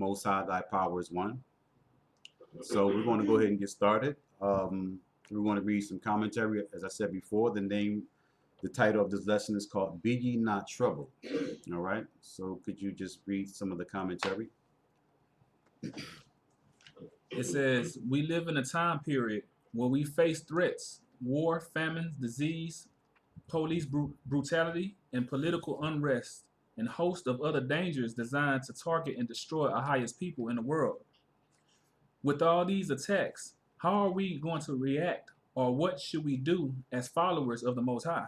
Most High, thy power is one. So we're going to go ahead and get started. We're going to read some commentary. As I said before, the title of this lesson is called Be Ye Not Troubled. All right. So could you just read some of the commentary? It says, we live in a time period where we face threats, war, famine, disease, police brutality, and political unrest, and host of other dangers designed to target and destroy our highest people in the world. With all these attacks, how are we going to react, or what should we do as followers of the Most High?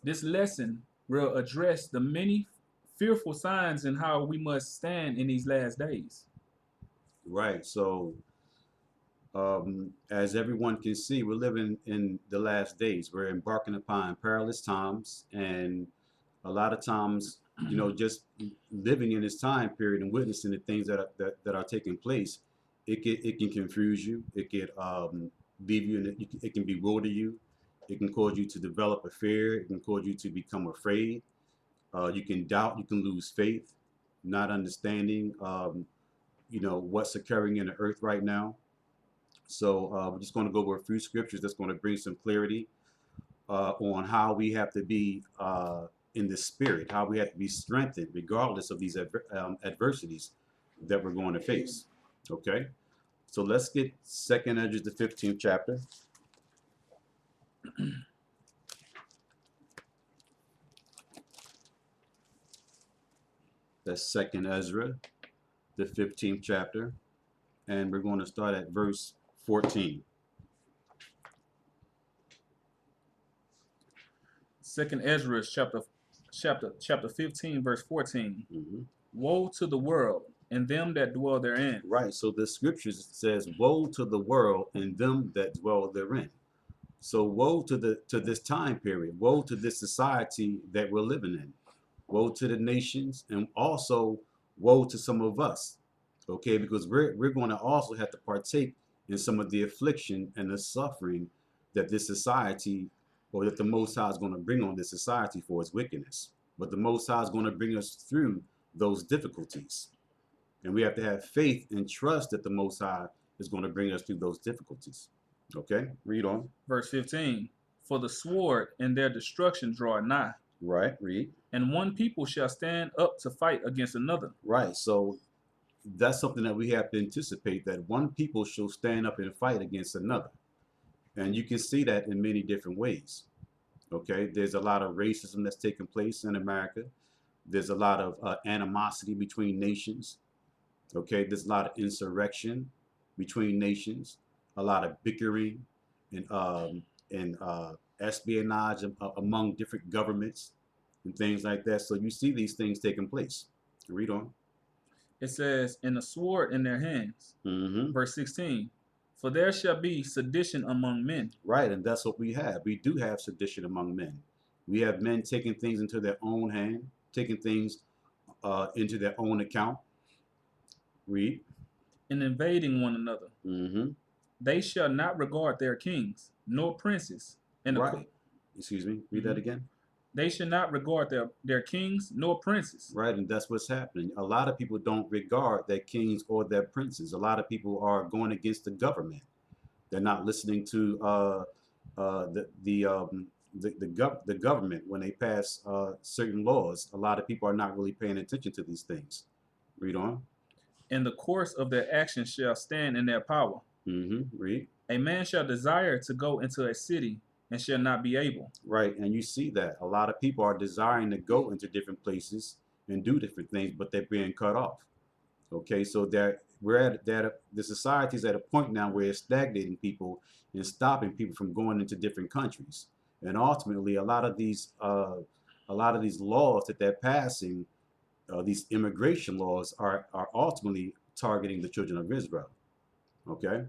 This lesson will address the many fearful signs and how we must stand in these last days. Right. So as everyone can see, we're living in the last days. We're embarking upon perilous times, and a lot of times, just living in this time period and witnessing the things that are taking place, it can confuse you. It can leave you it can bewilder you. It can cause you to develop a fear. It can cause you to become afraid. You can doubt. You can lose faith, not understanding, what's occurring in the earth right now. So we're just going to go over a few scriptures that's going to bring some clarity on how we have to be in the spirit, how we have to be strengthened regardless of these adversities that we're going to face. Okay, so let's get 2nd Ezra, the 15th chapter. That's 2nd Ezra, the 15th chapter, and we're going to start at verse 14. 2nd Ezra chapter 15, verse 14. Mm-hmm. Woe to the world and them that dwell therein. Right. So the scriptures says, "Woe to the world and them that dwell therein." So woe to this time period. Woe to this society that we're living in. Woe to the nations, and also woe to some of us. Okay, because we're going to also have to partake in some of the affliction and the suffering that this society, or that the Most High is going to bring on this society for its wickedness. But the Most High is going to bring us through those difficulties. And we have to have faith and trust that the Most High is going to bring us through those difficulties. Okay, read on. Verse 15. For the sword and their destruction draw nigh. Right, read. And one people shall stand up to fight against another. Right, so that's something that we have to anticipate, that one people shall stand up and fight against another. And you can see that in many different ways. Okay, there's a lot of racism that's taking place in America. There's a lot of animosity between nations. Okay, there's a lot of insurrection between nations, a lot of bickering and espionage among different governments and things like that. So you see these things taking place. Read on. It says, and a sword in their hands. Mm-hmm. Verse 16. For there shall be sedition among men. Right, and that's what we have. We do have sedition among men. We have men taking things into their own hand, taking things into their own account. Read. And invading one another. Mm-hmm. They shall not regard their kings, nor princes. And right. Excuse me. Read that again. They should not regard their kings nor princes. Right, and that's what's happening. A lot of people don't regard their kings or their princes. A lot of people are going against the government. They're not listening to the government when they pass certain laws. A lot of people are not really paying attention to these things. Read on. And the course of their actions shall stand in their power. Mm-hmm. Read. A man shall desire to go into a city and shall not be able. Right, and you see that a lot of people are desiring to go into different places and do different things, but they're being cut off. Okay, so we're at that the society is at a point now where it's stagnating people and stopping people from going into different countries. And ultimately, a lot of these laws that they're passing, these immigration laws, are ultimately targeting the children of Israel. Okay,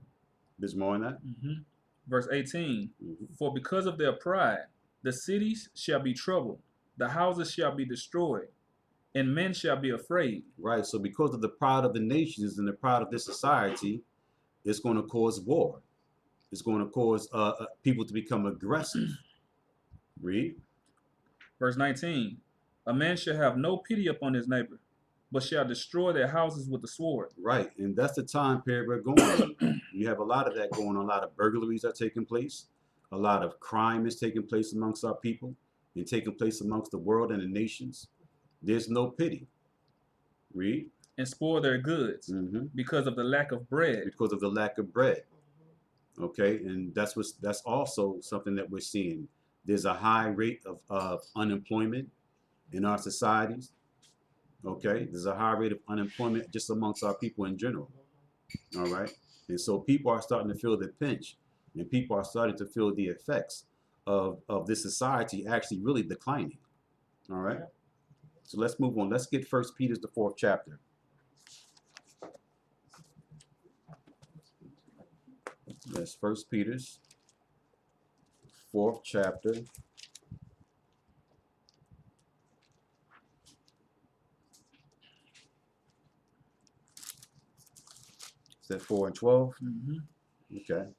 there's more on that. Mm-hmm. Verse 18, for because of their pride, the cities shall be troubled, the houses shall be destroyed, and men shall be afraid. Right, so because of the pride of the nations and the pride of this society, it's going to cause war. It's going to cause people to become aggressive. Read. Verse 19, a man shall have no pity upon his neighbor, but shall destroy their houses with the sword. Right, and that's the time period we're going in. You have a lot of that going on. A lot of burglaries are taking place. A lot of crime is taking place amongst our people and taking place amongst the world and the nations. There's no pity. Read. And spoil their goods because of the lack of bread. Because of the lack of bread. Okay, and that's also something that we're seeing. There's a high rate of unemployment in our societies. Okay, there's a high rate of unemployment just amongst our people in general. All right, and so people are starting to feel the pinch, and people are starting to feel the effects of this society actually really declining. All right, so let's move on. Let's get First Peter's the 4th chapter. That's First Peter's 4th chapter. Is that 4 and 12? Okay.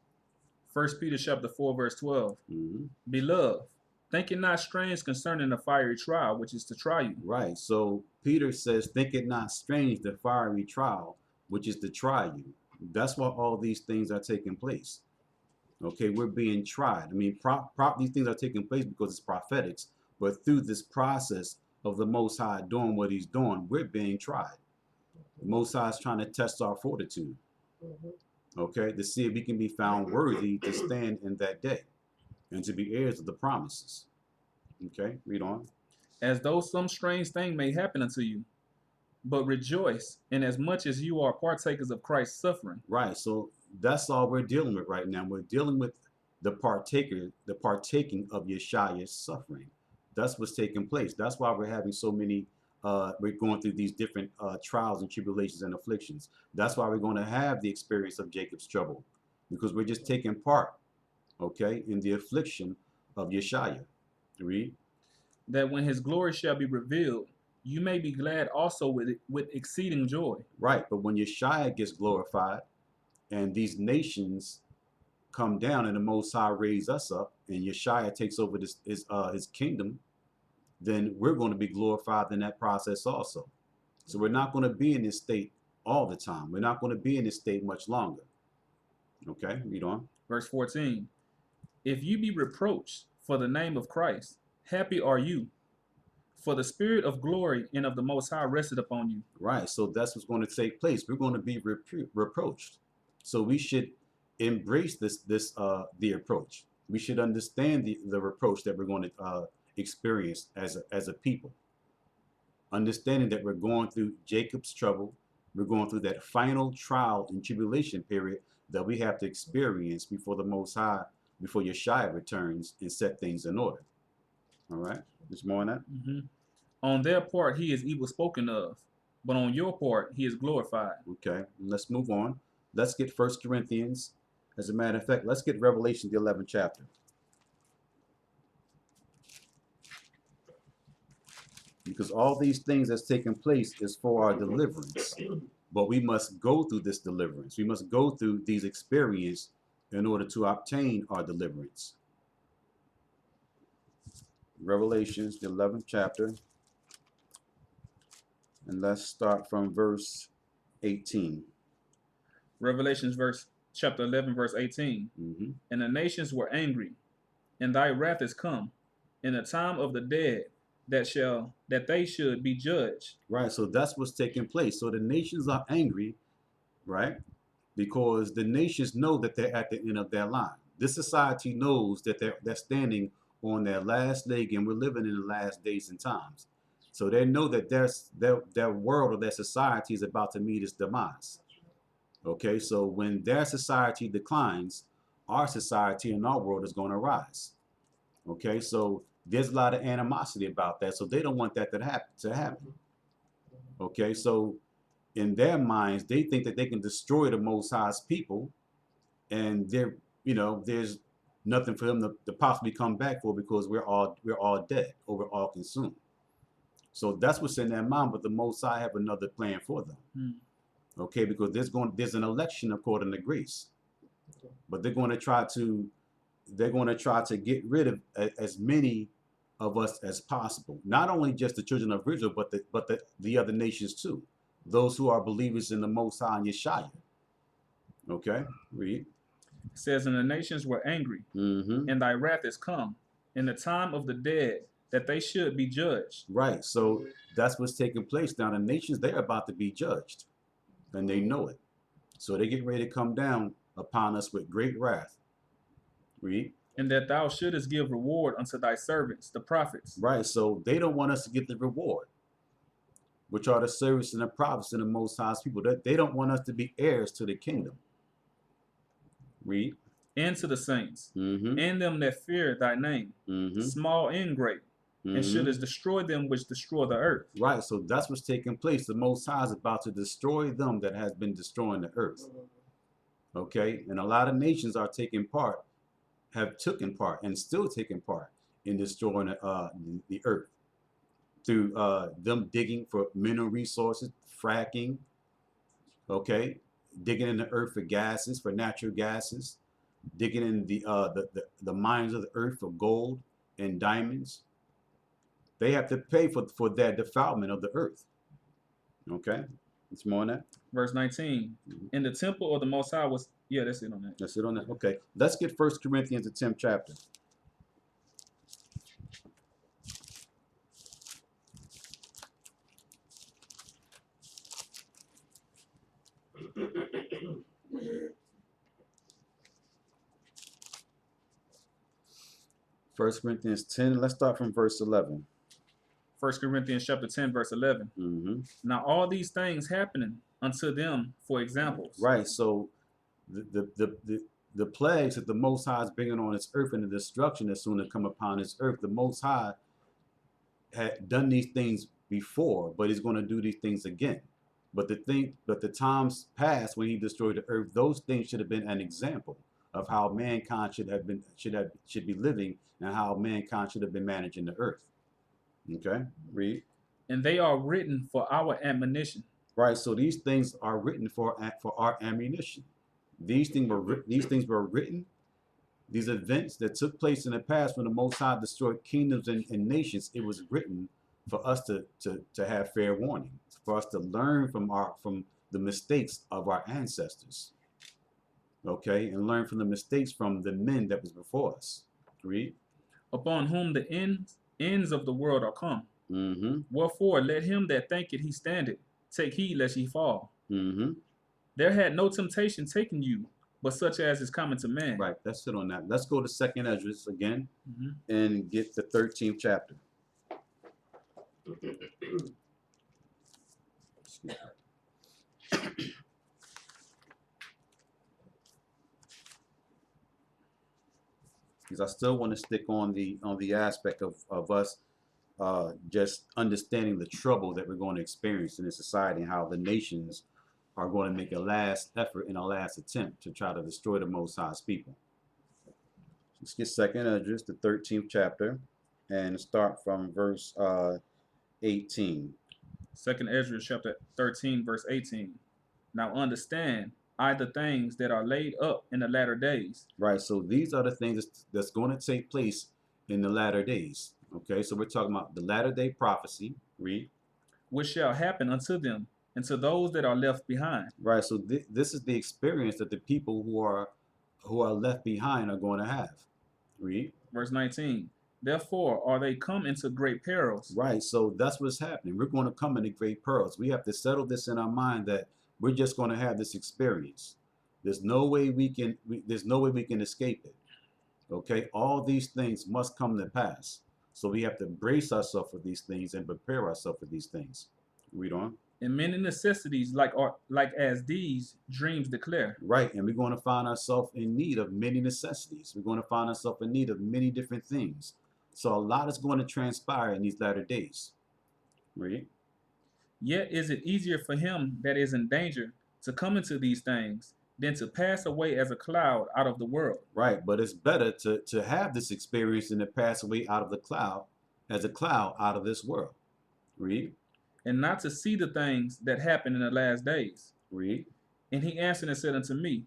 1 Peter chapter 4, verse 12. Beloved, think it not strange concerning the fiery trial, which is to try you. Right. So Peter says, think it not strange the fiery trial, which is to try you. That's why all these things are taking place. Okay, we're being tried. I mean, these things are taking place because it's prophetics, but through this process of the Most High doing what he's doing, we're being tried. The Most High is trying to test our fortitude. Okay, to see if we can be found worthy to stand in that day and to be heirs of the promises. Okay, read on. As though some strange thing may happen unto you, but rejoice inasmuch as you are partakers of Christ's suffering. Right, so that's all we're dealing with right now. We're dealing with the partaking of Yeshua's suffering. That's what's taking place. That's why we're having so many we're going through these different trials and tribulations and afflictions. That's why we're going to have the experience of Jacob's trouble, because we're just taking part, okay, in the affliction of Yeshua. Read. That when his glory shall be revealed, you may be glad also with exceeding joy. Right, but when Yeshua gets glorified and these nations come down and the Most High raise us up and Yeshua takes over his kingdom, then we're going to be glorified in that process also. So we're not going to be in this state all the time. We're not going to be in this state much longer. Okay, read on. Verse 14. If you be reproached for the name of Christ, happy are you, for the spirit of glory and of the Most High rested upon you. Right, so that's what's going to take place. We're going to be reproached. So we should embrace the approach. We should understand the reproach that we're going to experience as a people. Understanding that we're going through Jacob's trouble, we're going through that final trial and tribulation period that we have to experience before the Most High, before Yeshua returns and set things in order. All right, there's more on that. On their part, he is evil spoken of, but on your part, he is glorified. Okay, let's move on. Let's get 1 Corinthians. As a matter of fact, let's get Revelation, the 11th chapter. Because all these things that's taking place is for our deliverance. But we must go through this deliverance. We must go through these experiences in order to obtain our deliverance. Revelations, the 11th chapter. And let's start from verse 18. Revelations chapter 11, verse 18. And the nations were angry, and thy wrath is come, in the time of the dead, that they should be judged. Right, so that's what's taking place. So the nations are angry, right? Because the nations know that they're at the end of their line. This society knows that they're standing on their last leg, and we're living in the last days and times. So they know that their world or their society is about to meet its demise. Okay, so when their society declines, our society and our world is going to rise. Okay, so there's a lot of animosity about that, so they don't want that to happen. Okay, so in their minds, they think that they can destroy the Most High's people, and there's nothing for them to possibly come back for, because we're all dead or we're all consumed. So that's what's in their mind, but the Most High have another plan for them. Okay, because there's an election according to grace, but they're going to try to get rid of as many of us as possible. Not only just the children of Israel, but the other nations too. Those who are believers in the Most High and Yeshua. Okay, read. It says, and the nations were angry, Mm-hmm. and thy wrath is come, in the time of the dead, that they should be judged. Right. So that's what's taking place now. The nations, they're about to be judged, and they know it. So they get ready to come down upon us with great wrath. Read. And that thou shouldest give reward unto thy servants, the prophets. Right. So they don't want us to get the reward, which are the servants and the prophets and the Most High's people. That they don't want us to be heirs to the kingdom. Read. And to the saints, Mm-hmm. and them that fear thy name, Mm-hmm. small and great, and Mm-hmm. shouldest destroy them which destroy the earth. Right. So that's what's taking place. The Most High is about to destroy them that has been destroying the earth. Okay. And a lot of nations are taking part, have taken part, and still taking part in destroying the earth through them digging for mineral resources, fracking. Okay. Digging in the earth for gases, for natural gases, digging in the mines of the earth for gold and diamonds. They have to pay for that defilement of the earth. Okay, it's more on that. Verse 19. And the temple of the Most High was, yeah, that's it on that. That's it on that. Okay, let's get 1 Corinthians, the 10th chapter. First Corinthians 10. Let's start from verse 11. 1 Corinthians chapter 10, verse 11. Mm-hmm. Now all these things happening unto them for examples. Right. So the plagues that the Most High is bringing on this earth and the destruction that's soon to come upon this earth, the Most High had done these things before, but He's going to do these things again. But the times past when He destroyed the earth, those things should have been an example of how mankind should be living and how mankind should have been managing the earth. Okay, read. And they are written for our admonition. Right. So these things are written for our ammunition. These things were written. These events that took place in the past when the Most High destroyed kingdoms and nations, it was written for us to have fair warning, for us to learn from the mistakes of our ancestors. Okay, and learn from the mistakes from the men that was before us. Read. Upon whom the ends of the world are come. Mm-hmm. Wherefore let him that thinketh he standeth take heed lest he fall. Mm-hmm. There had no temptation taken you, but such as is common to man. Right, that's it on that. Let's go to 2nd Ezra again Mm-hmm. and get the 13th chapter. Because I still want to stick on the aspect of us just understanding the trouble that we're going to experience in this society and how the nations are going to make a last effort and a last attempt to try to destroy the Most High's people. Let's get 2nd Ezra, the 13th chapter, and start from verse 18. 2nd Ezra chapter 13, verse 18. Now understand the things that are laid up in the latter days. Right, so these are the things that's going to take place in the latter days. Okay, so we're talking about the latter day prophecy. Read. Which shall happen unto them and to those that are left behind. Right, so this is the experience that the people who are left behind are going to have. Read. Verse 19. Therefore are they come into great perils. Right, so that's what's happening. We're going to come into great perils. We have to settle this in our mind that we're just going to have this experience. There's no way we can escape it. Okay, all these things must come to pass. So we have to brace ourselves for these things and prepare ourselves for these things. Read on. And many necessities like as these dreams declare. Right, and we're going to find ourselves in need of many necessities. We're going to find ourselves in need of many different things. So a lot is going to transpire in these latter days. Read. Yet is it easier for him that is in danger to come into these things than to pass away as a cloud out of the world. Right, but it's better to have this experience than to pass away out of the cloud, as a cloud out of this world. Read. And not to see the things that happen in the last days. Read. And he answered and said unto me,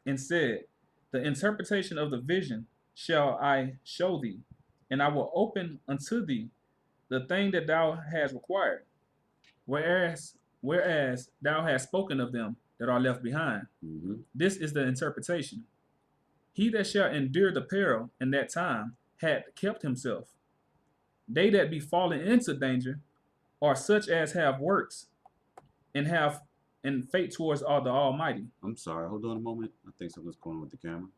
and said, the interpretation of the vision shall I show thee. and I will open unto thee the thing that thou hast required, whereas thou hast spoken of them that are left behind. Mm-hmm. This is the interpretation. He that shall endure the peril in that time had kept himself. They that be fallen into danger are such as have works and have and faith towards all the Almighty. I'm sorry. Hold on a moment. I think something's going on with the camera.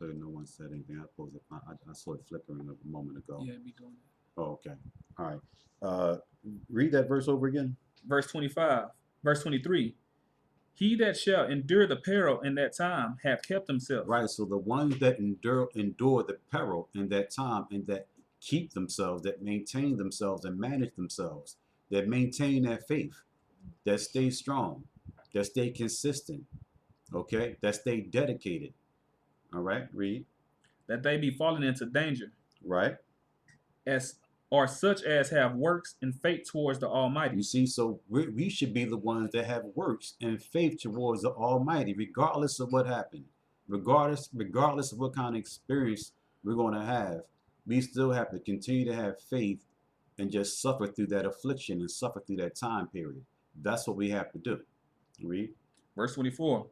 Okay, no one said anything. I saw it flickering a moment ago. Yeah, be doing that. Oh, okay. All right. Read that verse over again. Verse 25, verse 23. He that shall endure the peril in that time have kept himself. Right. So the ones that endure the peril in that time and that keep themselves, that maintain themselves and manage themselves, that maintain that faith, that stay strong, that stay consistent, okay, that stay dedicated. All right, read. That they be fallen into danger, Right. as are such as have works and faith towards the Almighty. You see, so we should be the ones that have works and faith towards the Almighty, regardless of what happened, regardless of what kind of experience we're going to have. We still have to continue to have faith and just suffer through that affliction and suffer through that time period. That's what we have to do. Read. Verse 24.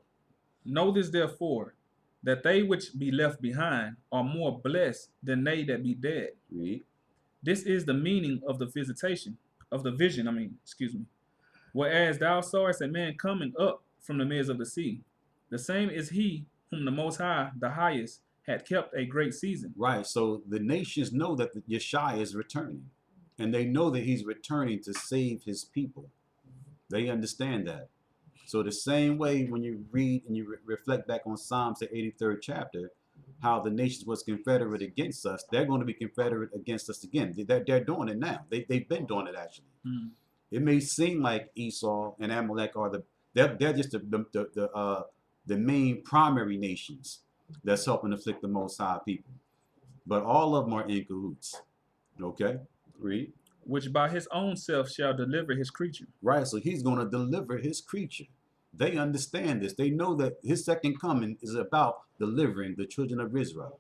Know this therefore, that they which be left behind are more blessed than they that be dead. Read. This is the meaning of the vision. Whereas thou sawest a man coming up from the midst of the sea, the same is he whom the Most High, the highest, had kept a great season. Right. So the nations know that the Yeshua is returning, and they know that he's returning to save his people. They understand that. So the same way when you read and you reflect back on Psalms, the 83rd chapter, how the nations was confederate against us, they're going to be confederate against us again. They're doing it now. They've been doing it actually. Hmm. It may seem like Esau and Amalek are they're just the main primary nations that's helping afflict the Most High people, but all of them are in cahoots. Okay, read. Which by his own self shall deliver his creature. Right, so he's going to deliver his creature. They understand this. They know that his second coming is about delivering the children of Israel.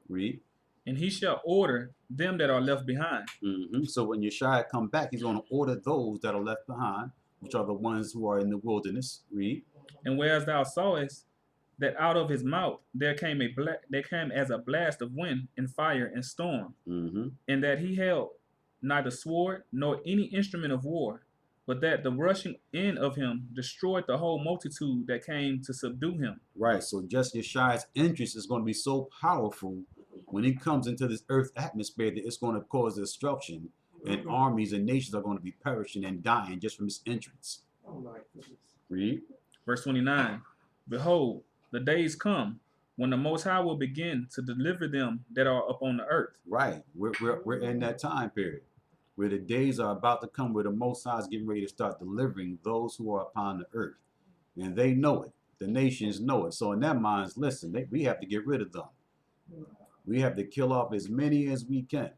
Read. And he shall order them that are left behind. Mm-hmm. So when Yeshua come back, he's going to order those that are left behind, which are the ones who are in the wilderness. Read. And whereas thou sawest that out of his mouth there came as a blast of wind and fire and storm, Mm-hmm. and that he held neither sword nor any instrument of war, but that the rushing in of him destroyed the whole multitude that came to subdue him. Right. So just Yeshua's interest is going to be so powerful when he comes into this earth atmosphere that it's going to cause destruction, and armies and nations are going to be perishing and dying just from his entrance. Read. Verse 29. Behold, the days come when the Most High will begin to deliver them that are upon the earth. Right. We're in that time period where the days are about to come where the Most High is getting ready to start delivering those who are upon the earth. And they know it. The nations know it. So in their minds, listen, we have to get rid of them. We have to kill off as many as we can.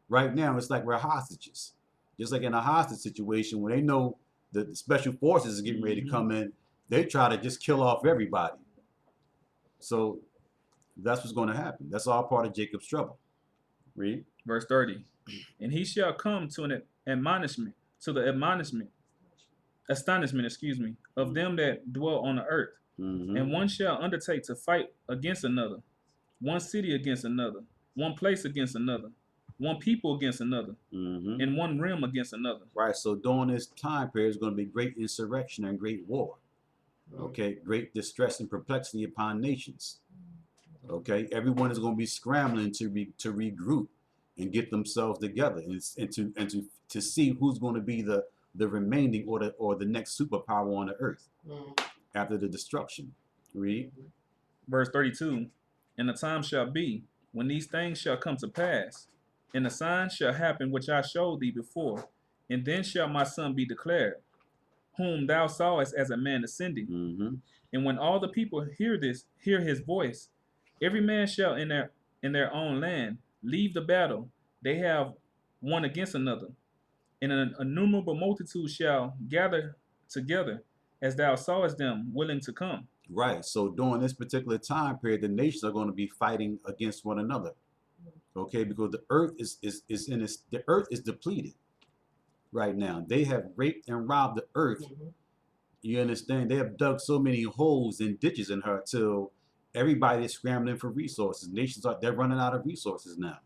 Right now, it's like we're hostages. Just like in a hostage situation, when they know that the special forces is getting ready to come in, they try to just kill off everybody. So that's what's going to happen. That's all part of Jacob's trouble. Read. Verse 30. And he shall come to the astonishment, of them that dwell on the earth. Mm-hmm. And one shall undertake to fight against another, one city against another, one place against another, one people against another, Mm-hmm. and one realm against another. Right. So during this time period, is going to be great insurrection and great war. Okay. Great distress and perplexity upon nations. Okay. Everyone is going to be scrambling to regroup and get themselves together and to see who's going to be the remaining or the next superpower on the earth after the destruction. Read. Verse 32. And the time shall be when these things shall come to pass, and the sign shall happen which I showed thee before, and then shall my son be declared, whom thou sawest as a man ascending. Mm-hmm. And when all the people hear his voice, every man shall in their own land leave the battle they have one against another, and an innumerable multitude shall gather together as thou sawest them willing to come. Right. So during this particular time period, the nations are going to be fighting against one another. Okay, because the earth is in its the earth is depleted right now. They have raped and robbed the earth. You understand? They have dug so many holes and ditches in her till everybody is scrambling for resources. Nations are they're running out of resources now.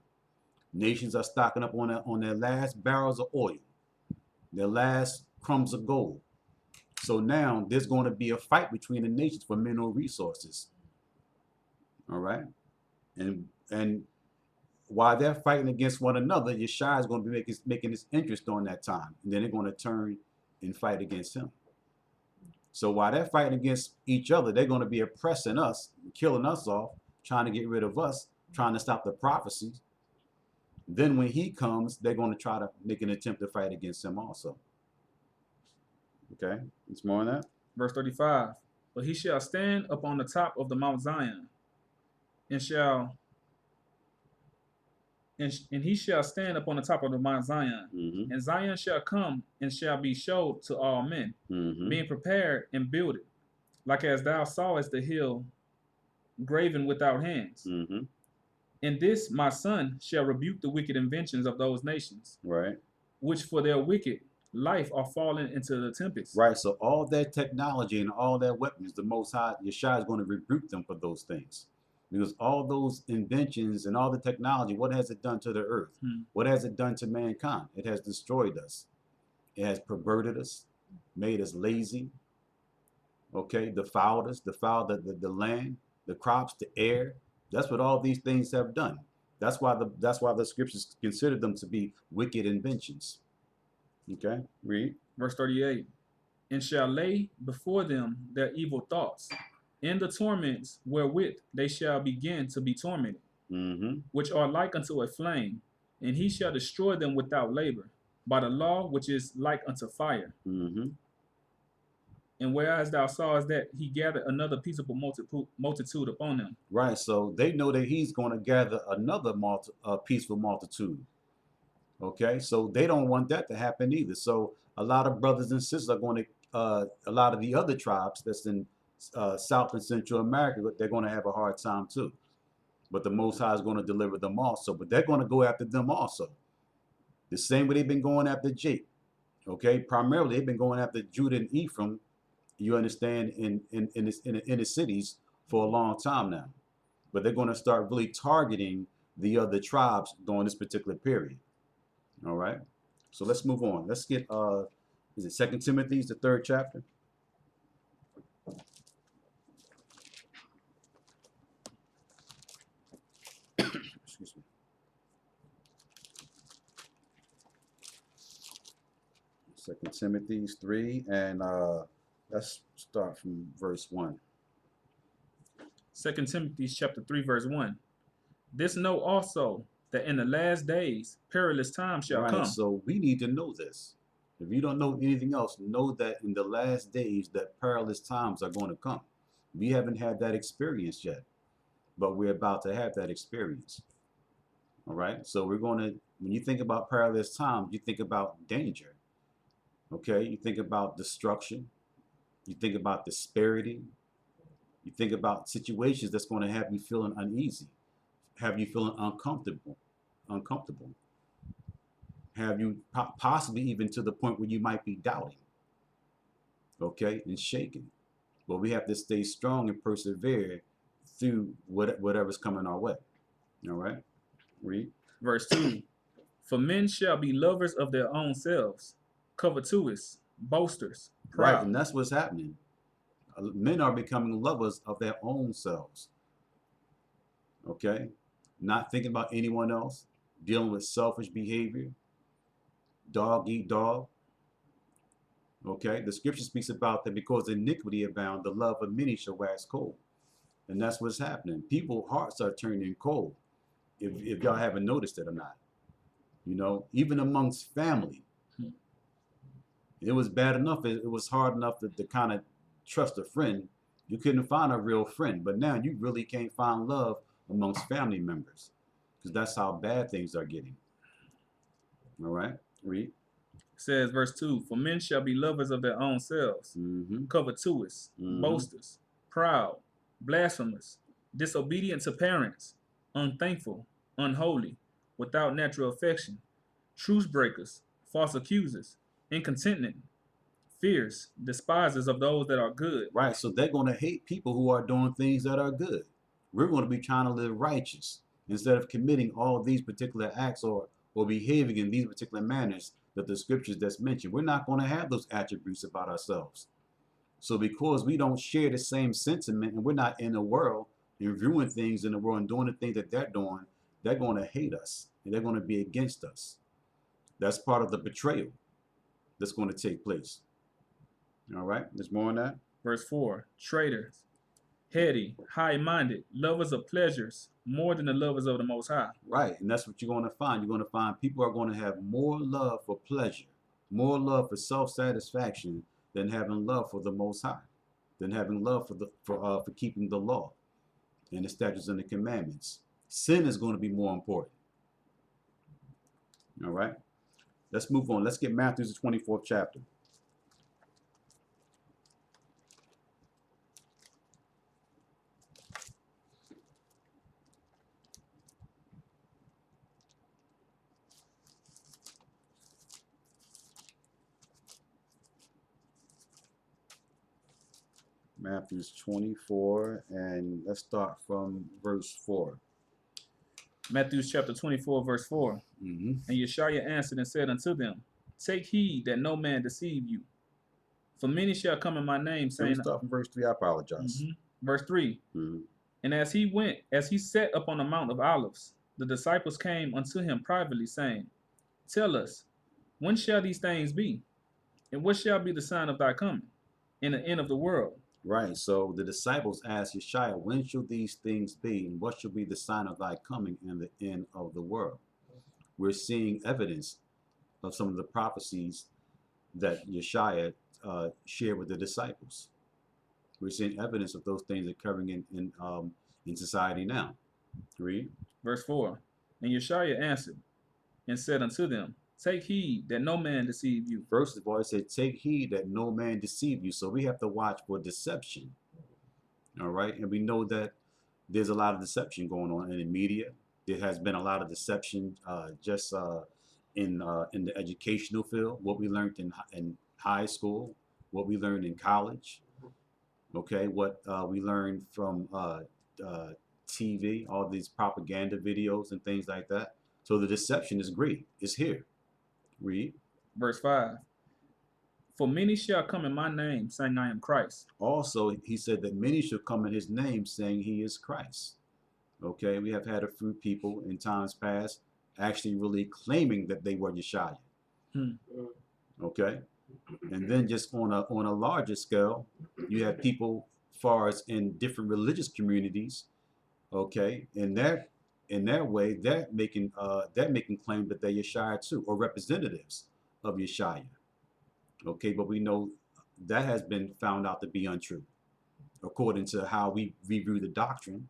Nations are stocking up on their last barrels of oil, their last crumbs of gold. So now there's going to be a fight between the nations for mineral resources. All right, and while they're fighting against one another, Yeshua is going to be making his interest during that time, and then they're going to turn and fight against him. So while they're fighting against each other, they're going to be oppressing us, killing us off, trying to get rid of us, trying to stop the prophecies. Then when he comes, they're going to try to make an attempt to fight against him also. Okay, it's more on that. Verse 35. But he shall stand upon the top of the Mount Zion, and he shall stand upon the top of the Mount Zion, and Zion shall come and shall be showed to all men, being prepared and builded, like as thou sawest the hill graven without hands. And this my son shall rebuke the wicked inventions of those nations, Right. which for their wicked life are fallen into the tempest. Right. So all that technology and all that weapons, the Most High, Yeshua is going to rebuke them for those things. Because all those inventions and all the technology, what has it done to the earth? What has it done to mankind? It has destroyed us. It has perverted us, made us lazy. Okay, defiled us, defiled the land, the crops, the air. That's what all these things have done. That's why the scriptures consider them to be wicked inventions. Okay, read. Verse 38. And shall lay before them their evil thoughts, in the torments wherewith they shall begin to be tormented, which are like unto a flame, and he shall destroy them without labor, by the law which is like unto fire. And whereas thou sawest that he gathered another peaceable multitude upon them. Right, so they know that he's going to gather another peaceful multitude. Okay, so they don't want that to happen either. So a lot of brothers and sisters are going to, a lot of the other tribes that's in South and Central America, they're going to have a hard time too. But the Most High is going to deliver them also. But they're going to go after them also. The same way they've been going after Jake. Okay, primarily they've been going after Judah and Ephraim, you understand, in the cities for a long time now. But they're going to start really targeting the other tribes during this particular period. All right, so let's move on. Let's get, is it 2 Timothy, the 3rd chapter? Excuse me. 2 Timothy 3, and let's start from verse 1. 2 Timothy chapter 3, verse 1. This know also, that in the last days perilous times shall come. So we need to know this. If you don't know anything else, know that in the last days that perilous times are going to come. We haven't had that experience yet, but we're about to have that experience. All right, so we're going to, when you think about perilous times, you think about danger. Okay, you think about destruction. You think about disparity. You think about situations that's going to have you feeling uneasy, have you feeling uncomfortable, have you possibly even to the point where you might be doubting, okay, and shaking. But we have to stay strong and persevere through whatever's coming our way. All right, read. Verse 2. For men shall be lovers of their own selves, covetous, boasters, proud. Right, and that's what's happening. Men are becoming lovers of their own selves. Okay, not thinking about anyone else, dealing with selfish behavior, dog eat dog. Okay, the scripture speaks about that because iniquity abound, the love of many shall wax cold. And that's what's happening. People's hearts are turning cold, if y'all haven't noticed it or not. You know, even amongst family. It was bad enough, it was hard enough to kind of trust a friend. You couldn't find a real friend, but now you really can't find love amongst family members, because that's how bad things are getting. All right, read. says, verse 2, for men shall be lovers of their own selves, covetous, boasters, proud, blasphemous, disobedient to parents, unthankful, unholy, without natural affection, truce breakers, false accusers, incontinent, fierce, despisers of those that are good. Right. So they're going to hate people who are doing things that are good. We're going to be trying to live righteous instead of committing all these particular acts or behaving in these particular manners that the scriptures that's mentioned. We're not going to have those attributes about ourselves. So because we don't share the same sentiment and we're not in the world and viewing things in the world and doing the things that they're doing, they're going to hate us and they're going to be against us. That's part of the betrayal that's going to take place. All right, there's more on that. Verse 4, traitors, heady, high-minded, lovers of pleasures, more than the lovers of the Most High. Right, and that's what you're going to find. You're going to find people are going to have more love for pleasure, more love for self-satisfaction than having love for the Most High, than having love for keeping the law and the statutes and the commandments. Sin is going to be more important. All right, let's move on. Let's get Matthew's 24th chapter. Matthew's 24, and let's start from verse 4. Matthew chapter 24, verse 4. And Yeshua answered and said unto them, take heed that no man deceive you. For many shall come in my name, saying... Let me start from verse 3, I apologize. Verse 3. And as he sat up on the Mount of Olives, the disciples came unto him privately, saying, tell us, when shall these things be? And what shall be the sign of thy coming, and the end of the world? Right, so the disciples asked Yeshua, when shall these things be, and what shall be the sign of thy coming and the end of the world? We're seeing evidence of some of the prophecies that Yeshua shared with the disciples. We're seeing evidence of those things occurring in society now. Read. Verse 4. And Yeshua answered and said unto them, take heed that no man deceive you. First of all, it said, take heed that no man deceive you. So we have to watch for deception. All right. And we know that there's a lot of deception going on in the media. There has been a lot of deception just in the educational field, what we learned in high school, what we learned in college. Okay. What we learned from TV, all these propaganda videos and things like that. So the deception is great. It's here. Read. Verse 5. For many shall come in my name, saying, I am Christ. Also, he said that many shall come in his name, saying he is Christ. Okay, we have had a few people in times past actually really claiming that they were Yeshua. Okay, and then just on a larger scale, you have people, far as in different religious communities. Okay, in their way, they're making claim that they're Yeshua too, or representatives of Yeshua. Okay, but we know that has been found out to be untrue. According to how we view the doctrine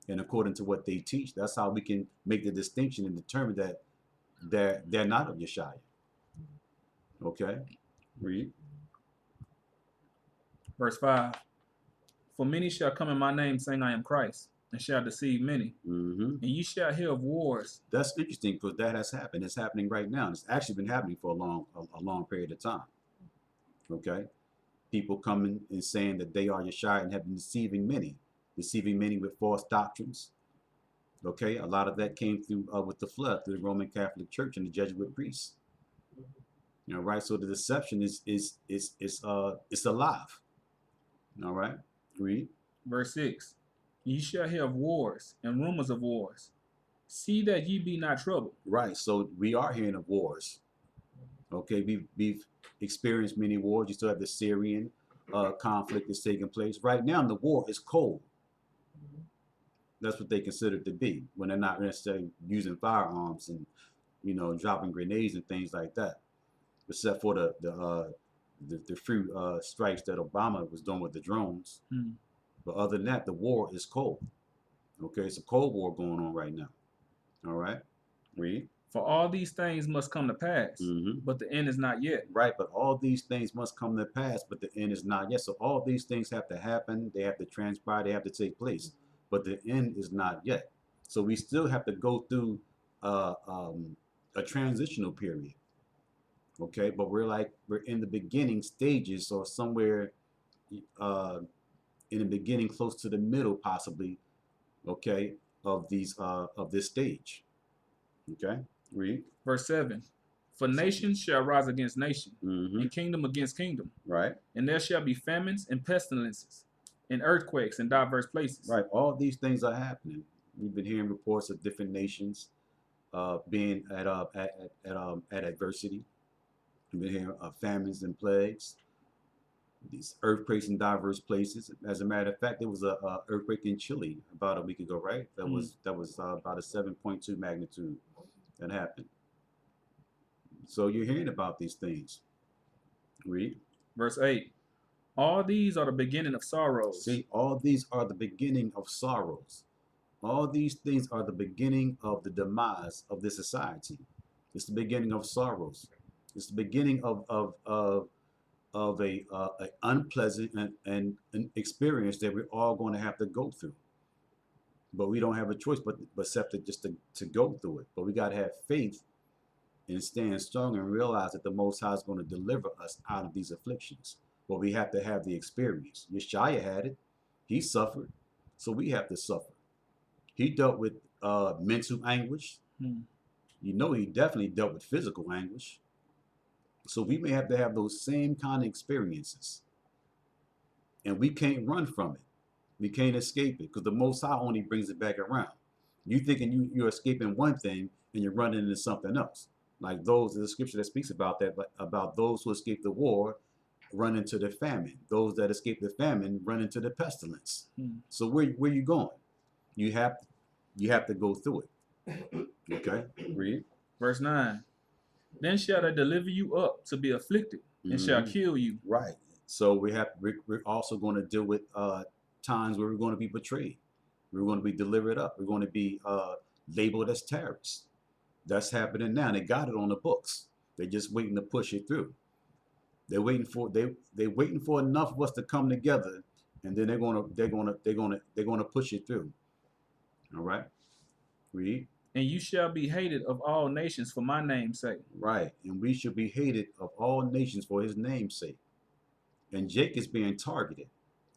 and according to what they teach, that's how we can make the distinction and determine that they're not of Yeshua. Okay, read. Verse 5. For many shall come in my name, saying, I am Christ, and shall deceive many. And ye shall hear of wars. That's interesting because that has happened. It's happening right now. It's actually been happening for a long period of time. Okay, people coming and saying that they are Yeshua and have been deceiving many with false doctrines. Okay, a lot of that came through with the flood, through the Roman Catholic Church and the Jesuit priests. You know, right? So the deception is alive. All right, read. Verse 6. Ye shall hear of wars and rumors of wars. See that ye be not troubled. Right. So we are hearing of wars. Okay, we've experienced many wars. You still have the Syrian conflict that's taking place. Right now, the war is cold. That's what they consider it to be when they're not necessarily using firearms and, you know, dropping grenades and things like that. Except for the few strikes that Obama was doing with the drones. But other than that, the war is cold. Okay, it's a cold war going on right now. All right, read. For all these things must come to pass, but the end is not yet. Right, but all these things must come to pass, but the end is not yet. So all these things have to happen, they have to transpire, they have to take place, but the end is not yet. So we still have to go through uh, um, a transitional period, okay? But we're in the beginning stages, or somewhere uh, in the beginning, close to the middle, possibly, okay, of this stage, okay? Read. Verse 7. For nation shall rise against nation, and kingdom against kingdom. Right. And there shall be famines and pestilences and earthquakes in diverse places. Right. All these things are happening. We've been hearing reports of different nations being at adversity. We've been hearing famines and plagues, these earthquakes in diverse places. As a matter of fact, there was a earthquake in Chile about a week ago, right? That was about a 7.2 magnitude that happened. So you're hearing about these things. Read. Verse 8. All these are the beginning of sorrows. See, all these are the beginning of sorrows. All these things are the beginning of the demise of this society. It's the beginning of sorrows. It's the beginning of a unpleasant and an experience that we're all going to have to go through. But we don't have a choice but except to go through it. But we got to have faith and stand strong and realize that the Most High is going to deliver us out of these afflictions. But we have to have the experience. Yeshua had it. He suffered. So we have to suffer. He dealt with mental anguish. You know, he definitely dealt with physical anguish. So we may have to have those same kind of experiences. And we can't run from it. We can't escape it because the Most High only brings it back around. You thinking you're escaping one thing and you're running into something else. Like those, there's a scripture that speaks about that, but about those who escape the war run into the famine. Those that escape the famine run into the pestilence. So where you going? You have to go through it. Okay, read. Verse 9. Then shall they deliver you up to be afflicted, and shall kill you. Right. So we're also going to deal with times where we're going to be betrayed. We're going to be delivered up. We're going to be labeled as terrorists. That's happening now. They got it on the books. They're just waiting to push it through. They're waiting for enough of us to come together, and then they're gonna push it through. All right. Read. And you shall be hated of all nations for my name's sake. Right. And we should be hated of all nations for his name's sake. And Jake is being targeted.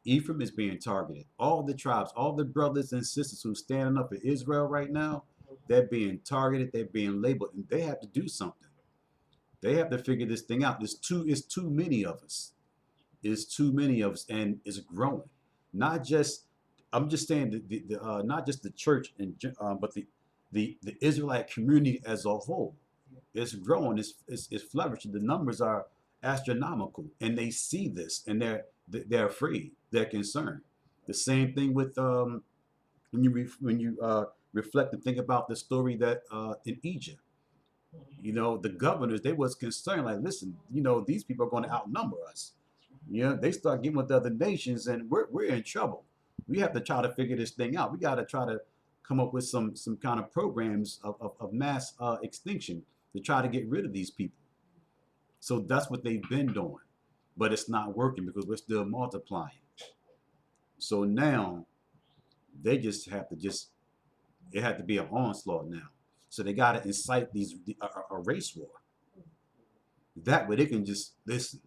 Ephraim is being targeted. All the tribes, all the brothers and sisters who are standing up for Israel right now, they're being targeted, they're being labeled, and they have to do something. They have to figure this thing out. It's too many of us. It's too many of us, and it's growing. Not just, I'm just saying, not just the church, but the Israelite community as a whole. It's growing. It's flourishing. The numbers are astronomical, and they see this, and they're afraid. They're concerned. The same thing with when you reflect and think about the story that in Egypt. You know, the governors, they was concerned, like, listen, you know, these people are going to outnumber us. You know, they start getting with the other nations, and we're in trouble. We have to try to figure this thing out. We got to try to come up with some kind of programs of mass extinction to try to get rid of these people. So that's what they've been doing, but it's not working because we're still multiplying. So now they just have to it had to be an onslaught now. So they got to incite a race war. That way they can just listen.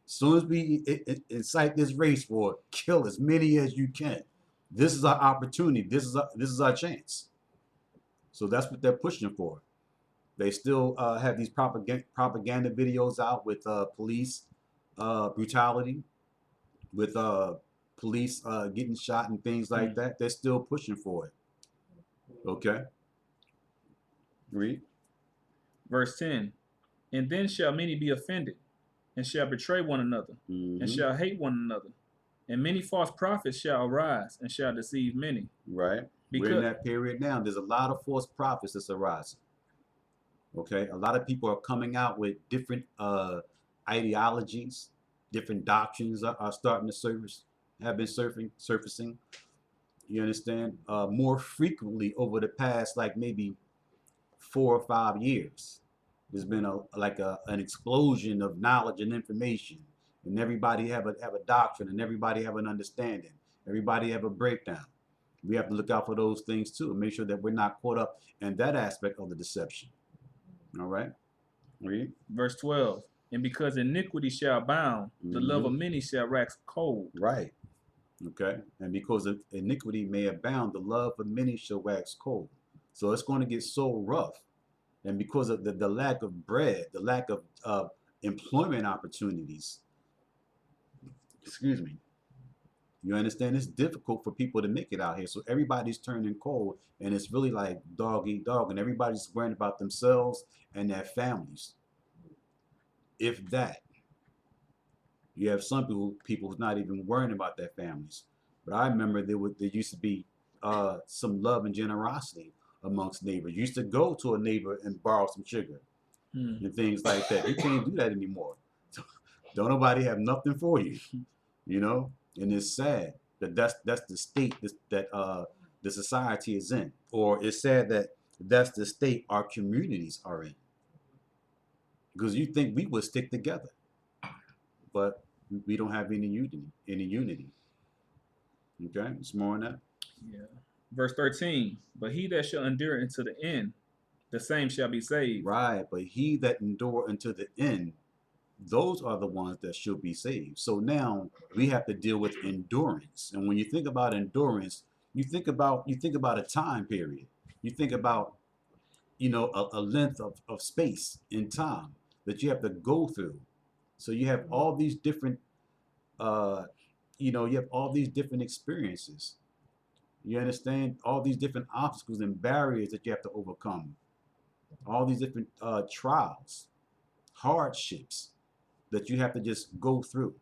As soon as we incite this race war, kill as many as you can. This is our opportunity. This is our chance. So that's what they're pushing for. They still have these propaganda videos out with police brutality, with police getting shot and things like that. They're still pushing for it. Okay. Read. Verse 10. And then shall many be offended, and shall betray one another, and shall hate one another. And many false prophets shall arise, and shall deceive many. Right. We're in that period now. There's a lot of false prophets that's arising. Okay. A lot of people are coming out with different ideologies, different doctrines are starting to have been surfacing. You understand? More frequently over the past, like maybe 4 or 5 years. There's been an explosion of knowledge and information, and everybody have a doctrine, and everybody have an understanding. Everybody have a breakdown. We have to look out for those things too, and make sure that we're not caught up in that aspect of the deception. All right, read. Verse 12. And because iniquity shall abound, the love of many shall wax cold. Right. Okay. And because of iniquity may abound, the love of many shall wax cold. So it's going to get so rough. And because of the lack of bread, the lack of employment opportunities, excuse me, you understand, it's difficult for people to make it out here. So everybody's turning cold, and it's really like dog eat dog, and everybody's worrying about themselves and their families. If that. You have some people who's not even worrying about their families. But I remember there used to be some love and generosity amongst neighbors. You used to go to a neighbor and borrow some sugar and things like that. You can't do that anymore. Don't nobody have nothing for you, you know. And it's sad that that's the state that the society is in, or it's sad that that's the state our communities are in. Because you think we would stick together, but we don't have any unity. Okay, it's more on that. Yeah. Verse 13. But he that shall endure unto the end, the same shall be saved. Right, but he that endure unto the end, those are the ones that should be saved. So now we have to deal with endurance. And when you think about endurance, you think about a time period. You think about, a length of space in time that you have to go through. So you have all these different, you have all these different experiences. You understand all these different obstacles and barriers that you have to overcome. All these different trials, hardships that you have to just go through.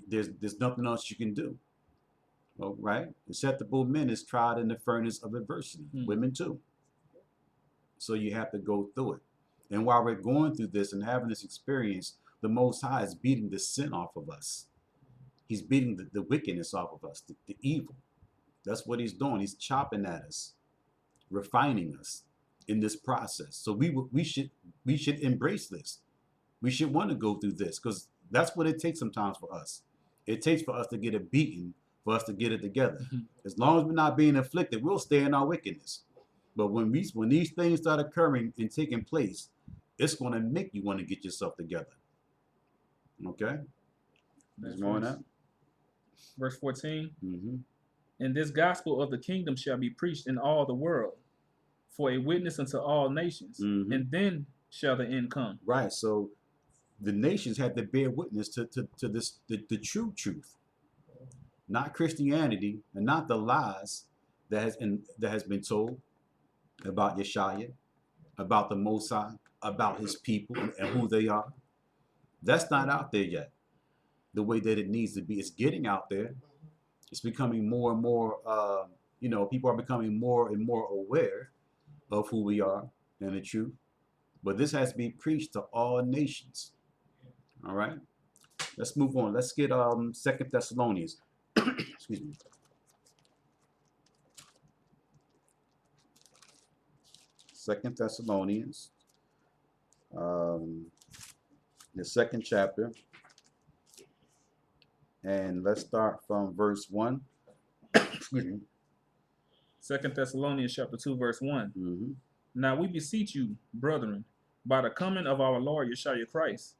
There's nothing else you can do. Well, right? Acceptable men is tried in the furnace of adversity. Women too. So you have to go through it. And while we're going through this and having this experience, the Most High is beating the sin off of us. He's beating the wickedness off of us, the evil. That's what he's doing. He's chopping at us, refining us in this process. So we should embrace this. We should want to go through this, because that's what it takes sometimes for us. It takes for us to get it beaten, for us to get it together. As long as we're not being afflicted, we'll stay in our wickedness. But when these things start occurring and taking place, it's going to make you want to get yourself together. Okay? There's more on that. Verse 14. Mm-hmm. And this gospel of the kingdom shall be preached in all the world for a witness unto all nations, and then shall the end come. Right. So the nations have to bear witness to this the true truth, not Christianity and not the lies that has been told about Yeshua, about the Most High, about his people and who they are. That's not out there yet the way that it needs to be. It's getting out there. It's becoming more and more, people are becoming more and more aware of who we are and the truth. But this has to be preached to all nations. All right? Let's move on. Let's get 2 Thessalonians. Excuse me. Second Thessalonians, the second chapter. And let's start from verse 1. Excuse me. 2 Thessalonians chapter 2, verse 1. Now we beseech you, brethren, by the coming of our Lord Yeshua Christ,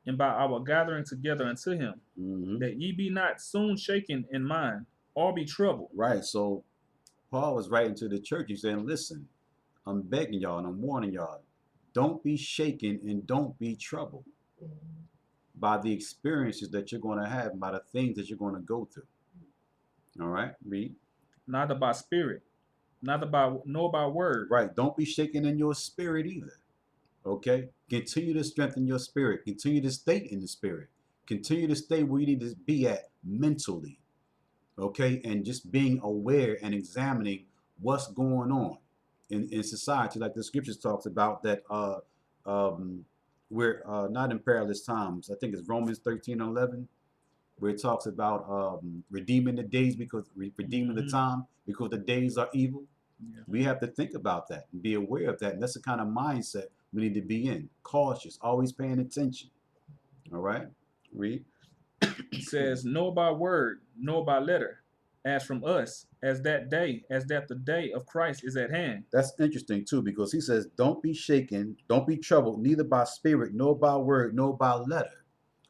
and by our gathering together unto him, that ye be not soon shaken in mind, or be troubled. Right. So Paul was writing to the church. He's saying, listen, I'm begging y'all and I'm warning y'all, don't be shaken and don't be troubled by the experiences that you're going to have, by the things that you're going to go through. All right, read. Neither by spirit, nor by word. Right, don't be shaken in your spirit either. Okay, continue to strengthen your spirit. Continue to stay in the spirit. Continue to stay where you need to be at mentally. Okay, and just being aware and examining what's going on in society, like the scriptures talks about that we're not in perilous times. I think it's Romans 13:11, where it talks about redeeming the days, because redeeming the time, because the days are evil. Yeah. We have to think about that and be aware of that. And that's the kind of mindset we need to be in. Cautious, always paying attention. All right? Read. It says, nor by word, nor by letter, as from us, as that the day of Christ is at hand. That's interesting too, because he says, don't be shaken, don't be troubled, neither by spirit, nor by word, nor by letter.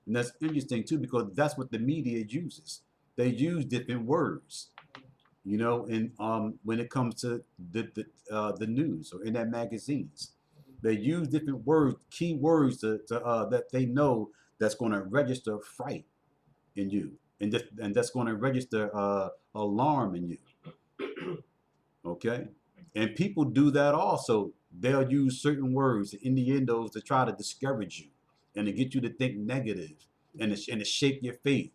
And that's interesting too, because that's what the media uses. They use different words, you know, and when it comes to the news or in their magazines, they use different words, key words that they know that's going to register fright in you, and that's going to register alarm in you. Okay, and people do that also. They'll use certain words, innuendos, to try to discourage you and to get you to think negative and to shake your faith.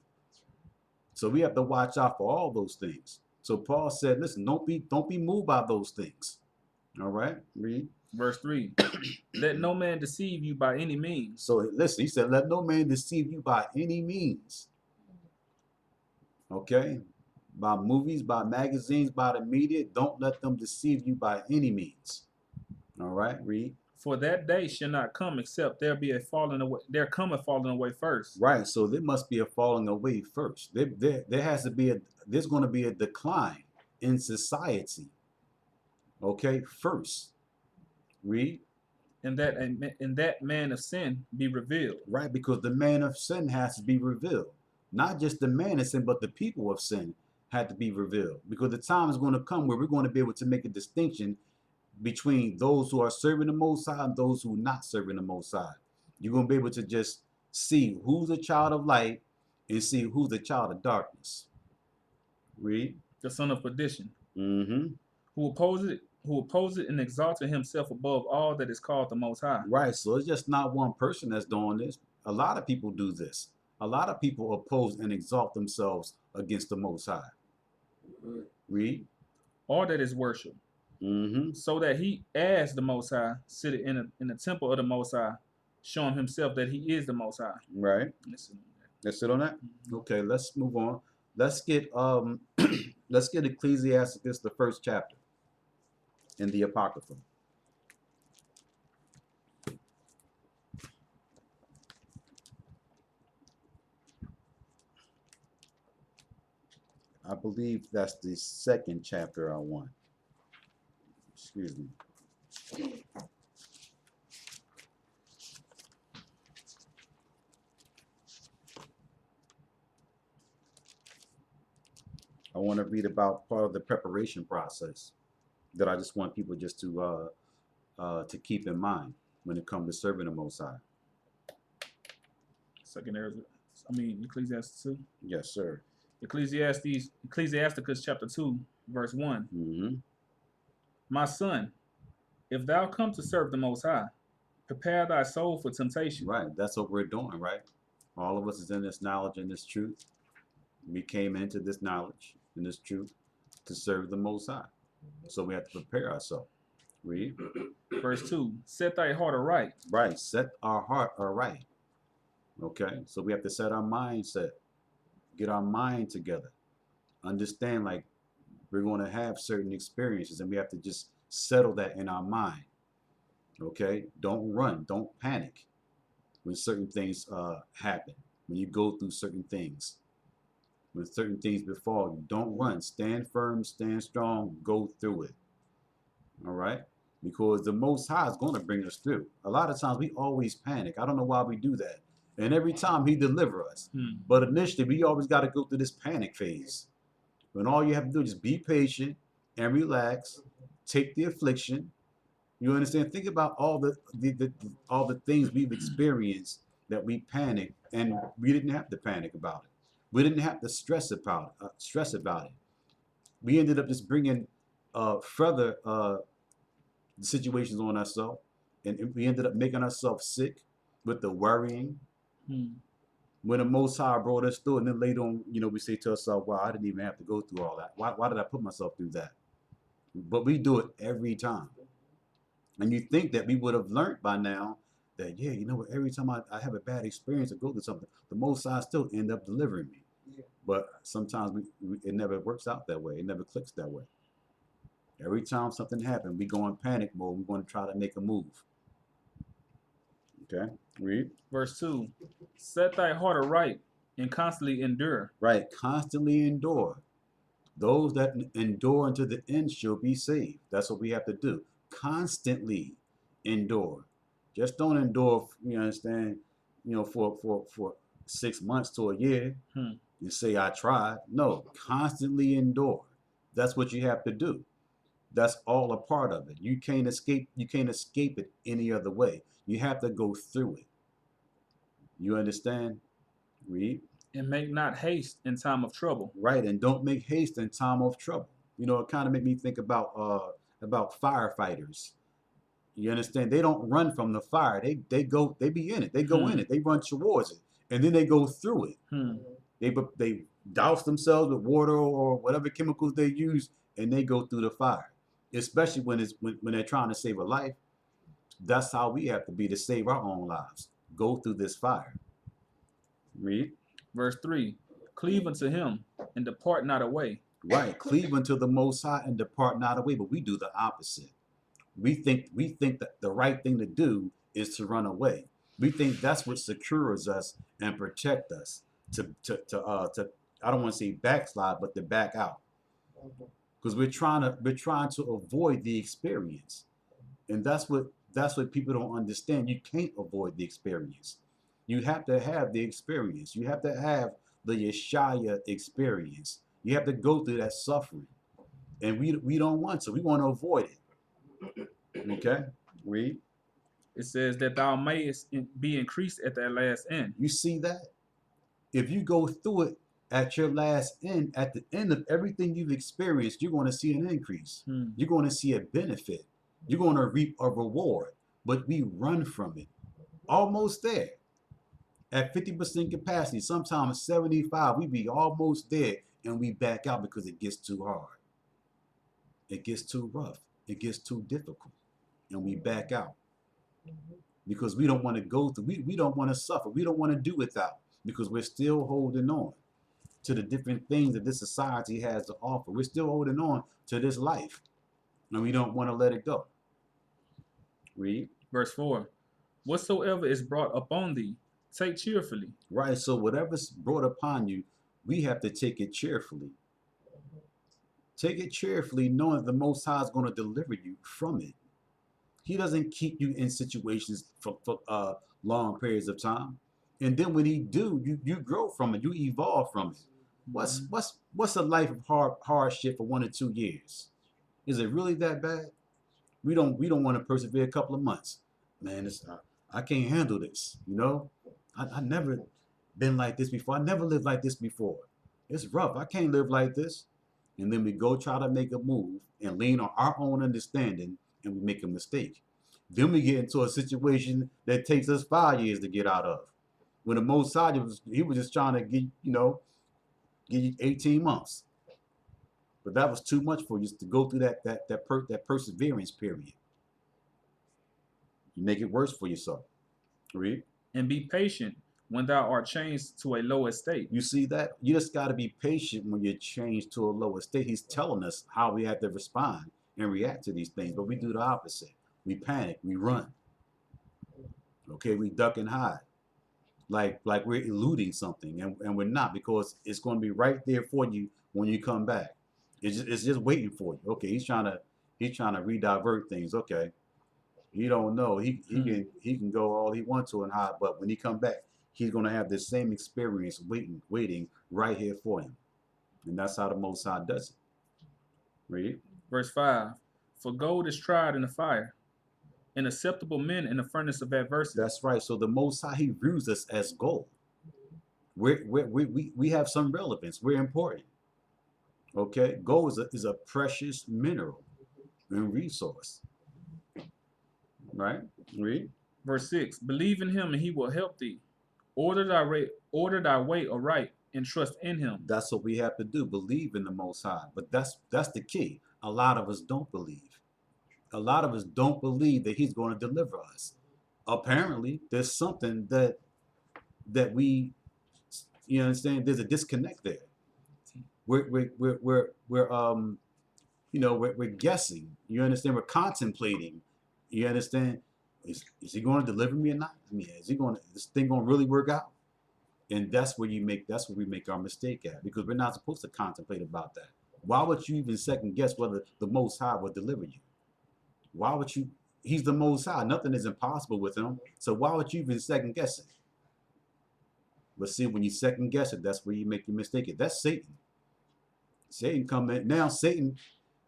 So we have to watch out for all those things. So Paul said, listen, don't be moved by those things. All right, read. Verse 3, let no man deceive you by any means. So listen, he said, let no man deceive you by any means. Okay, by movies, by magazines, by the media, don't let them deceive you by any means. All right, read. For that day shall not come except there be a falling away. There come a falling away first. Right, so there must be a falling away first. There has to be there's going to be a decline in society. Okay, first. Read. And that man of sin be revealed. Right, because the man of sin has to be revealed. Not just the man of sin, but the people of sin had to be revealed. Because the time is going to come where we're going to be able to make a distinction between those who are serving the Most High and those who are not serving the Most High. You're going to be able to just see who's a child of light and see who's a child of darkness. Read. The son of perdition, Mm-hmm. who opposes it and exalted himself above all that is called the Most High. Right, so it's just not one person that's doing this. A lot of people do this. A lot of people oppose and exalt themselves against the Most High. Read. All that is worship, Mm-hmm. so that he, as the Most High, sitteth in the temple of the Most High, showing himself that he is the Most High. Right. Listen. Let's sit on that. Okay, let's move on. Let's get let's get Ecclesiasticus, the first chapter in the Apocrypha. I believe that's the second chapter I want. Excuse me. I want to read about part of the preparation process that I just want people just to keep in mind when it comes to serving the Most High. Ecclesiastes 2. Yes, sir. Ecclesiasticus chapter 2, verse 1. Mm-hmm. My son, if thou come to serve the Most High, prepare thy soul for temptation. Right. That's what we're doing, right? All of us is in this knowledge and this truth. We came into this knowledge and this truth to serve the Most High. So we have to prepare ourselves. Read. Verse 2. Set thy heart aright. Right. Set our heart aright. Okay. So we have to set our mindset. Get our mind together. Understand, like, we're going to have certain experiences and we have to just settle that in our mind. Okay. Don't run. Don't panic when certain things happen. When you go through certain things. When certain things befall you, don't run. Stand firm, stand strong, go through it. All right? Because the Most High is going to bring us through. A lot of times we always panic. I don't know why we do that. And every time he delivers us. But initially, we always got to go through this panic phase. When all you have to do is just be patient and relax. Take the affliction. You understand? Think about all the things we've experienced that we panicked and we didn't have to panic about it. We didn't have to stress about it. We ended up just bringing further situations on ourselves, and we ended up making ourselves sick with the worrying. When the Most High brought us through, and then later on, we say to ourselves, "Wow, I didn't even have to go through all that. Why did I put myself through that?" But we do it every time, and you think that we would have learned by now that, yeah, every time I have a bad experience or go through something, the Most High still end up delivering me. Yeah. But sometimes it never works out that way. It never clicks that way. Every time something happens, we go in panic mode. We want to try to make a move. Okay, read. Verse 2. Set thy heart aright and constantly endure. Right, constantly endure. Those that endure unto the end shall be saved. That's what we have to do. Constantly endure. Just don't endure, you understand, for 6 months to a year and say I tried. No, constantly endure. That's what you have to do. That's all a part of it. You can't escape it any other way. You have to go through it. You understand? Read. And make not haste in time of trouble. Right, and don't make haste in time of trouble. It kind of made me think about firefighters. You understand? They don't run from the fire. They be in it. They go in it. They run towards it, and then they go through it. They douse themselves with water or whatever chemicals they use, and they go through the fire. Especially when they're trying to save a life. That's how we have to be to save our own lives. Go through this fire. Read. Verse 3. Cleave unto him and depart not away. Right, cleave unto the Most High and depart not away. But we do the opposite. We think that the right thing to do is to run away. We think that's what secures us and protect us to I don't want to say backslide, but to back out. Because we're trying to avoid the experience. And that's what people don't understand. You can't avoid the experience. You have to have the experience. You have to have the Yeshaya experience. You have to go through that suffering. And we don't want to. We want to avoid it. Okay? Read. It says that thou mayest be increased at thy last end. You see that? If you go through it at your last end, at the end of everything you've experienced, you're going to see an increase. You're going to see a benefit. You're going to reap a reward. But we run from it. Almost there. At 50% capacity, sometimes 75, we be almost there and we back out because it gets too hard. It gets too rough. It gets too difficult. And we back out. Because we don't want to go through, we don't want to suffer. We don't want to do without because we're still holding on to the different things that this society has to offer. We're still holding on to this life. And we don't want to let it go. Read. Verse 4. Whatsoever is brought upon thee, take cheerfully. Right, so whatever's brought upon you, we have to take it cheerfully. Take it cheerfully, knowing that the Most High is going to deliver you from it. He doesn't keep you in situations for long periods of time. And then when he do, you grow from it, you evolve from it. What's a life of hardship for 1 or 2 years? Is it really that bad? We don't want to persevere a couple of months. Man, I can't handle this, I never been like this before. I never lived like this before. It's rough. I can't live like this. And then we go try to make a move and lean on our own understanding and we make a mistake. Then we get into a situation that takes us 5 years to get out of. When the Most High he was just trying to give you 18 months. But that was too much for you to go through that perseverance period. You make it worse for yourself. Read. And be patient when thou art changed to a low estate. You see that? You just got to be patient when you're changed to a lower state. He's telling us how we have to respond and react to these things, but we do the opposite. We panic, we run. Okay, we duck and hide. Like we're eluding something, and we're not, because it's going to be right there for you when you come back. It's just waiting for you. Okay, he's trying to redivert things. Okay, he don't know. He can go all he wants to and hide, but when he come back, he's going to have the same experience waiting right here for him. And that's how the Most High does it. Read. Verse 5. For gold is tried in the fire, and acceptable men in the furnace of adversity. That's right. So the Most High, he views us as gold. We have some relevance. We're important. Okay? Gold is a precious mineral and resource. Right? Read. Verse 6. Believe in him and he will help thee. Order thy way aright and trust in him. That's what we have to do. Believe in the Most High. But that's the key. A lot of us don't believe. A lot of us don't believe that he's going to deliver us. Apparently, there's something that we, understand. There's a disconnect there. We're we're guessing. You understand? We're contemplating. You understand? Is he going to deliver me or not? I mean, this thing going to really work out? And that's where we make our mistake at, because we're not supposed to contemplate about that. Why would you even second guess whether the Most High will deliver you? Why would you? He's the Most High. Nothing is impossible with him. So why would you even second guess it? But see, when you second guess it, that's where you make your mistake. That's Satan. Satan come in now. Satan,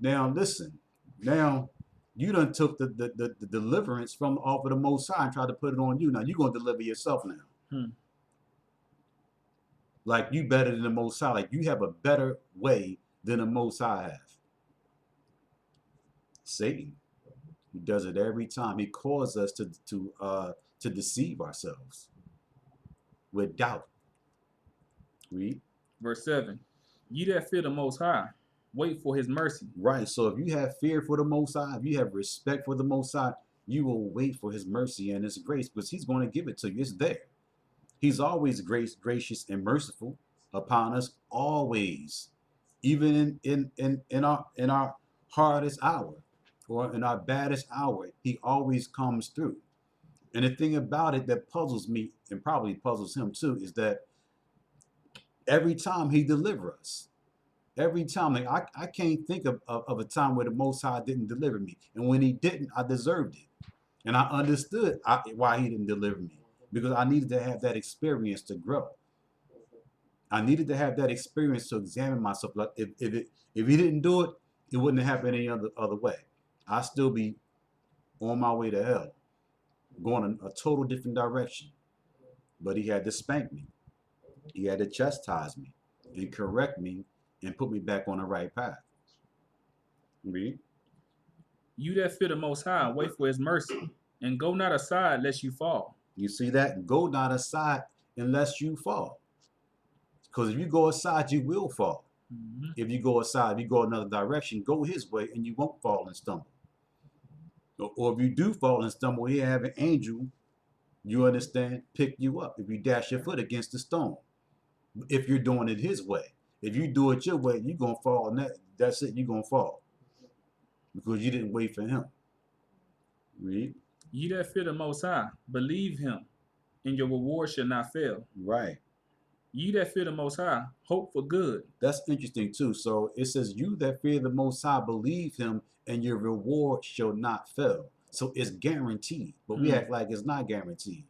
now listen. Now you done took the deliverance from off of the Most High and tried to put it on you. Now you're gonna deliver yourself now. Like you better than the Most High. Like you have a better way than the Most High have. Satan, he does it every time. He causes us to deceive ourselves with doubt. Read. Verse 7. Ye that fear the Most High, wait for his mercy. Right. So if you have fear for the Most High, if you have respect for the Most High, you will wait for his mercy and his grace, because he's going to give it to you. It's there. He's always gracious and merciful upon us, always, even in our hardest hour or in our baddest hour. He always comes through. And the thing about it that puzzles me, and probably puzzles him too, is that every time he delivers us, every time, like I can't think of a time where the Most High didn't deliver me, and when he didn't, I deserved it, and I understood why he didn't deliver me. Because I needed to have that experience to grow. I needed to have that experience to examine myself. Like if he didn't do it, it wouldn't have happened any other way. I'd still be on my way to hell, going in a total different direction. But he had to spank me. He had to chastise me and correct me and put me back on the right path. Read. You that fear the Most High, wait for his mercy, and go not aside lest you fall. You see that? Go not aside unless you fall. Because if you go aside, you will fall. If you go aside, if you go another direction, go his way and you won't fall and stumble. Or if you do fall and stumble, he have an angel, you understand, pick you up if you dash your foot against the stone. If you're doing it his way. If you do it your way, you're going to fall, and that's it, you're going to fall. Because you didn't wait for him. Read. Ye that fear the Most High, believe him, and your reward shall not fail. Right. Ye that fear the Most High, hope for good. That's interesting too. So it says, you that fear the Most High, believe him, and your reward shall not fail. So it's guaranteed. But we act like it's not guaranteed.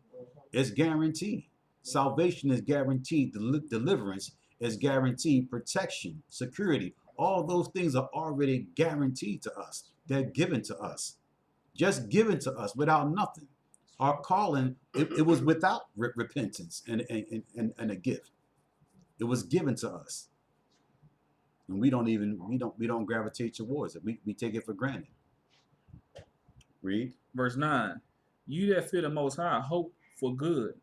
It's guaranteed. Salvation is guaranteed. Deliverance is guaranteed. Protection, security, all those things are already guaranteed to us. They're given to us. Just given to us without nothing. Our calling, it was without repentance and a gift. It was given to us, and we don't gravitate towards it. We take it for granted. Read. Verse 9. You that fear the Most High, hope for good,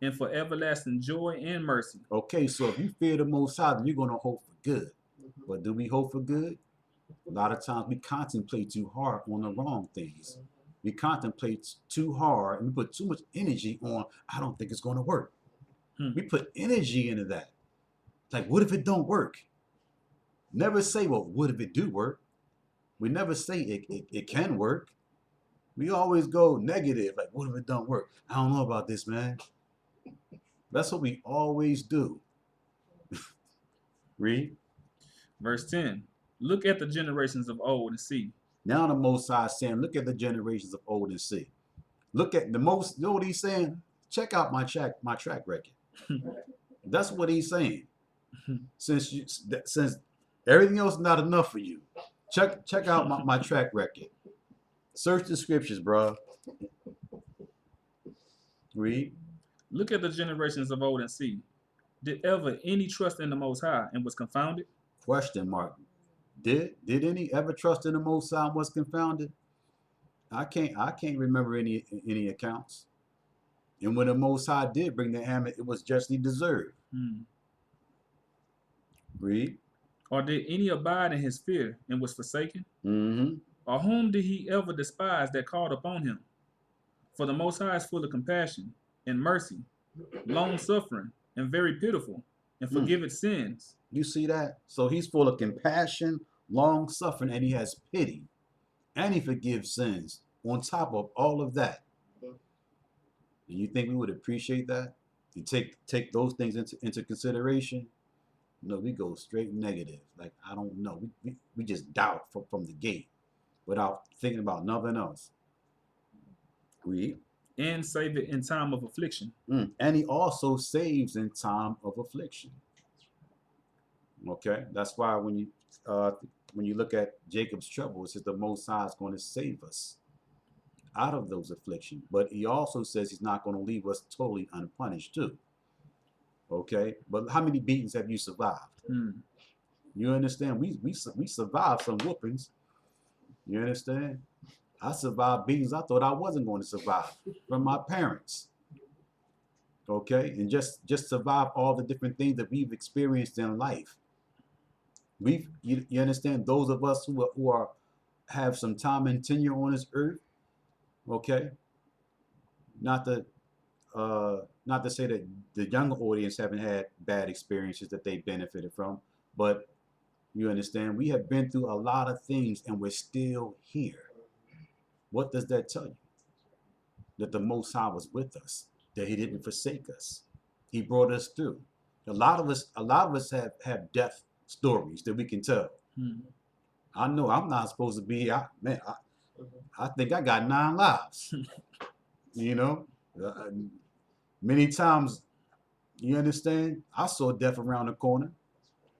and for everlasting joy and mercy. Okay, so if you fear the Most High, then you're going to hope for good. But do we hope for good? A lot of times we contemplate too hard on the wrong things. We contemplate too hard and we put too much energy on, I don't think it's going to work. We put energy into that. Like, what if it don't work? Never say, well, what if it do work? We never say it can work. We always go negative, like, what if it don't work? I don't know about this, man. That's what we always do. Read. Verse 10. Look at the generations of old and see. Now the Most High is saying, look at the generations of old and see. Look at the most, you know what he's saying? Check out my track record. That's what he's saying. Since everything else is not enough for you, check out my track record. Search the scriptures, bro. Read. Look at the generations of old and see. Did ever any trust in the Most High and was confounded? Question mark. Did any ever trust in the Most High and was confounded? I can't remember any accounts. And when the Most High did bring the hammer, it was justly deserved. Read. Or did any abide in his fear and was forsaken? Mm-hmm. Or whom did he ever despise that called upon him? For the Most High is full of compassion and mercy, long-suffering, and very pitiful, and forgiveth sins. You see that? So he's full of compassion, long suffering, and he has pity, and he forgives sins. On top of all of that, and you think we would appreciate that? You take those things into consideration? No, we go straight negative. Like, I don't know. We just doubt from the gate without thinking about nothing else. Read. And save it in time of affliction. And he also saves in time of affliction. Okay, that's why when you look at Jacob's trouble, it says the Most High is going to save us out of those afflictions. But he also says he's not going to leave us totally unpunished too. Okay, but how many beatings have you survived? You understand? We survived some whoopings. You understand? I survived beatings I thought I wasn't going to survive from my parents. Okay, and just survive all the different things that we've experienced in life. You understand? Those of us who are have some time and tenure on this earth. Okay, not to say that the younger audience haven't had bad experiences that they benefited from, but you understand, we have been through a lot of things and we're still here. What does that tell you? That the Most High was with us, that he didn't forsake us. He brought us through. A lot of us have death stories that we can tell. I know I'm not supposed to be here. I think I got 9 lives. You know? Many times, you understand, I saw death around the corner.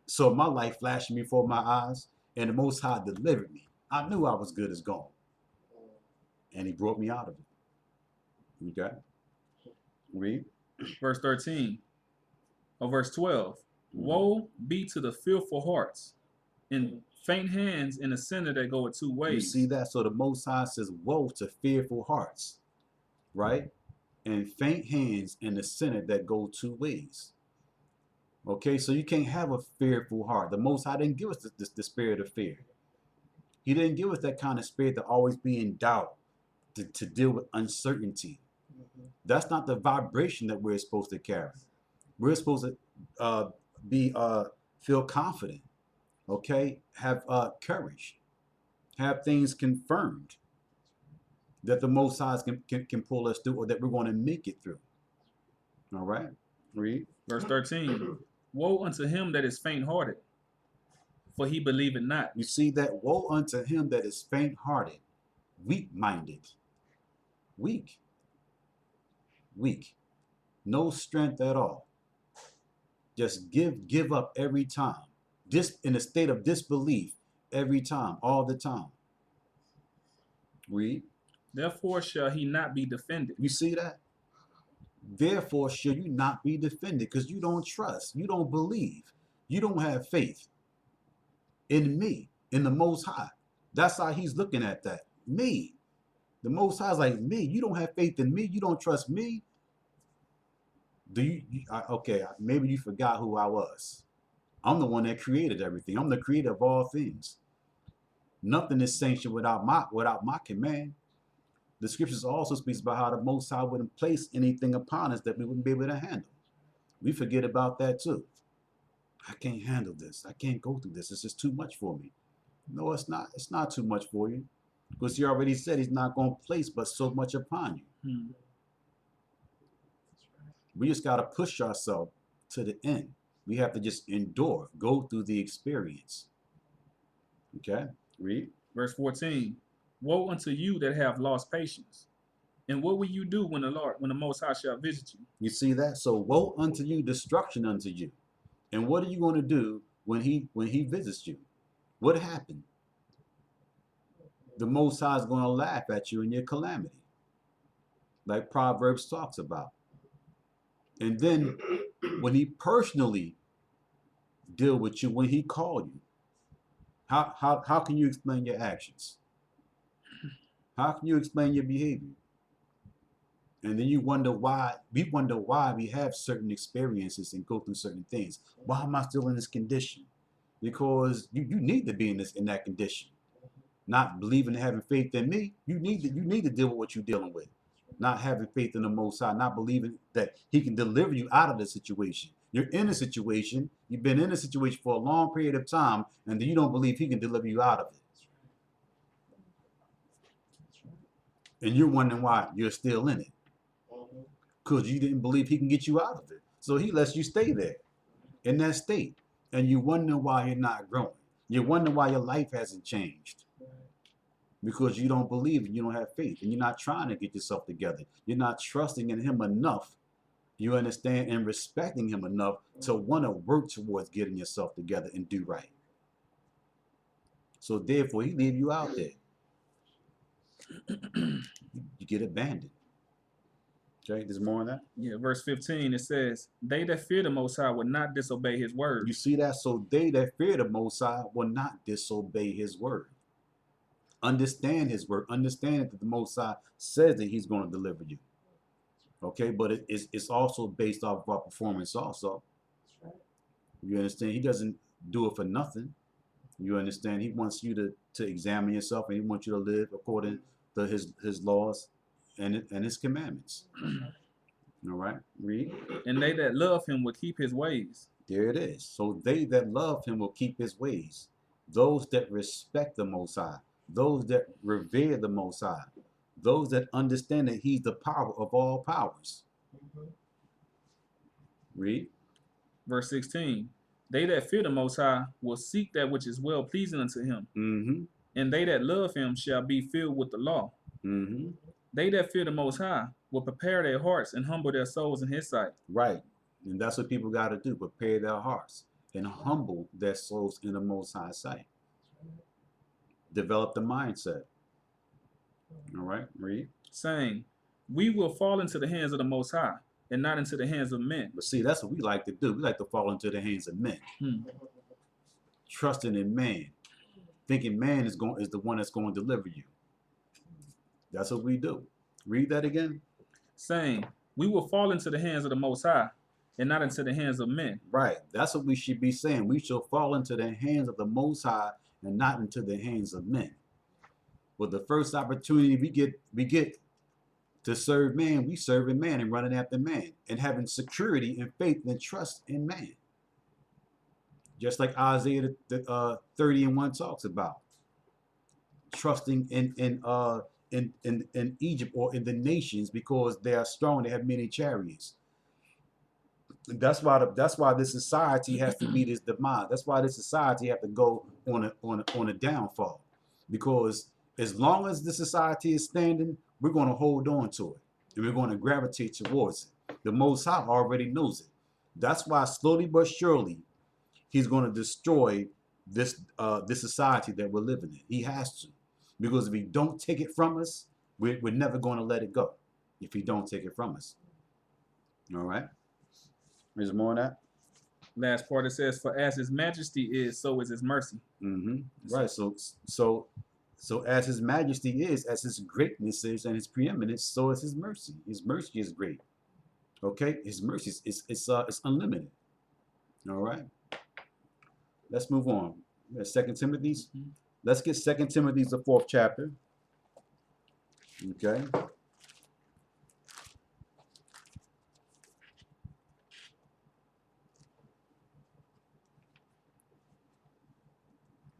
Saw my life flashing before my eyes, and the Most High delivered me. I knew I was good as gone. And he brought me out of it. Okay? Read. Verse 13. Or verse 12. Woe be to the fearful hearts and faint hands in the sinner that go 2 ways. You see that? So the Most High says, woe to fearful hearts, right? And faint hands in the sinner that go 2 ways. Okay, so you can't have a fearful heart. The Most High didn't give us the spirit of fear. He didn't give us that kind of spirit to always be in doubt, to deal with uncertainty. That's not the vibration that we're supposed to carry. We're supposed to feel confident, okay? Have courage, have things confirmed that the Most High can pull us through, or that we're going to make it through. All right, read. Verse 13. Woe unto him that is faint-hearted, for he believeth not. You see that? Woe unto him that is faint-hearted, weak-minded, weak, no strength at all. Just give up every time. In a state of disbelief every time, all the time. Read. Therefore shall he not be defended. You see that? Therefore shall you not be defended, because you don't trust, you don't believe, you don't have faith in me, in the Most High. That's how he's looking at that. Me. The Most High is like, me. You don't have faith in me. You don't trust me. Okay, maybe you forgot who I was. I'm the one that created everything. I'm the creator of all things. Nothing is sanctioned without my command. The scriptures also speaks about how the Most High wouldn't place anything upon us that we wouldn't be able to handle. We forget about that too. I can't handle this. I can't go through this. It's just too much for me. No, it's not. It's not too much for you, because he already said he's not going to place but so much upon you. We just got to push ourselves to the end. We have to just endure, go through the experience. Okay, read. Verse 14. Woe unto you that have lost patience. And what will you do when the Most High shall visit you? You see that? So woe unto you, destruction unto you. And what are you going to do when he visits you? What happened? The Most High is going to laugh at you in your calamity, like Proverbs talks about. And then when he personally deal with you, when he called you, how can you explain your actions? How can you explain your behavior? And then you wonder why we have certain experiences and go through certain things. Why am I still in this condition? Because you need to be in that condition. Not believing and having faith in me. You need to deal with what you're dealing with. Not having faith in the Most High, not believing that he can deliver you out of the situation. You're in a situation, you've been in a situation for a long period of time, and you don't believe he can deliver you out of it. And you're wondering why you're still in it. Because you didn't believe he can get you out of it. So he lets you stay there in that state. And you wonder why you're not growing. You wonder why your life hasn't changed. Because you don't believe and you don't have faith. And you're not trying to get yourself together. You're not trusting in him enough. You understand, and respecting him enough to want to work towards getting yourself together and do right. So therefore, he leave you out there. You get abandoned. Okay, there's more on that? Yeah, verse 15, it says, they that fear the Most High will not disobey his word. You see that? So they that fear the Most High will not disobey his word. Understand his word. Understand that the Most High says that he's going to deliver you. Okay, but it's also based off of our performance also. You understand? He doesn't do it for nothing. You understand? He wants you to examine yourself, and he wants you to live according to his laws and his commandments. All right, read. And they that love him will keep his ways. There it is. So they that love him will keep his ways. Those that respect the Most High, those that revere the Most High, those that understand that he's the power of all powers. Read. Verse 16, they that fear the Most High will seek that which is well pleasing unto him. And they that love him shall be filled with the law. They that fear the Most High will prepare their hearts and humble their souls in his sight. Right. And that's what people got to do, prepare their hearts and humble their souls in the Most High sight. Develop the mindset. All right, read. Saying, we will fall into the hands of the Most High and not into the hands of men. But see, that's what we like to do. We like to fall into the hands of men. Trusting in man. Thinking man is the one that's going to deliver you. That's what we do. Read that again. Saying, we will fall into the hands of the Most High and not into the hands of men. Right. That's what we should be saying. We shall fall into the hands of the Most High and not into the hands of men. But the first opportunity we get to serve man, we serving man and running after man and having security and faith and trust in man. Just like Isaiah 30:1 talks about. Trusting in Egypt or in the nations because they are strong, they have many chariots. That's why this society has to meet its demise. That's why this society have to go on a downfall. Because as long as the society is standing, we're going to hold on to it. And we're going to gravitate towards it. The Most High already knows it. That's why slowly but surely, he's going to destroy this society that we're living in. He has to. Because if he don't take it from us, we're never going to let it go. If he don't take it from us. All right. There's more on that. Last part, it says, for as his majesty is, so is his mercy. Right. So as his majesty is, as his greatness is, and his preeminence, so is his mercy. His mercy is great. Okay. His mercy is unlimited. All right. Let's move on. 2 Timothy's. Let's get 2 Timothy's, the 4th chapter. Okay.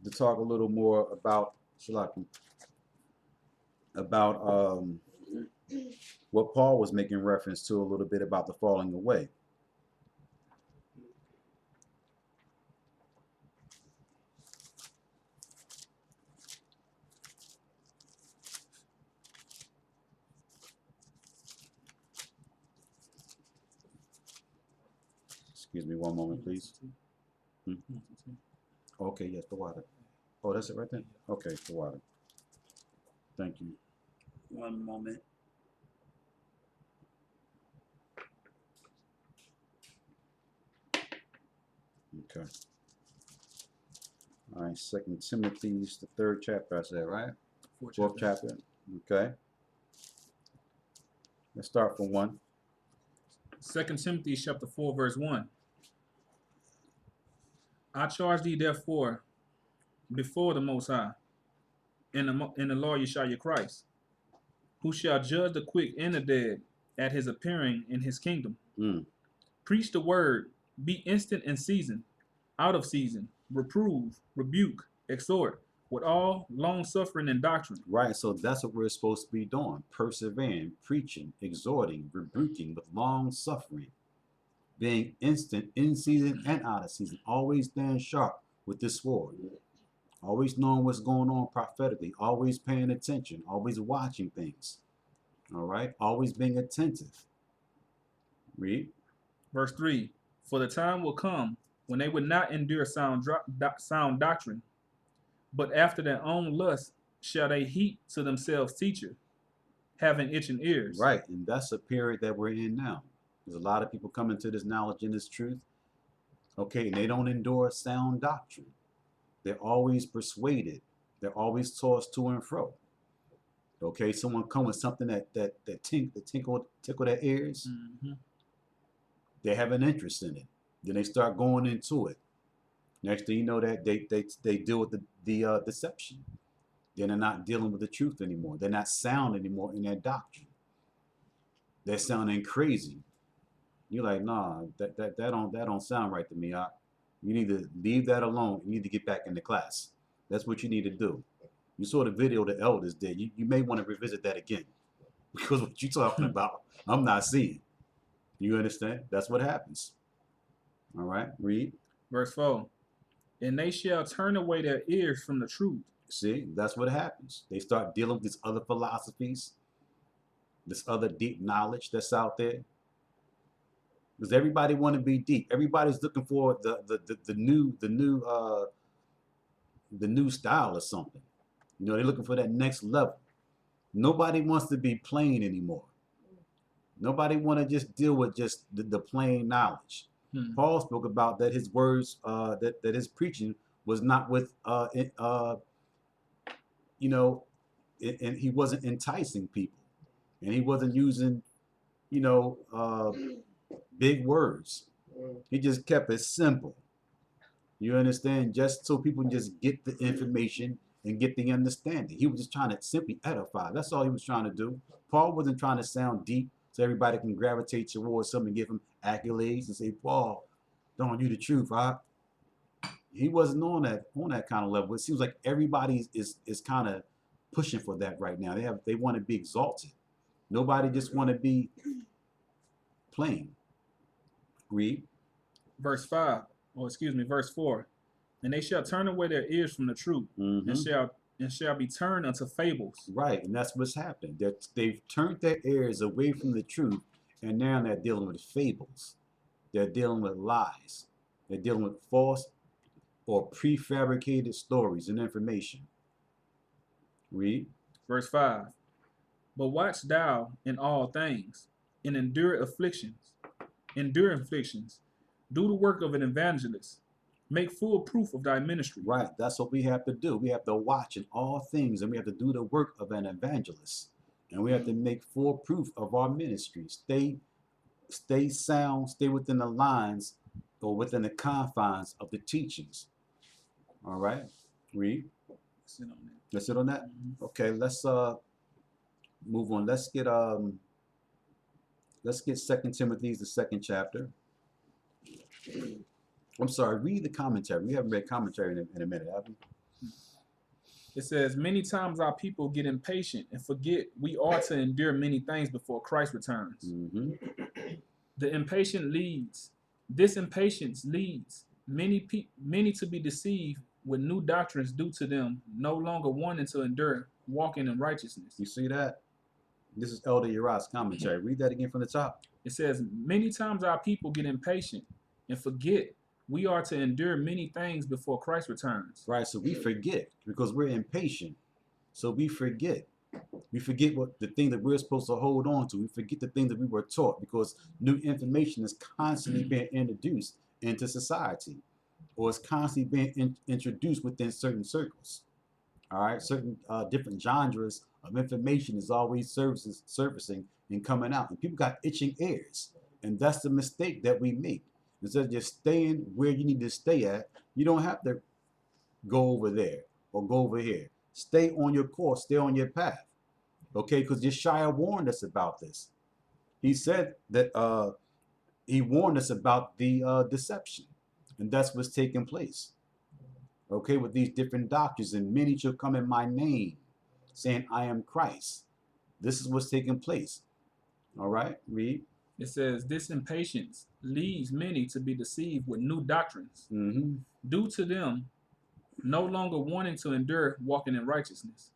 To talk a little more about what Paul was making reference to a little bit about the falling away. Excuse me one moment, please. Okay, yes, the water. Oh, that's it right there? Okay, the water. Thank you. One moment. Okay. All right, 2 Timothy's, the 3rd chapter, I said, right? 4th chapter. Okay. Let's start from 1. 2 Timothy chapter 4, verse 1. I charge thee therefore before the Most High and the Lawya Christ, who shall judge the quick and the dead at his appearing in his kingdom. Preach the word, Be instant in season, out of season, reprove, rebuke, exhort, with all long suffering and doctrine. Right. So that's what we're supposed to be doing: persevering, preaching, exhorting, rebuking with long suffering, being instant in season and out of season, always stand sharp with this sword, always knowing what's going on prophetically, always paying attention, always watching things. All right. Always being attentive. Read. Verse 3, for the time will come when they would not endure sound doctrine, but after their own lust shall they heap to themselves teachers, having itching ears. Right. And that's a period that we're in now. There's a lot of people coming to this knowledge and this truth. Okay. And they don't endure sound doctrine. They're always persuaded. They're always tossed to and fro. Okay. Someone come with something that tickle their ears. Mm-hmm. They have an interest in it. Then they start going into it. Next thing you know, that they deal with the deception. Then they're not dealing with the truth anymore. They're not sound anymore in their doctrine. They're sounding crazy. You're like, nah, that don't sound right to me. You need to leave that alone. You need to get back into class. That's what you need to do. You saw the video the elders did. You may want to revisit that again, because what you're talking about, I'm not seeing. You understand? That's what happens. All right, read. Verse 4, and they shall turn away their ears from the truth. See, that's what happens. They start dealing with these other philosophies, this other deep knowledge that's out there. Because everybody want to be deep. Everybody's looking for the new style or something. You know, they're looking for that next level. Nobody wants to be plain anymore. Nobody want to just deal with just the plain knowledge. Paul spoke about that his words, that his preaching was not with, you know, and he wasn't enticing people, and he wasn't using, you know, big words. He just kept it simple. You understand? Just so people can just get the information and get the understanding. He was just trying to simply edify. That's all he was trying to do. Paul wasn't trying to sound deep so everybody can gravitate towards something and give him accolades and say, Paul, don't you the truth, huh? He wasn't on that kind of level. It seems like everybody is kind of pushing for that right now. They want to be exalted. Nobody just want to be plain. Read. Verse 5, or excuse me, verse 4, and they shall turn away their ears from the truth, and shall be turned unto fables. Right, and that's what's happened. They've turned their ears away from the truth, and now they're dealing with fables. They're dealing with lies. They're dealing with false or prefabricated stories and information. Read. Verse 5, but watch thou in all things, and endure afflictions, do the work of an evangelist, make full proof of thy ministry. Right, that's what we have to do. We have to watch in all things, and we have to do the work of an evangelist, and we have to make full proof of our ministry. Stay sound, stay within the lines or within the confines of the teachings. All right, read. Let's sit on that. Okay, let's move on. Let's get 2 Timothy, the 2nd chapter. I'm sorry, read the commentary. We haven't read commentary in a minute, have we? It says, many times our people get impatient and forget we ought to endure many things before Christ returns. This impatience leads many to be deceived with new doctrines due to them no longer wanting to endure walking in righteousness. You see that? This is Elder Rawchaa commentary. Read that again from the top. It says, many times our people get impatient and forget we are to endure many things before Christ returns. Right, so we forget because we're impatient. So we forget. We forget what the thing that we're supposed to hold on to. We forget the thing that we were taught because new information is constantly being introduced into society, or it's constantly being introduced within certain circles. All right, certain different genres of information is always surfacing and coming out, and people got itching ears, and that's the mistake that we make. Instead of just staying where you need to stay at, you don't have to go over there or go over here. Stay on your course, stay on your path. Okay, because Yeshaya warned us about this. He said that he warned us about the deception, and that's what's taking place. Okay, with these different doctrines, and many shall come in my name, saying, I am Christ. This is what's taking place. All right, read. It says, this impatience leads many to be deceived with new doctrines, Mm-hmm. due to them no longer wanting to endure walking in righteousness.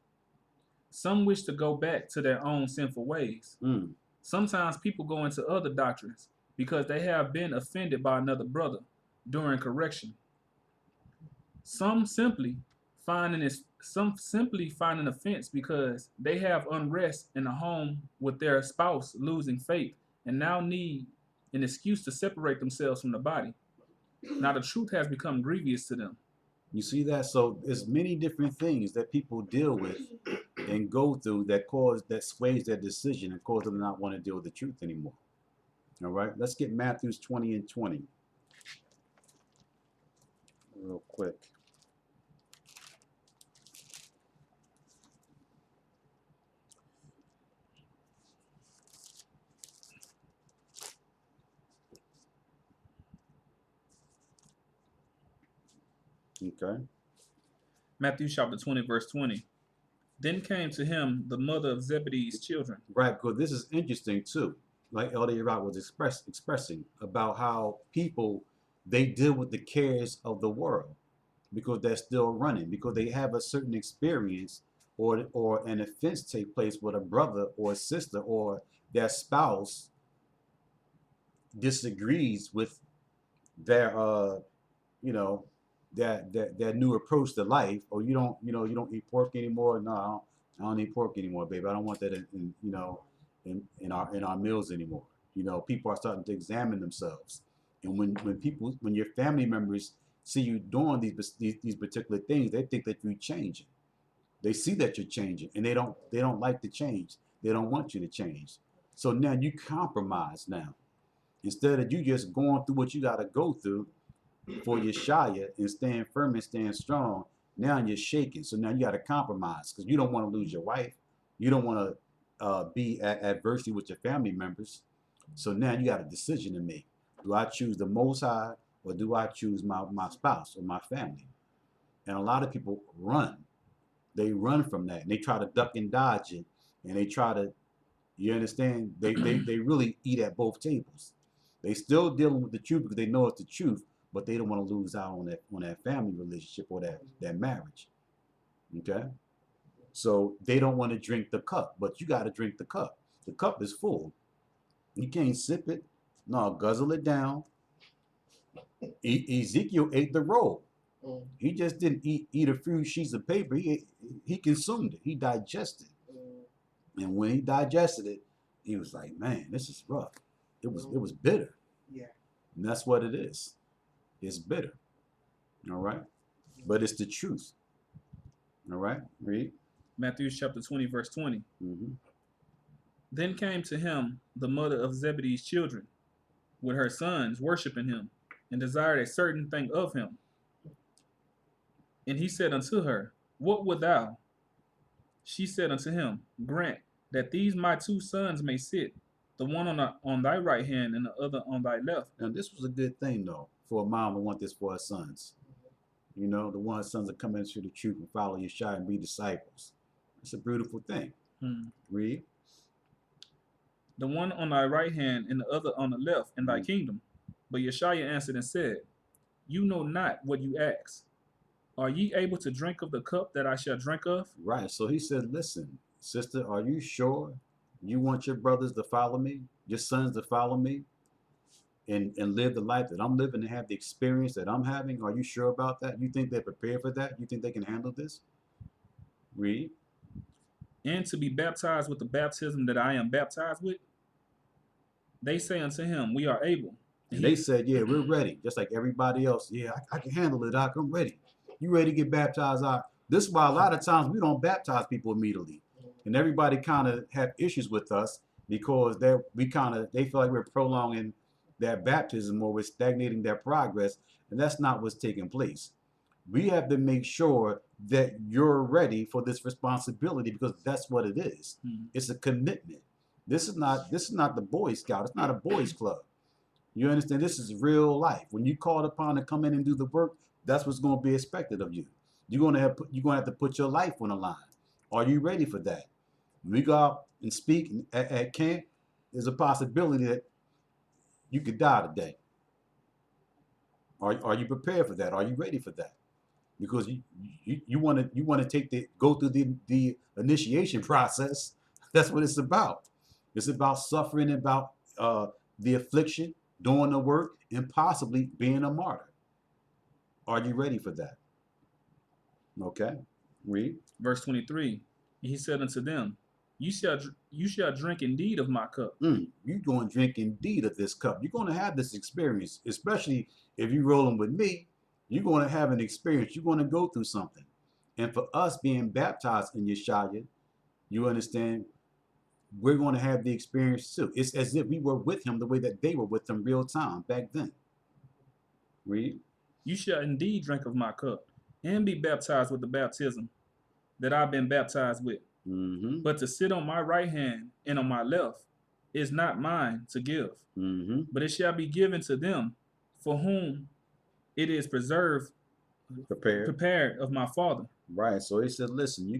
Some wish to go back to their own sinful ways. Mm. Sometimes people go into other doctrines because they have been offended by another brother during correction. Some simply some simply find an offense because they have unrest in a home with their spouse losing faith and now need an excuse to separate themselves from the body. Now the truth has become grievous to them. You see that? So there's many different things that people deal with and go through that sways their decision and cause them to not want to deal with the truth anymore. All right, let's get Matthews 20 and 20 real quick. Okay. Matthew chapter 20, verse 20. Then came to him the mother of Zebedee's children. Right, because this is interesting too. Like Elder Rawchaa was expressing about how people they deal with the cares of the world because they're still running, because they have a certain experience or an offense take place with a brother or a sister or their spouse disagrees with their you know their new approach to life. Or you don't eat pork anymore. No, I don't eat pork anymore, baby. I don't want that in our meals anymore. People are starting to examine themselves. And when your family members see you doing these particular things, they think that you're changing. They see that you're changing, and they don't like the change. They don't want you to change. So now you compromise now. Instead of you just going through what you got to go through for your Shia and staying firm and staying strong, now you're shaking. So now you got to compromise because you don't want to lose your wife. You don't want to be at adversity with your family members. So now you got a decision to make. Do I choose the Most High or do I choose my spouse or my family? And a lot of people run. They run from that and they try to duck and dodge it. And they try to, you understand? They really eat at both tables. They still dealing with the truth because they know it's the truth, but they don't want to lose out on that family relationship or that marriage. Okay? So they don't want to drink the cup, but you got to drink the cup. The cup is full. You can't sip it. No, guzzle it down. Ezekiel ate the roll. He just didn't eat a few sheets of paper. He consumed it. He digested. And when he digested it, he was like, man, this is rough. It was bitter. Yeah. And that's what it is. It's bitter. All right? But it's the truth. All right? Read. Matthew chapter 20, verse 20. Mm-hmm. Then came to him the mother of Zebedee's children with her sons, worshiping him, and desired a certain thing of him. And he said unto her, what wilt thou? She said unto him, grant that these my two sons may sit, the one on thy right hand and the other on thy left. And this was a good thing, though, for a mom to want this for her sons. The one sons that come into the truth and follow Yeshua and be disciples. It's a beautiful thing. Read. The one on thy right hand and the other on the left in thy Mhm. kingdom. But Yeshua answered and said, you know not what you ask. Are ye able to drink of the cup that I shall drink of? Right. So he said, listen, sister, are you sure you want your brothers to follow me, your sons to follow me, and live the life that I'm living and have the experience that I'm having? Are you sure about that? You think they're prepared for that? You think they can handle this? Read. And to be baptized with the baptism that I am baptized with? They say unto him, we are able. And they said, yeah, we're ready. Just like everybody else. Yeah, I can handle it, Doc. I'm ready. You ready to get baptized, Doc? This is why a lot of times we don't baptize people immediately. And everybody kind of have issues with us because they feel like we're prolonging their baptism or we're stagnating their progress. And that's not what's taking place. We have to make sure that you're ready for this responsibility because that's what it is. It's a commitment. This is not the Boy Scout. It's not a boys club. You understand? This is real life. When you called upon to come in and do the work, that's what's going to be expected of you. You're gonna have to put your life on the line. Are you ready for that? When we go out and speak at camp, there's a possibility that you could die today. Are you prepared for that? Are you ready for that? Because you want to go through the initiation process. That's what it's about. It's about suffering, about the affliction, doing the work, and possibly being a martyr. Are you ready for that? Okay, read. Verse 23. He said unto them, you shall drink indeed of my cup. You're going to drink indeed of this cup. You're going to have this experience, especially if you're rolling with me. You're going to have an experience. You're going to go through something. And for us being baptized in Yeshua, you understand, we're going to have the experience too. It's as if we were with him the way that they were with him real time back then. Read. You shall indeed drink of my cup and be baptized with the baptism that I've been baptized with. Mm-hmm. But to sit on my right hand and on my left is not mine to give, Mm-hmm. but it shall be given to them for whom it is prepared of my Father. Right. So he said, listen, you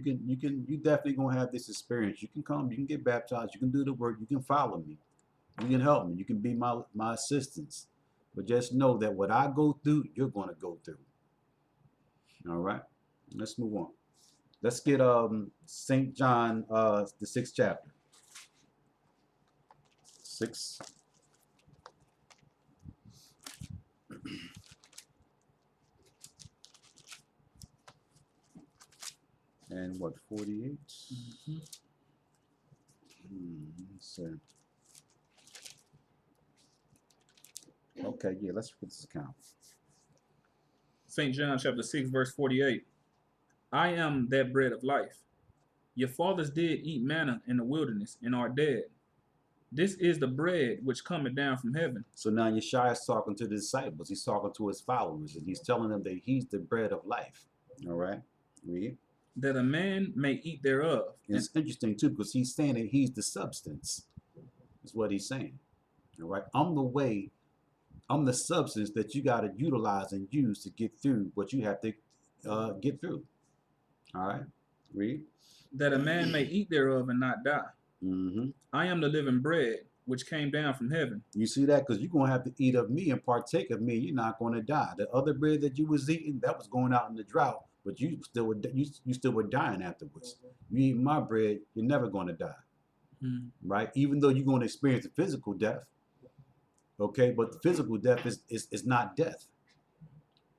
definitely gonna have this experience. You can come, you can get baptized, you can do the work, you can follow me, you can help me, you can be my assistance. But just know that what I go through, you're gonna go through. All right. Let's move on. Let's get St. John the 6th chapter. 6. And what, 48? Mm-hmm. Let's see. Okay, yeah, let's put this account. St. John chapter 6, verse 48. I am that bread of life. Your fathers did eat manna in the wilderness and are dead. This is the bread which cometh down from heaven. So now Yeshua is talking to the disciples. He's talking to his followers, and he's telling them that he's the bread of life. All right, read. That a man may eat thereof. And it's interesting too, because he's saying that he's the substance. Is what he's saying. All right, I'm the way. I'm the substance that you got to utilize and use to get through what you have to get through. All right, read. That a man may eat thereof and not die. Mm-hmm. I am the living bread which came down from heaven. You see that? Because you're going to have to eat of me and partake of me. You're not going to die. The other bread that you was eating, that was going out in the drought, but you still were dying afterwards. You eat my bread, you're never going to die. Mm. Right? Even though you're going to experience a physical death. Okay, but the physical death is not death.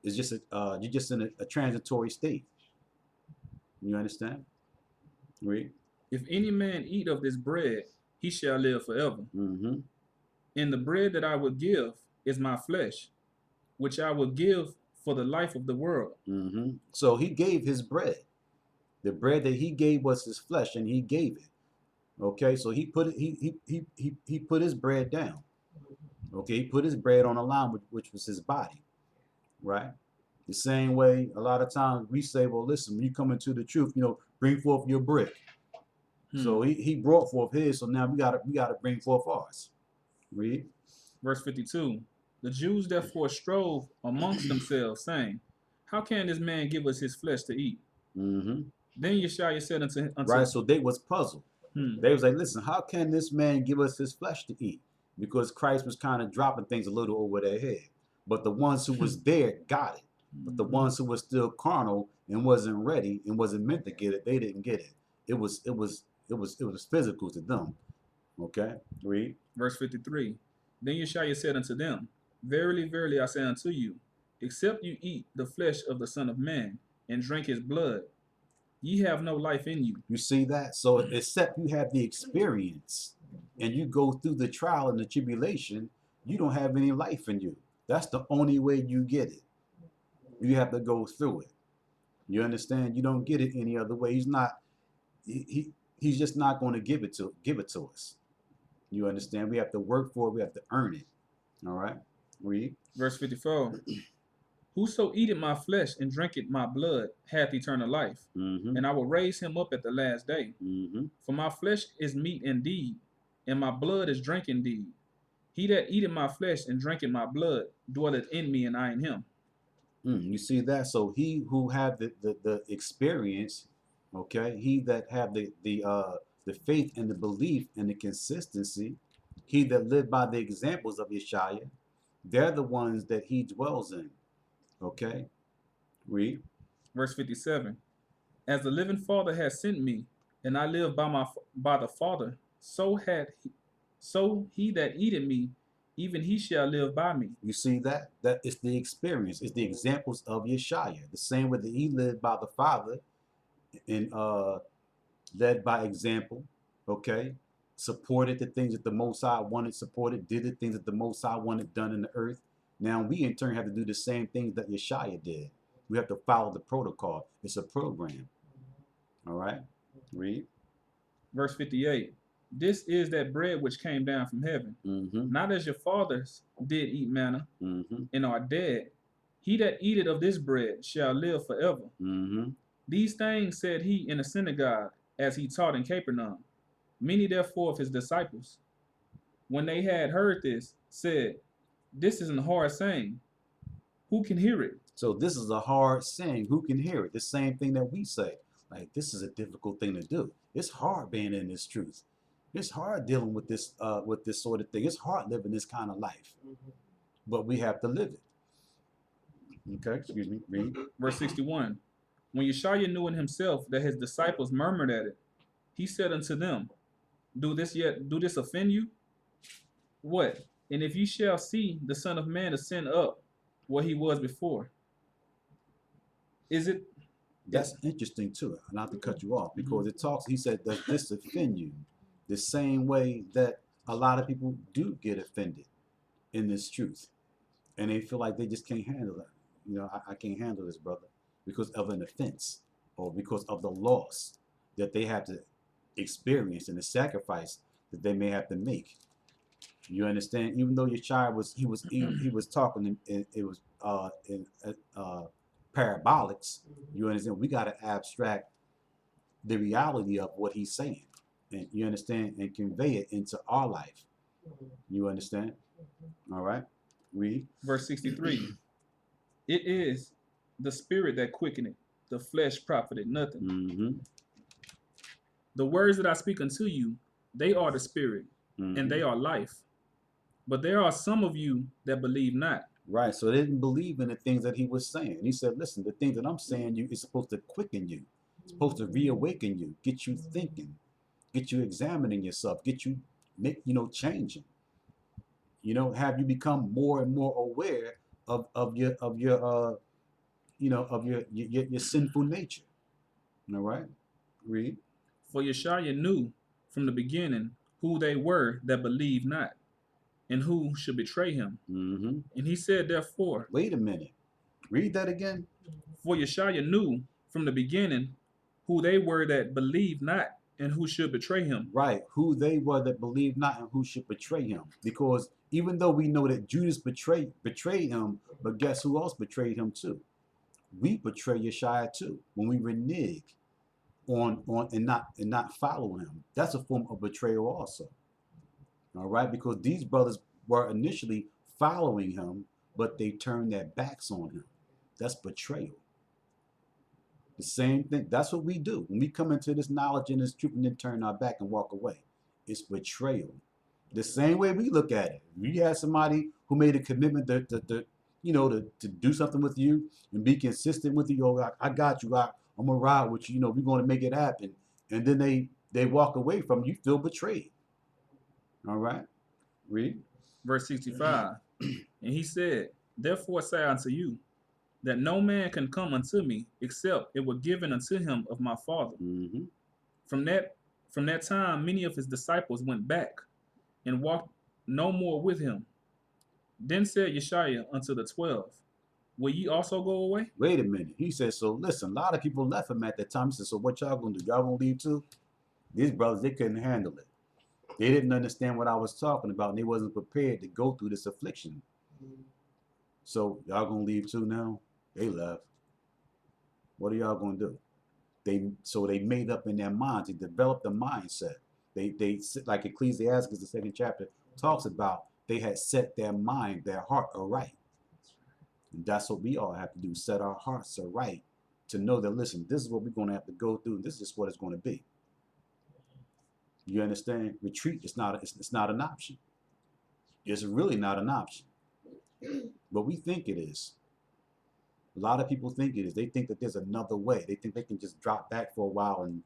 It's just you're just in a transitory state. You understand? Read. If any man eat of this bread, he shall live forever. Mm-hmm. And the bread that I will give is my flesh, which I will give for the life of the world. Mm-hmm. So he gave his bread. The bread that he gave was his flesh, and he gave it. Okay, so he put his bread down. Okay, he put his bread on the line, which was his body. Right? The same way, a lot of times we say, well, listen, when you come into the truth, bring forth your brick. So he brought forth his, so now we gotta bring forth ours. Read. Verse 52. The Jews therefore strove amongst themselves, saying, how can this man give us his flesh to eat? Mm-hmm. Then Yeshua said unto right, so they was puzzled. They was like, listen, how can this man give us his flesh to eat? Because Christ was kind of dropping things a little over their head. But the ones who was there got it. But the ones who were still carnal and wasn't ready and wasn't meant to get it, they didn't get it. It was physical to them. Okay, read. Verse 53. Then Yeshua said unto them, verily, verily, I say unto you, except you eat the flesh of the Son of Man and drink his blood, ye have no life in you. You see that? So except you have the experience and you go through the trial and the tribulation, you don't have any life in you. That's the only way you get it. You have to go through it. You understand? You don't get it any other way. He's just not going to give it to us. You understand? We have to work for it. We have to earn it. All right? Read. Verse 54. Whoso eateth my flesh and drinketh my blood hath eternal life, and I will raise him up at the last day. For my flesh is meat indeed, and my blood is drink indeed. He that eateth my flesh and drinketh my blood dwelleth in me, and I in him. You see that? So he who had the experience, okay, he that had the faith and the belief and the consistency, he that lived by the examples of Yeshaya, they're the ones that he dwells in. Okay, read. Verse 57. As the living Father has sent me, and I live by the Father, so he that eateth me, even he shall live by me. You see that? That is the experience, it's the examples of Yeshaya. The same way that he lived by the Father and led by example, okay? Supported the things that the Most High wanted supported, did the things that the Most High wanted done in the earth. Now we in turn have to do the same things that Yeshaya did. We have to follow the protocol. It's a program. All right? Read. Verse 58. This is that bread which came down from heaven, not as your fathers did eat manna and are dead. He that eateth of this bread shall live forever. These things said he in the synagogue as he taught in Capernaum. Many therefore of his disciples, when they had heard this, said, This is an hard saying. Who can hear it? So this is a hard saying. Who can hear it? The same thing that we say. Like, this is a difficult thing to do. It's hard being in this truth. It's hard dealing with this sort of thing. It's hard living this kind of life. But we have to live it. Okay, excuse me. Read. Verse 61. When Yeshua knew in himself that his disciples murmured at it, he said unto them, Do this offend you? What? And if ye shall see the Son of Man ascend up where he was before, is it? That's interesting too, not to cut you off, because it talks, he said, does this offend you? The same way that a lot of people do get offended in this truth. And they feel like they just can't handle it. You know, I can't handle this, brother, because of an offense or because of the loss that they have to experience and the sacrifice that they may have to make. You understand? Even though your child he was talking and it was in parabolics. You understand? We got to abstract the reality of what he's saying, and you understand, and convey it into our life. You understand? All right. Read. Verse 63. It is the spirit that quickeneth, the flesh profited nothing. The words that I speak unto you, they are the spirit, and they are life. But there are some of you that believe not. Right. So they didn't believe in the things that he was saying. He said, listen, the things that I'm saying you is supposed to quicken you. It's supposed to reawaken you, get you thinking, get you examining yourself, get you changing. Have you become more and more aware of your sinful nature. All right. Read. For Yeshua knew from the beginning who they were that believed not, and who should betray him. And he said, therefore. Wait a minute. Read that again. For Yeshua knew from the beginning who they were that believed not, and who should betray him. Right. Who they were that believed not and who should betray him. Because even though we know that Judas betrayed him, but guess who else betrayed him too? We betray Yeshua too when we renege on and not follow him. That's a form of betrayal also. All right, because these brothers were initially following him, but they turned their backs on him. That's betrayal. The same thing. That's what we do when we come into this knowledge and this truth and then turn our back and walk away. It's betrayal. The same way we look at it. You have somebody who made a commitment to do something with you and be consistent with you. Oh, I got you. I'm gonna ride with you. We're gonna make it happen. And then they walk away from you. Feel betrayed. All right. Read. Verse 65. And he said, Therefore say I unto you, that no man can come unto me except it were given unto him of my Father. From that time, many of his disciples went back and walked no more with him. Then said Yeshua unto the 12, Will ye also go away? Wait a minute. He said, so listen, a lot of people left him at that time. He said, so what y'all gonna do? Y'all gonna leave too? These brothers, they couldn't handle it. They didn't understand what I was talking about, and they wasn't prepared to go through this affliction. So y'all gonna leave too now? They left. What are y'all gonna do? They made up in their minds. They developed a mindset. They like Ecclesiastes, the 2nd chapter, talks about they had set their mind, their heart aright. And that's what we all have to do, set our hearts aright to know that, listen, this is what we're going to have to go through, and this is what it's going to be. You understand? Retreat is not, it's not an option. It's really not an option. But we think it is. A lot of people think it is. They think that there's another way. They think they can just drop back for a while and,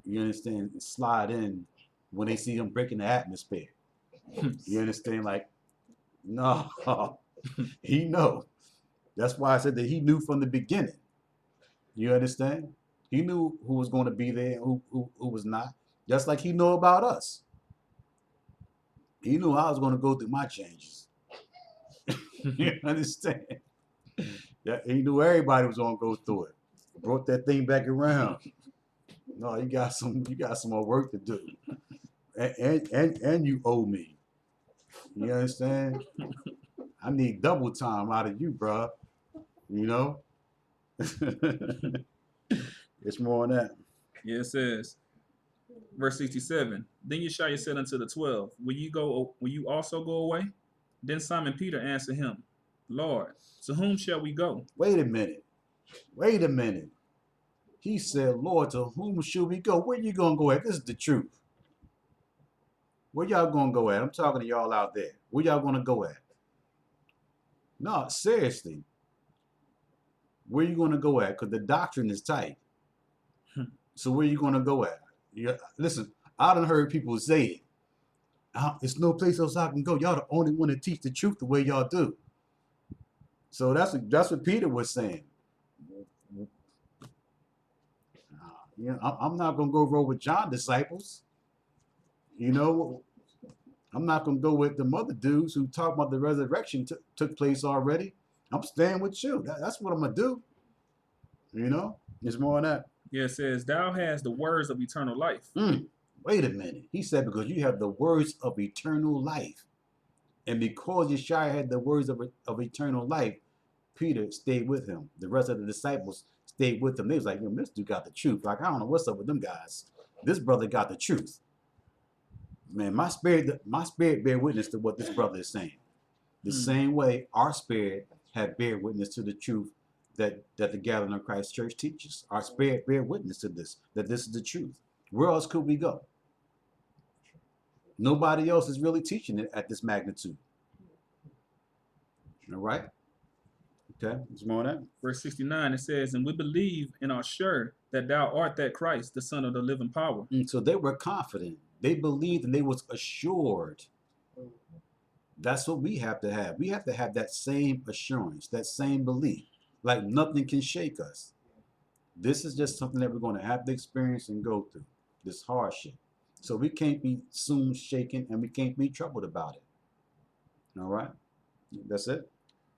you understand, slide in when they see them breaking the atmosphere. You understand? Like, no, he know. That's why I said that he knew from the beginning. You understand? He knew who was going to be there and who was not. Just like he knew about us. He knew I was going to go through my changes. You understand? Yeah, he knew everybody was going to go through it. Brought that thing back around. No, you got some more work to do. And you owe me. You understand? I need double time out of you, bro. You know? It's more on that. Yeah, it says, verse 67. Then Yeshua said unto the 12, Will you also go away? Then Simon Peter answered him, Lord, to whom shall we go? Wait a minute. He said, Lord, to whom should we go? Where you going to go at? This is the truth. Where y'all going to go at? I'm talking to y'all out there. Where y'all going to go at? No, seriously. Where you going to go at? Because the doctrine is tight. So where you going to go at? Listen, I done heard people say it. There's no place else I can go. Y'all the only one to teach the truth the way y'all do. So that's what Peter was saying. I'm not going to go roll with John's disciples. You know, I'm not going to go with the other dudes who talk about the resurrection took place already. I'm staying with you. That's what I'm going to do. You know, there's more on that. Yeah, it says, Thou hast the words of eternal life. Wait a minute. He said, because you have the words of eternal life. And because Yeshua had the words of eternal life, Peter stayed with him. The rest of the disciples stayed with him. They was like, this dude got the truth. Like, I don't know what's up with them guys. This brother got the truth. Man, my spirit bear witness to what this brother is saying. The same way our spirit had bear witness to the truth that the Gathering of Christ Church teaches. Our spirit bear witness to this, that this is the truth. Where else could we go? Nobody else is really teaching it at this magnitude. All right? Okay, there's more on that. Verse 69, it says, And we believe and are sure that thou art that Christ, the Son of the living power. And so they were confident. They believed and they was assured. That's what we have to have. We have to have that same assurance, that same belief. Like nothing can shake us. This is just something that we're going to have to experience and go through. This hardship. So we can't be soon shaken and we can't be troubled about it. All right? That's it?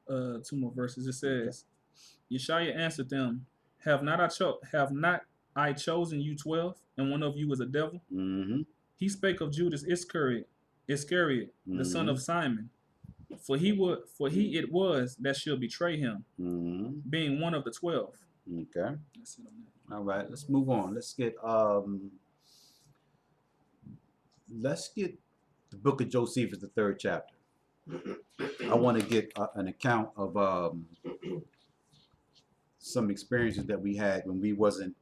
2 more verses. It says, Yeshua answered them, Have not I chosen you 12, and one of you is a devil? Mm-hmm. He spake of Judas Iscariot, the son of Simon. For he it was that shall betray him, being one of the 12. Okay. All right, let's move on. Let's get the book of Josephus, the 3rd chapter. I want to get an account of some experiences that we had when we wasn't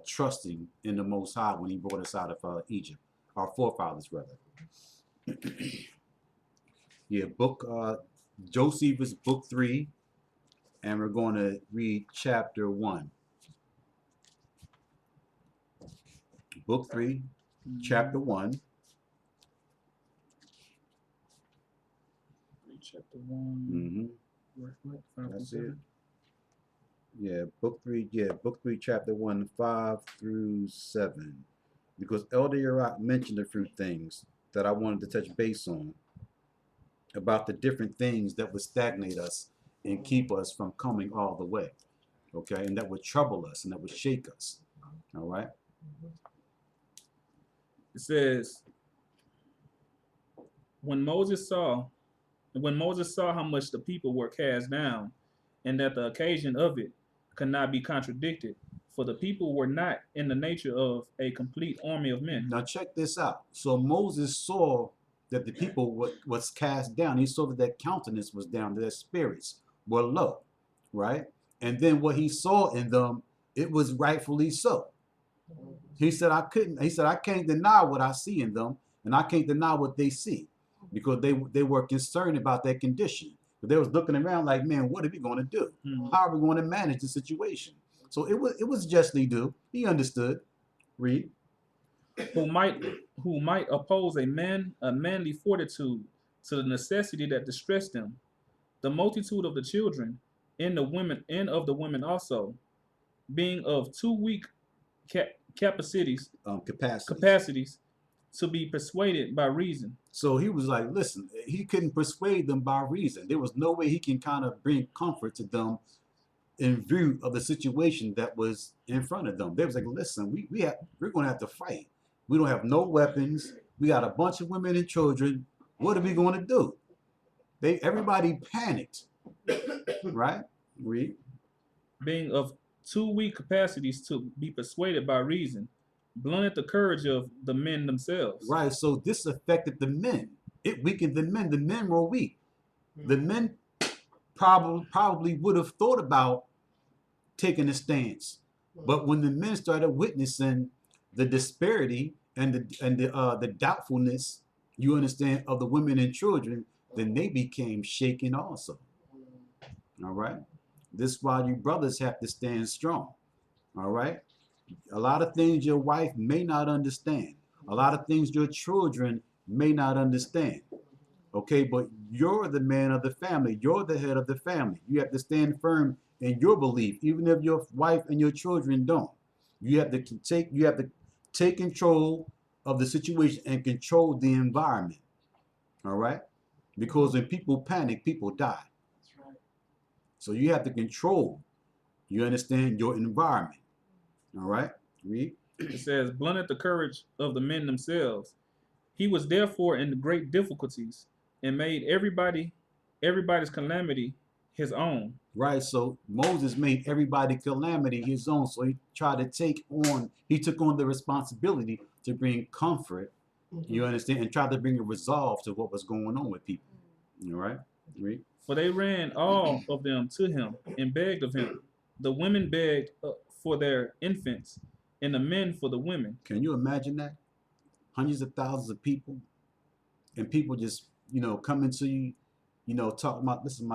trusting in the Most High when he brought us out of Egypt, our forefathers rather. Yeah, Josephus, book 3, and we're going to read chapter 1. Book 3, chapter 1. Chapter 1. That's it. Yeah, book 3, chapter 1, 5 through 7. Because Elder Rawchaa mentioned a few things that I wanted to touch base on about the different things that would stagnate us and keep us from coming all the way. Okay, and that would trouble us and that would shake us. All right. It says, when Moses saw how much the people were cast down, and that the occasion of it could not be contradicted, for the people were not in the nature of a complete army of men. Now check this out. So Moses saw that the people was cast down. He saw that their countenance was down, their spirits were low, right? And then what he saw in them, it was rightfully so. He said, I can't deny what I see in them, and I can't deny what they see, because they were concerned about their condition. But they was looking around like, man, what are we going to do? How are we going to manage the situation? So it was justly due. He understood. Read. who might oppose a manly fortitude to the necessity that distressed them. The multitude of the children and of the women also, being of too weak capacities Capacities. to be persuaded by reason. So he was like, listen, he couldn't persuade them by reason. There was no way he can kind of bring comfort to them in view of the situation that was in front of them. They was like, listen, we're going to have to fight. We don't have no weapons. We got a bunch of women and children. What are we going to do? Everybody panicked, right? Read. Being of too weak capacities to be persuaded by reason, blunted the courage of the men themselves. Right. So this affected the men. It weakened the men. The men were weak. The men probably would have thought about taking a stance, but when the men started witnessing the disparity and the doubtfulness, you understand, of the women and children, then they became shaken also. All right. This is why you brothers have to stand strong. All right. A lot of things your wife may not understand. A lot of things your children may not understand. Okay, but you're the man of the family. You're the head of the family. You have to stand firm in your belief, even if your wife and your children don't. You have to take control of the situation and control the environment. All right? Because when people panic, people die. That's right. So you have to control, you understand, your environment. All right? Read. It says, blunted the courage of the men themselves. He was therefore in great difficulties and made everybody's calamity his own. Right. So Moses made everybody calamity his own. So he took on the responsibility to bring comfort, you understand, and try to bring a resolve to what was going on with people. All right? Read. For they ran all of them to him and begged of him. The women begged for their infants, and the men for the women. Can you imagine that? Hundreds of thousands of people, and people just, coming to you, talking about, this is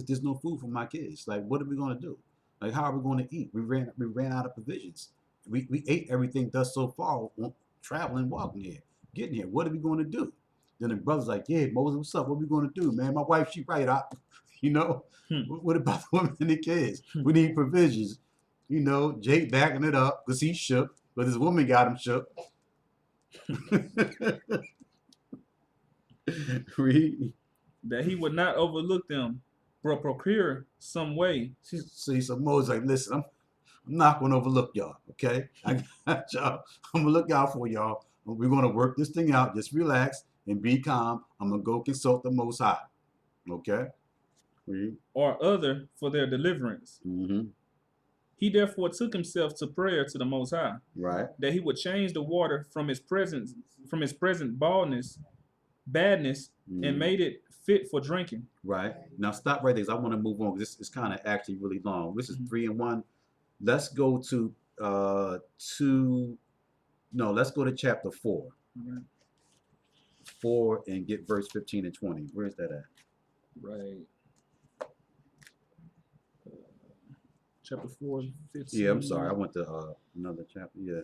there's no food for my kids. Like, what are we going to do? Like, how are we going to eat? We ran out of provisions. We ate everything thus so far, traveling, walking here, getting here. What are we going to do? Then the brother's like, yeah, Moses, what's up? What are we going to do, man? My wife, she right out. What about the women and the kids? We need provisions. Jake backing it up because he's shook, but his woman got him shook. Read. That he would not overlook them, but procure some way. So Moses like, listen, I'm not going to overlook y'all, okay? I got y'all. I'm going to look out for y'all. We're going to work this thing out. Just relax and be calm. I'm going to go consult the Most High, okay? Read. Or other for their deliverance. Mm-hmm. He therefore took himself to prayer to the Most High, right? That he would change the water from his present badness, and made it fit for drinking. Right. Now stop right there, because I want to move on, because it's kind of actually really long. This is 3 and 1. Let's go to let's go to chapter 4. Right. 4 and get verse 15 and 20. Where's that at? Right. Chapter 4, 15. Yeah, I'm sorry. I went to another chapter. Yeah.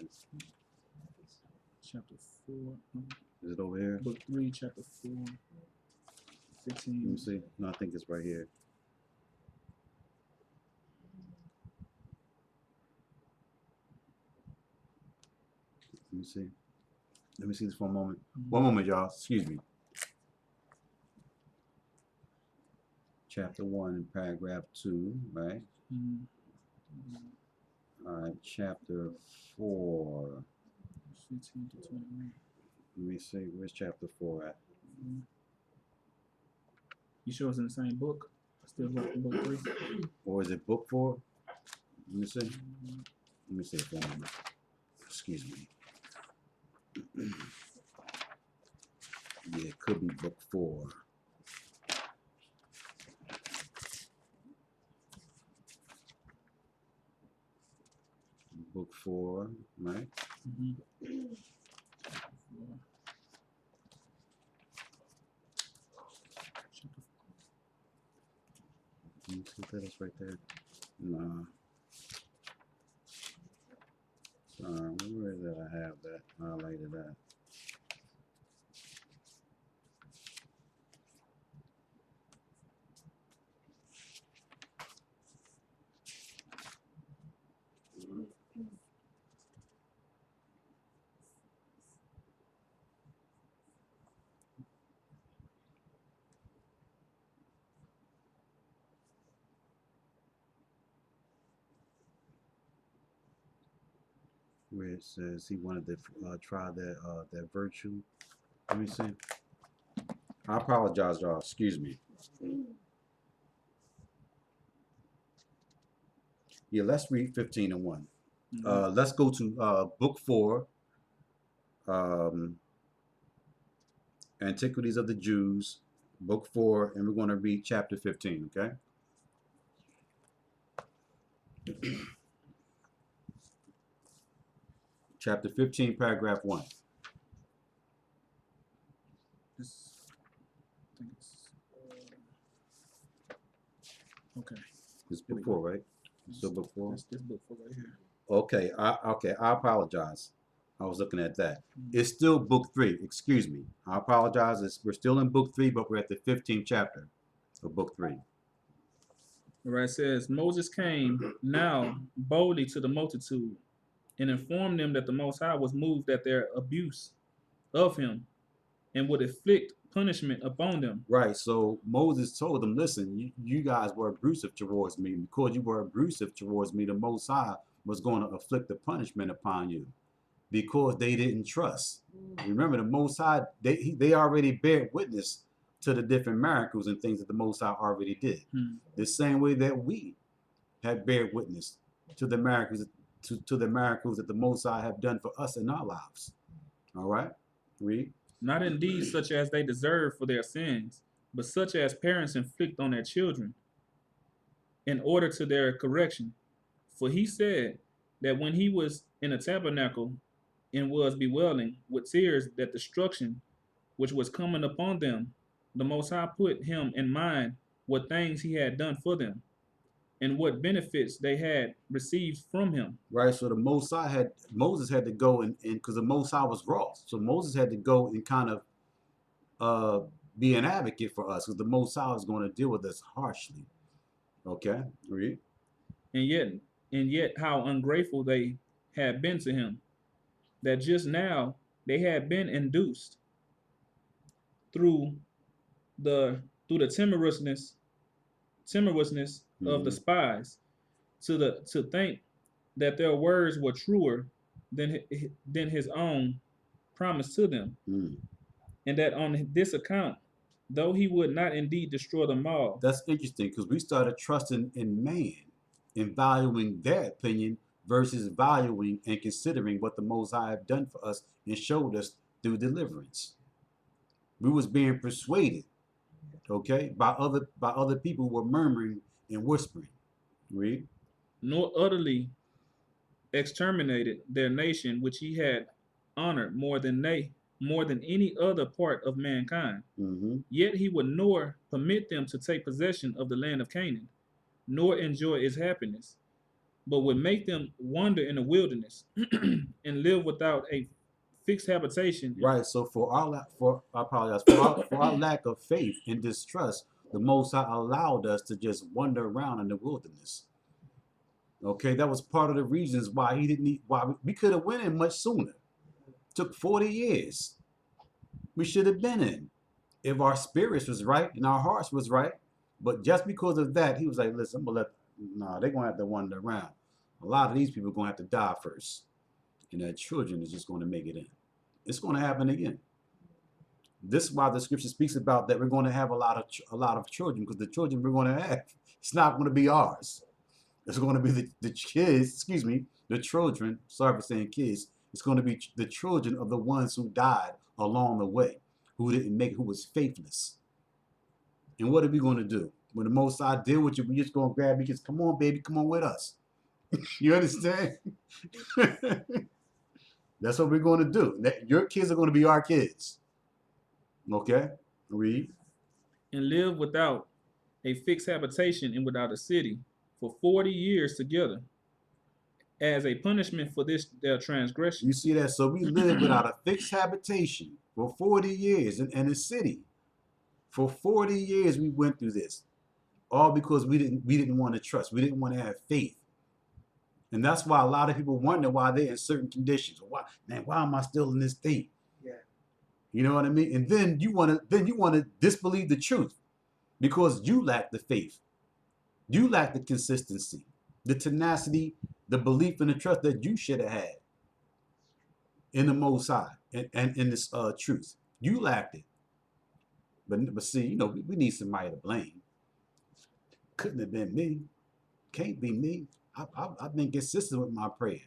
Chapter 4. Is it over here? Book 3, chapter 4, 15. Let me see. No, I think it's right here. Let me see. Let me see this for a moment. One moment, y'all. Excuse me. Chapter 1, paragraph 2, right? All right, chapter 4. 15 to 21. Let me see. Where's chapter 4 at? You sure it's in the same book? Still book 3? Or is it book 4? Let me see. Let me see for a moment. Excuse me. Yeah, it could be book 4. Book 4, right? You see that is right there? No. Where did I have that highlighted at? Where it says he wanted to try that virtue. Let me see. I apologize, y'all. Excuse me. Yeah, let's read 15 and 1. Let's go to book 4, Antiquities of the Jews, book 4, and we're going to read chapter 15, okay? Chapter 15, paragraph 1. Okay. It's book 4, right? So book 4? This book 4 right here. Okay, I apologize. I was looking at that. It's still book 3, excuse me. I apologize. We're still in book 3, but we're at the 15th chapter of book 3. All right, it says, Moses came now boldly to the multitude and informed them that the Most High was moved at their abuse of him and would inflict punishment upon them. Right, so Moses told them, listen, you guys were abusive towards me. Because you were abusive towards me, the Most High was going to inflict the punishment upon you because they didn't trust. Remember, the Most High, they already bear witness to the different miracles and things that the Most High already did. The same way that we have bear witness to the miracles, to the miracles that the Most High have done for us in our lives. All right, read. Not indeed such as they deserve for their sins, but such as parents inflict on their children in order to their correction. For he said that when he was in a tabernacle and was bewailing with tears that destruction which was coming upon them, the Most High put him in mind what things he had done for them and what benefits they had received from him. Right, so Moses had to go and because the Most High was wroth, so Moses had to go and kind of be an advocate for us because the Most High was going to deal with us harshly. Okay, read. And yet how ungrateful they had been to him, that just now they had been induced through the timorousness of the spies to think that their words were truer than his own promise to them, and that on this account, though he would not indeed destroy them all. That's interesting because we started trusting in man and valuing their opinion versus valuing and considering what the Most High have done for us and showed us through deliverance. We was being persuaded, okay, by other people who were murmuring and whispering. Read. Nor utterly exterminated their nation, which he had honored more than any other part of mankind. Yet he would nor permit them to take possession of the land of Canaan, nor enjoy its happiness, but would make them wander in the wilderness and live without a fixed habitation. Right. So for our lack of faith and distrust, the Most High allowed us to just wander around in the wilderness. Okay, that was part of the reasons why he didn't. Why we could have went in much sooner. Took 40 years. We should have been in if our spirits was right and our hearts was right. But just because of that, he was like, listen, they're gonna have to wander around. A lot of these people are gonna have to die first, and their children is just gonna make it in. It's gonna happen again. This is why the scripture speaks about that we're going to have a lot of children, because the children we're going to have, it's not going to be ours. It's going to be the kids, the children, sorry for saying kids, it's going to be the children of the ones who died along the way. who didn't make it, who was faithless. And what are we going to do? When the Most High deal with you, we just going to grab you, just come on, baby, come on with us. You understand? That's what we're going to do. Your kids are going to be our kids. Okay? Read. And lived without a fixed habitation and without a city for 40 years together, as a punishment for this their transgression. You see that? So we lived without a fixed habitation for 40 years in a city. For 40 years we went through this. All because we didn't want to trust. We didn't want to have faith. And that's why a lot of people wonder why they're in certain conditions. Why am I still in this state? Yeah. You know what I mean? And then you want to disbelieve the truth because you lack the faith. You lack the consistency, the tenacity, the belief and the trust that you should have had in the Most High and in this truth. You lacked it. But see, you know, we need somebody to blame. Couldn't have been me. Can't be me. I've been consistent with my prayer.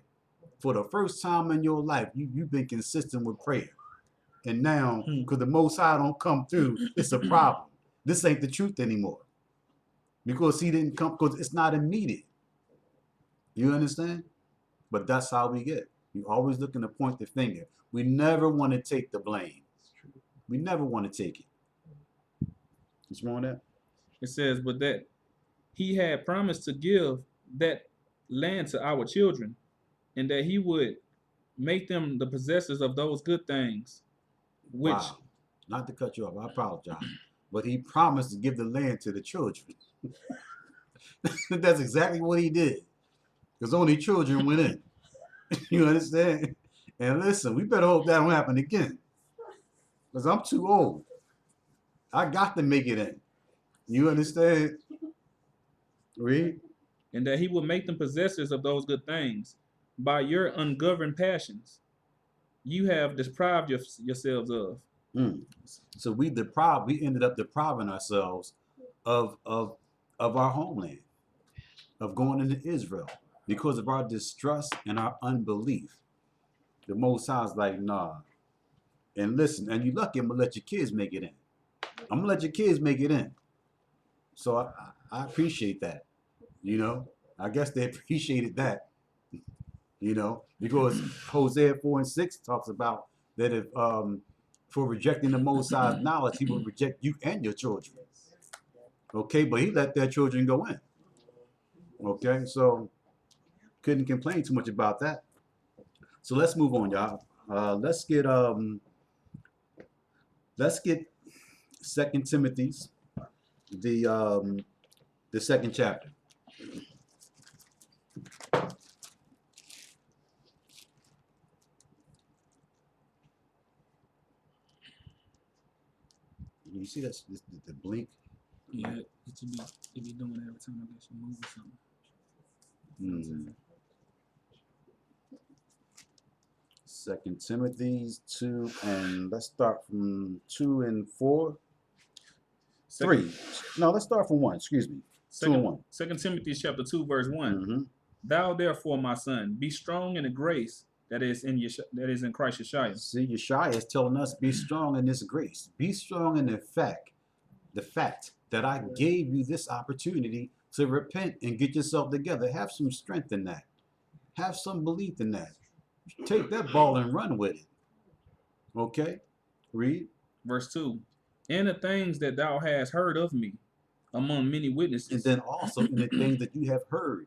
For the first time in your life, you've been consistent with prayer. And now, because the Most High don't come through, it's a problem. This ain't the truth anymore. Because he didn't come, because it's not immediate. You understand? But that's how we get. You always looking to point the finger. We never want to take the blame. We never want to take it. What's wrong with that? It says, but that he had promised to give that land to our children, and that he would make them the possessors of those good things, which... Wow. Not to cut you off, I apologize. But he promised to give the land to the children. That's exactly what he did. Because only children went in. You understand? And listen, we better hope that don't happen again. Because I'm too old. I got to make it in. You understand? Read. And that he would make them possessors of those good things. By your ungoverned passions, you have deprived yourselves of. So we ended up depriving ourselves of our homeland, of going into Israel, because of our distrust and our unbelief. The Most High's like, nah. And listen, and you lucky I'm gonna let your kids make it in. I'm gonna let your kids make it in. So I appreciate that. You know, I guess they appreciated that. You know, because Hosea 4:6 talks about that if for rejecting the Most High's knowledge, he will reject you and your children. Okay, but he let their children go in. Okay, so couldn't complain too much about that. So let's move on, y'all. Let's get 2 Timothy's the second chapter. You see that's the blink? Yeah, it be doing it every time I guess you move or something. 2 Timothy's 2, and let's start from 2 and 4. 3. No, let's start from 1. Excuse me. 2 and 1. 2 Timothy chapter 2, verse 1. Mm-hmm. Thou therefore, my son, be strong in the grace that is in Christ Yeshua. See, Yeshua is telling us, be strong in this grace. Be strong in the fact that I gave you this opportunity to repent and get yourself together. Have some strength in that. Have some belief in that. Take that ball and run with it. Okay? Read. Verse 2. And the things that thou hast heard of me among many witnesses. And then also in the things that you have heard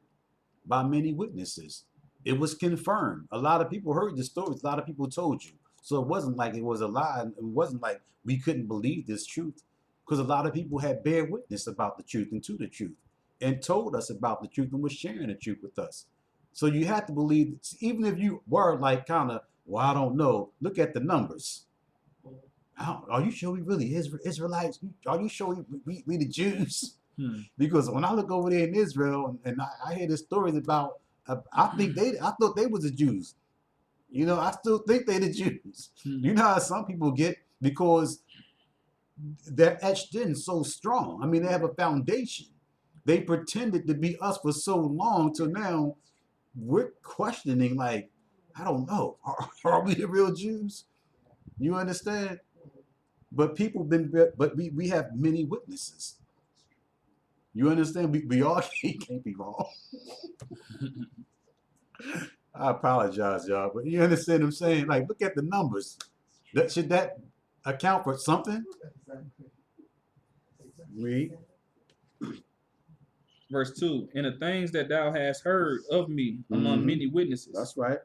by many witnesses. It was confirmed. A lot of people heard the stories. A lot of people told you. So it wasn't like it was a lie. It wasn't like we couldn't believe this truth. Because a lot of people had bear witness about the truth and to the truth. And told us about the truth and was sharing the truth with us. So you have to believe, even if you were like kind of, well, I don't know. Look at the numbers. Are you sure we really Israelites? Are you sure we the Jews? Because when I look over there in Israel and I hear the stories about, I thought they was the Jews. You know, I still think they the Jews. You know how some people get because they're etched in so strong. I mean, they have a foundation. They pretended to be us for so long till now we're questioning, like, I don't know. Are we the real Jews? You understand? But people but we have many witnesses. You understand? We all can't be wrong. I apologize, y'all, but you understand what I'm saying? Like, look at the numbers. Should that account for something? Read. Verse 2, and the things that thou hast heard of me among many witnesses, That's right.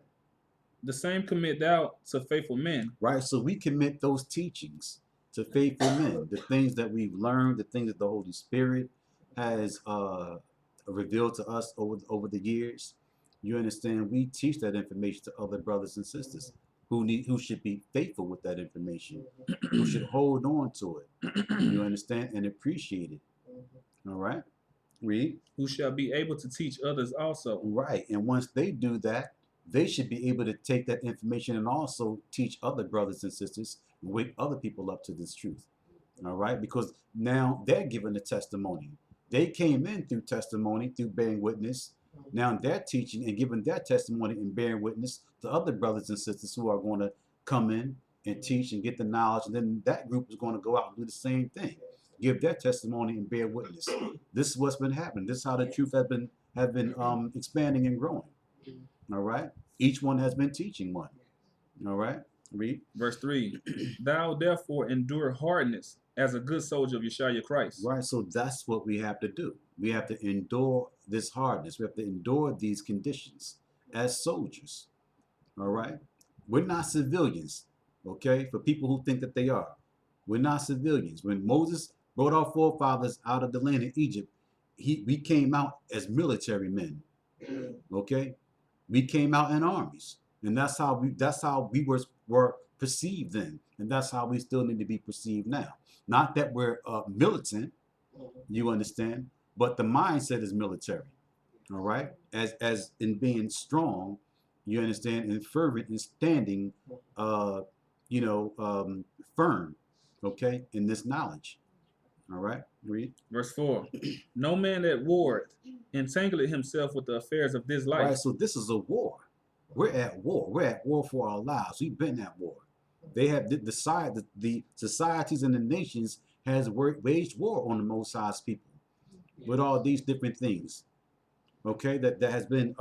the same commit thou to faithful men. Right. So we commit those teachings to faithful men, the things that we've learned, the things that the Holy Spirit has revealed to us over the years. You understand? We teach that information to other brothers and sisters who should be faithful with that information, who should hold on to it. You understand? And appreciate it. All right. Read. Who shall be able to teach others also. Right. And once they do that, they should be able to take that information and also teach other brothers and sisters and wake other people up to this truth. All right. Because now they're giving a testimony. They came in through testimony, through bearing witness. Now they're teaching and giving their testimony and bearing witness to other brothers and sisters who are going to come in and teach and get the knowledge. And then that group is going to go out and do the same thing, give their testimony and bear witness. This is what's been happening. This is how the truth have been expanding and growing. All right. Each one has been teaching one. All right. Read. Verse 3, thou therefore endure hardness as a good soldier of Yeshua Christ. Right. So that's what we have to do. We have to endure this hardness. We have to endure these conditions as soldiers. All right. We're not civilians. Okay. For people who think that they are, we're not civilians. When Moses brought our forefathers out of the land of Egypt, we came out as military men. Okay. We came out in armies, and that's how we were perceived then, and that's how we still need to be perceived now. Not that we're militant, you understand, but the mindset is military. All right, as in being strong, you understand, and fervent and standing, firm. Okay, in this knowledge. All right, read. Verse 4, no man that warreth entangleth himself with the affairs of this life. Right, so this is a war. We're at war. We're at war for our lives. We've been at war. They have the societies and the nations has waged war on the Most High's people with all these different things. Okay, that has been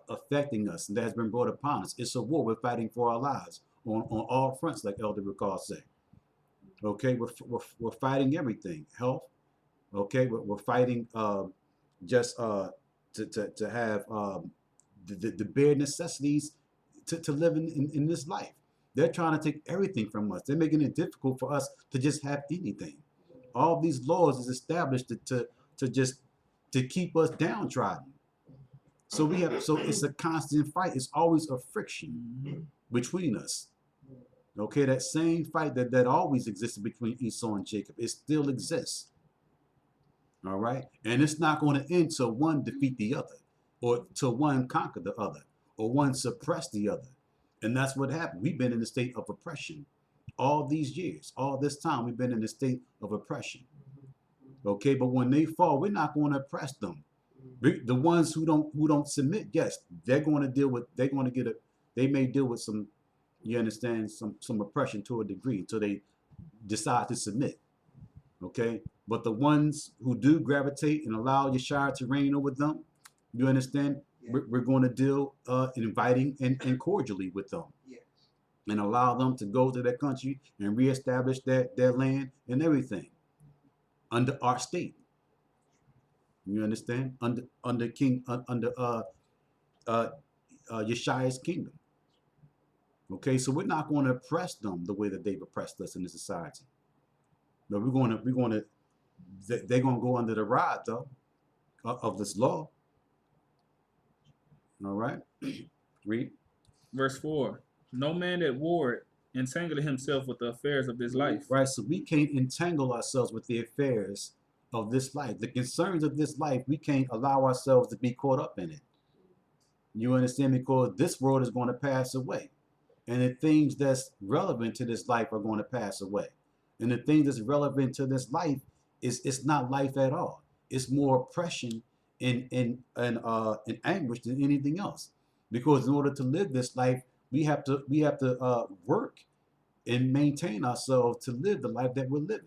affecting us and that has been brought upon us. It's a war. We're fighting for our lives on all fronts, like Elder Rawchaa said. Okay, we're fighting everything. Health. Okay, we're fighting just to have the bare necessities to live in this life. They're trying to take everything from us. They're making it difficult for us to just have anything. All these laws is established to keep us downtrodden. So it's a constant fight. It's always a friction between us. Okay, that same fight that always existed between Esau and Jacob, it still exists. All right, and it's not going to end till one defeat the other, or till one conquer the other, or one suppress the other. And that's what happened. We've been in a state of oppression all these years. All this time we've been in a state of oppression. Okay, but when they fall, we're not going to oppress them. The ones who don't submit, yes, they may deal with some, you understand, some oppression to a degree until they decide to submit. Okay, but the ones who do gravitate and allow Yeshua to reign over them, you understand, we're going to deal inviting and cordially with them, and allow them to go to their country and reestablish their land and everything under our state. You understand? Under Yeshua's kingdom. Okay, so we're not going to oppress them the way that they've oppressed us in the society. No, they're going to go under the rod though of this law. All right, read. Verse 4, no man that warreth entangleth himself with the affairs of this life. Right, so we can't entangle ourselves with the affairs of this life. The concerns of this life, we can't allow ourselves to be caught up in it. You understand? Because this world is going to pass away. And the things that's relevant to this life are going to pass away. And the thing that's relevant to this life it's not life at all. It's more oppression and anguish than anything else. Because in order to live this life, we have to work and maintain ourselves to live the life that we're living.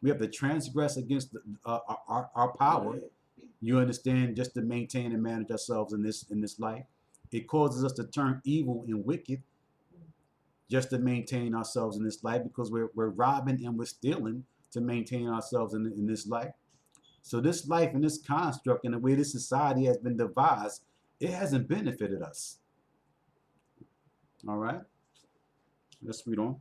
We have to transgress against our power. You understand? Just to maintain and manage ourselves in this life. It causes us to turn evil and wicked just to maintain ourselves in this life, because we're robbing and we're stealing to maintain ourselves in this life. So this life and this construct and the way this society has been devised, it hasn't benefited us. All right, let's read on.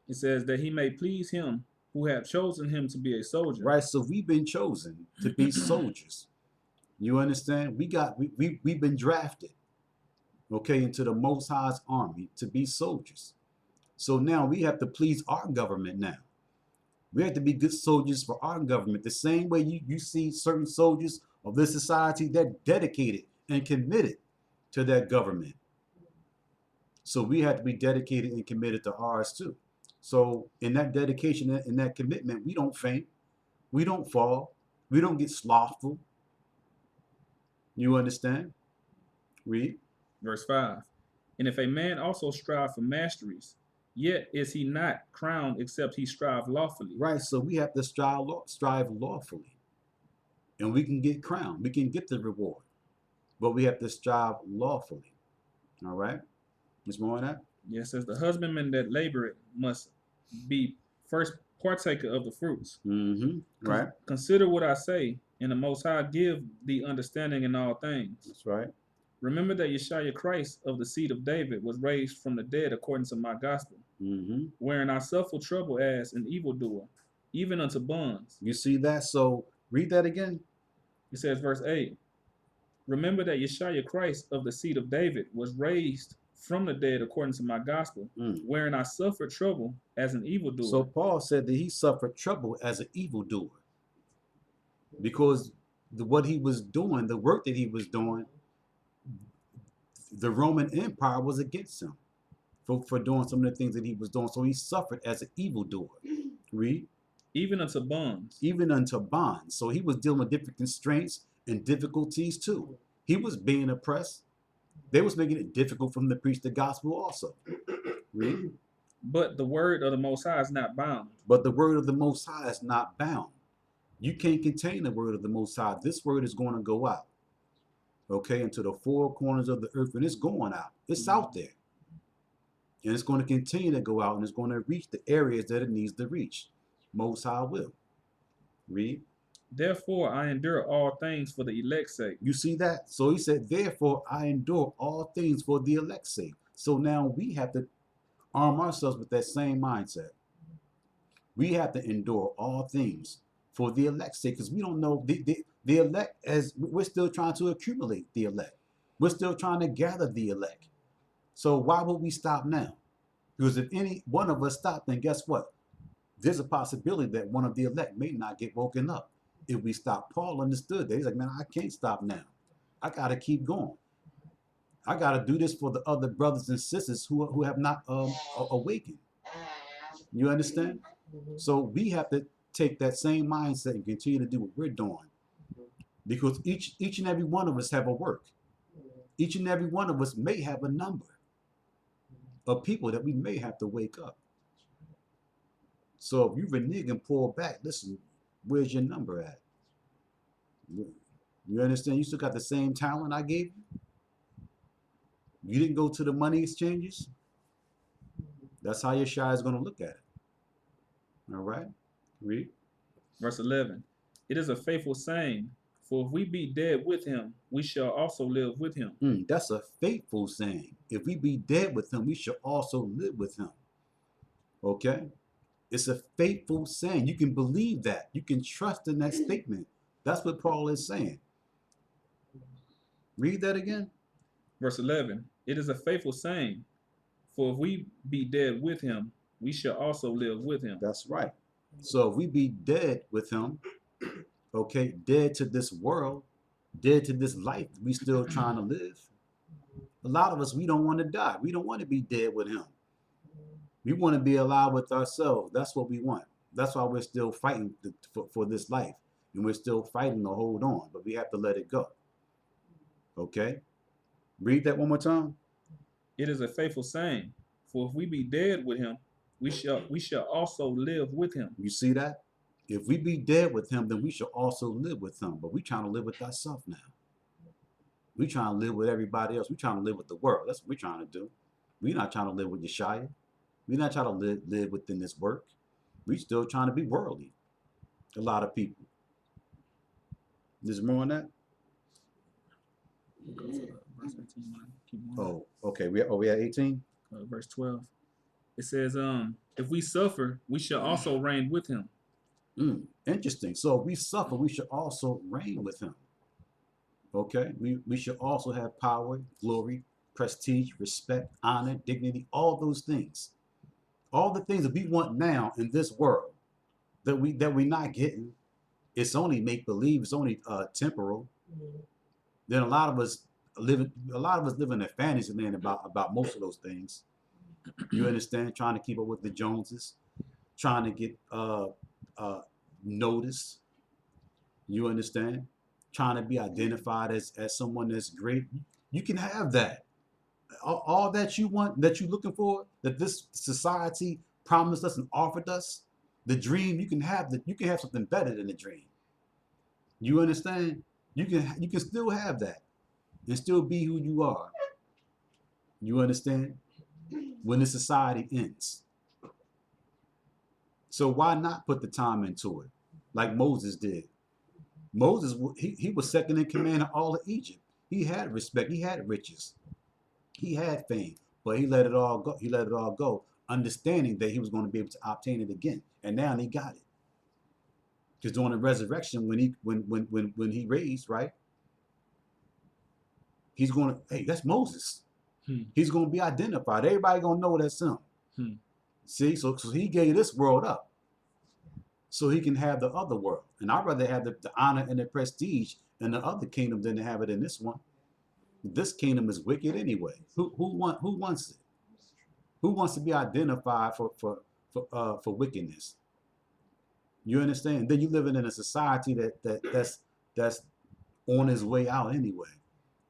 It says that he may please him who have chosen him to be a soldier. Right, so we've been chosen to be soldiers. You understand? We've been drafted, okay, into the Most High's army to be soldiers. So now we have to please our government now. We have to be good soldiers for our government. The same way you see certain soldiers of this society, they're dedicated and committed to their government. So we have to be dedicated and committed to ours too. So in that dedication and that commitment, we don't faint, we don't fall, we don't get slothful. You understand? Read. Verse 5. And if a man also strive for masteries, yet is he not crowned except he strive lawfully. Right, so we have to strive lawfully. And we can get crowned, we can get the reward. But we have to strive lawfully. All right? What's more on that? Yes, it says the husbandman that laboreth must be first partaker of the fruits. Mm-hmm. Right. Consider what I say, and the Most High give thee understanding in all things. That's right. Remember that Yeshua Christ of the seed of David was raised from the dead according to my gospel, Mm-hmm. wherein I suffer trouble as an evildoer, even unto bonds. You see that? So read that again. It says, verse 8, remember that Yeshua Christ of the seed of David was raised from the dead according to my gospel, wherein I suffered trouble as an evildoer. So Paul said that he suffered trouble as an evildoer, because what he was doing, the work that he was doing, the Roman Empire was against him for doing some of the things that he was doing. So he suffered as an evildoer. Read. Even unto bonds. Even unto bonds. So he was dealing with different constraints and difficulties too. He was being oppressed. They was making it difficult for him to preach the gospel also. Read. But the word of the Most High is not bound. But the word of the Most High is not bound. You can't contain the word of the Most High. This word is going to go out, okay, into the four corners of the earth, and it's going out. It's out there. And it's going to continue to go out, and it's going to reach the areas that it needs to reach. Most High will. Read. Therefore, I endure all things for the elect's sake. You see that? So he said, therefore, I endure all things for the elect's sake. So now we have to arm ourselves with that same mindset. We have to endure all things for the elect's sake, because we don't know the elect, as we're still trying to accumulate the elect. We're still trying to gather the elect. So why would we stop now? Because if any one of us stop, then guess what? There's a possibility that one of the elect may not get woken up if we stop. Paul understood that. He's like, man, I can't stop now. I got to keep going. I got to do this for the other brothers and sisters who have not awakened. You understand? So we have to take that same mindset and continue to do what we're doing, because each and every one of us have a work. Each and every one of us may have a number of people that we may have to wake up. So if you renege and pull back, listen, where's your number at? You understand? You still got the same talent I gave you? You didn't go to the money exchanges? That's how your shy is going to look at it. All right? Read. Verse 11. It is a faithful saying, for if we be dead with him, we shall also live with him. That's a faithful saying. If we be dead with him, we shall also live with him. Okay? It's a faithful saying. You can believe that. You can trust in that statement. That's what Paul is saying. Read that again. Verse 11. It is a faithful saying, for if we be dead with him, we shall also live with him. That's right. So if we be dead with him, okay, dead to this world, dead to this life, we still trying to live. A lot of us, we don't want to die. We don't want to be dead with him. We want to be alive with ourselves. That's what we want. That's why we're still fighting for this life. And we're still fighting to hold on, but we have to let it go. Okay? Read that one more time. It is a faithful saying, for if we be dead with him, we shall also live with him. You see that? If we be dead with him, then we shall also live with him. But we trying to live with ourselves now. We trying to live with everybody else. We trying to live with the world. That's what we trying to do. We not trying to live with Yeshaya. We not trying to live within this work. We still trying to be worldly. A lot of people. There's more on that? Go to verse 18. Keep going. Oh, okay. We at 18? Verse 12. It says, if we suffer, we shall also reign with him. Interesting. So if we suffer, we should also reign with him. Okay? We should also have power, glory, prestige, respect, honor, dignity, all those things. All the things that we want now in this world that we're not getting, it's only make believe, it's only temporal. Then a lot of us live in a fantasy land about most of those things. You understand? Trying to keep up with the Joneses, trying to get noticed. You understand? Trying to be identified as someone that's great. You can have that. All that you want, that you're looking for, that this society promised us and offered us, the dream, you can have something better than the dream. You understand? You can still have that and still be who you are. You understand? When the society ends. So why not put the time into it like Moses did? Moses, he was second in command of all of Egypt. He had respect. He had riches. He had fame, but he let it all go. He let it all go, understanding that he was going to be able to obtain it again. And now he got it. Because during the resurrection, when he raised, right? He's going to, hey, that's Moses. He's going to be identified. Everybody going to know that's him. See, so he gave this world up so he can have the other world. And I'd rather have the honor and the prestige in the other kingdom than to have it in this one. This kingdom is wicked anyway. Who wants it? Who wants to be identified for wickedness? You understand? Then you living in a society that's on its way out anyway.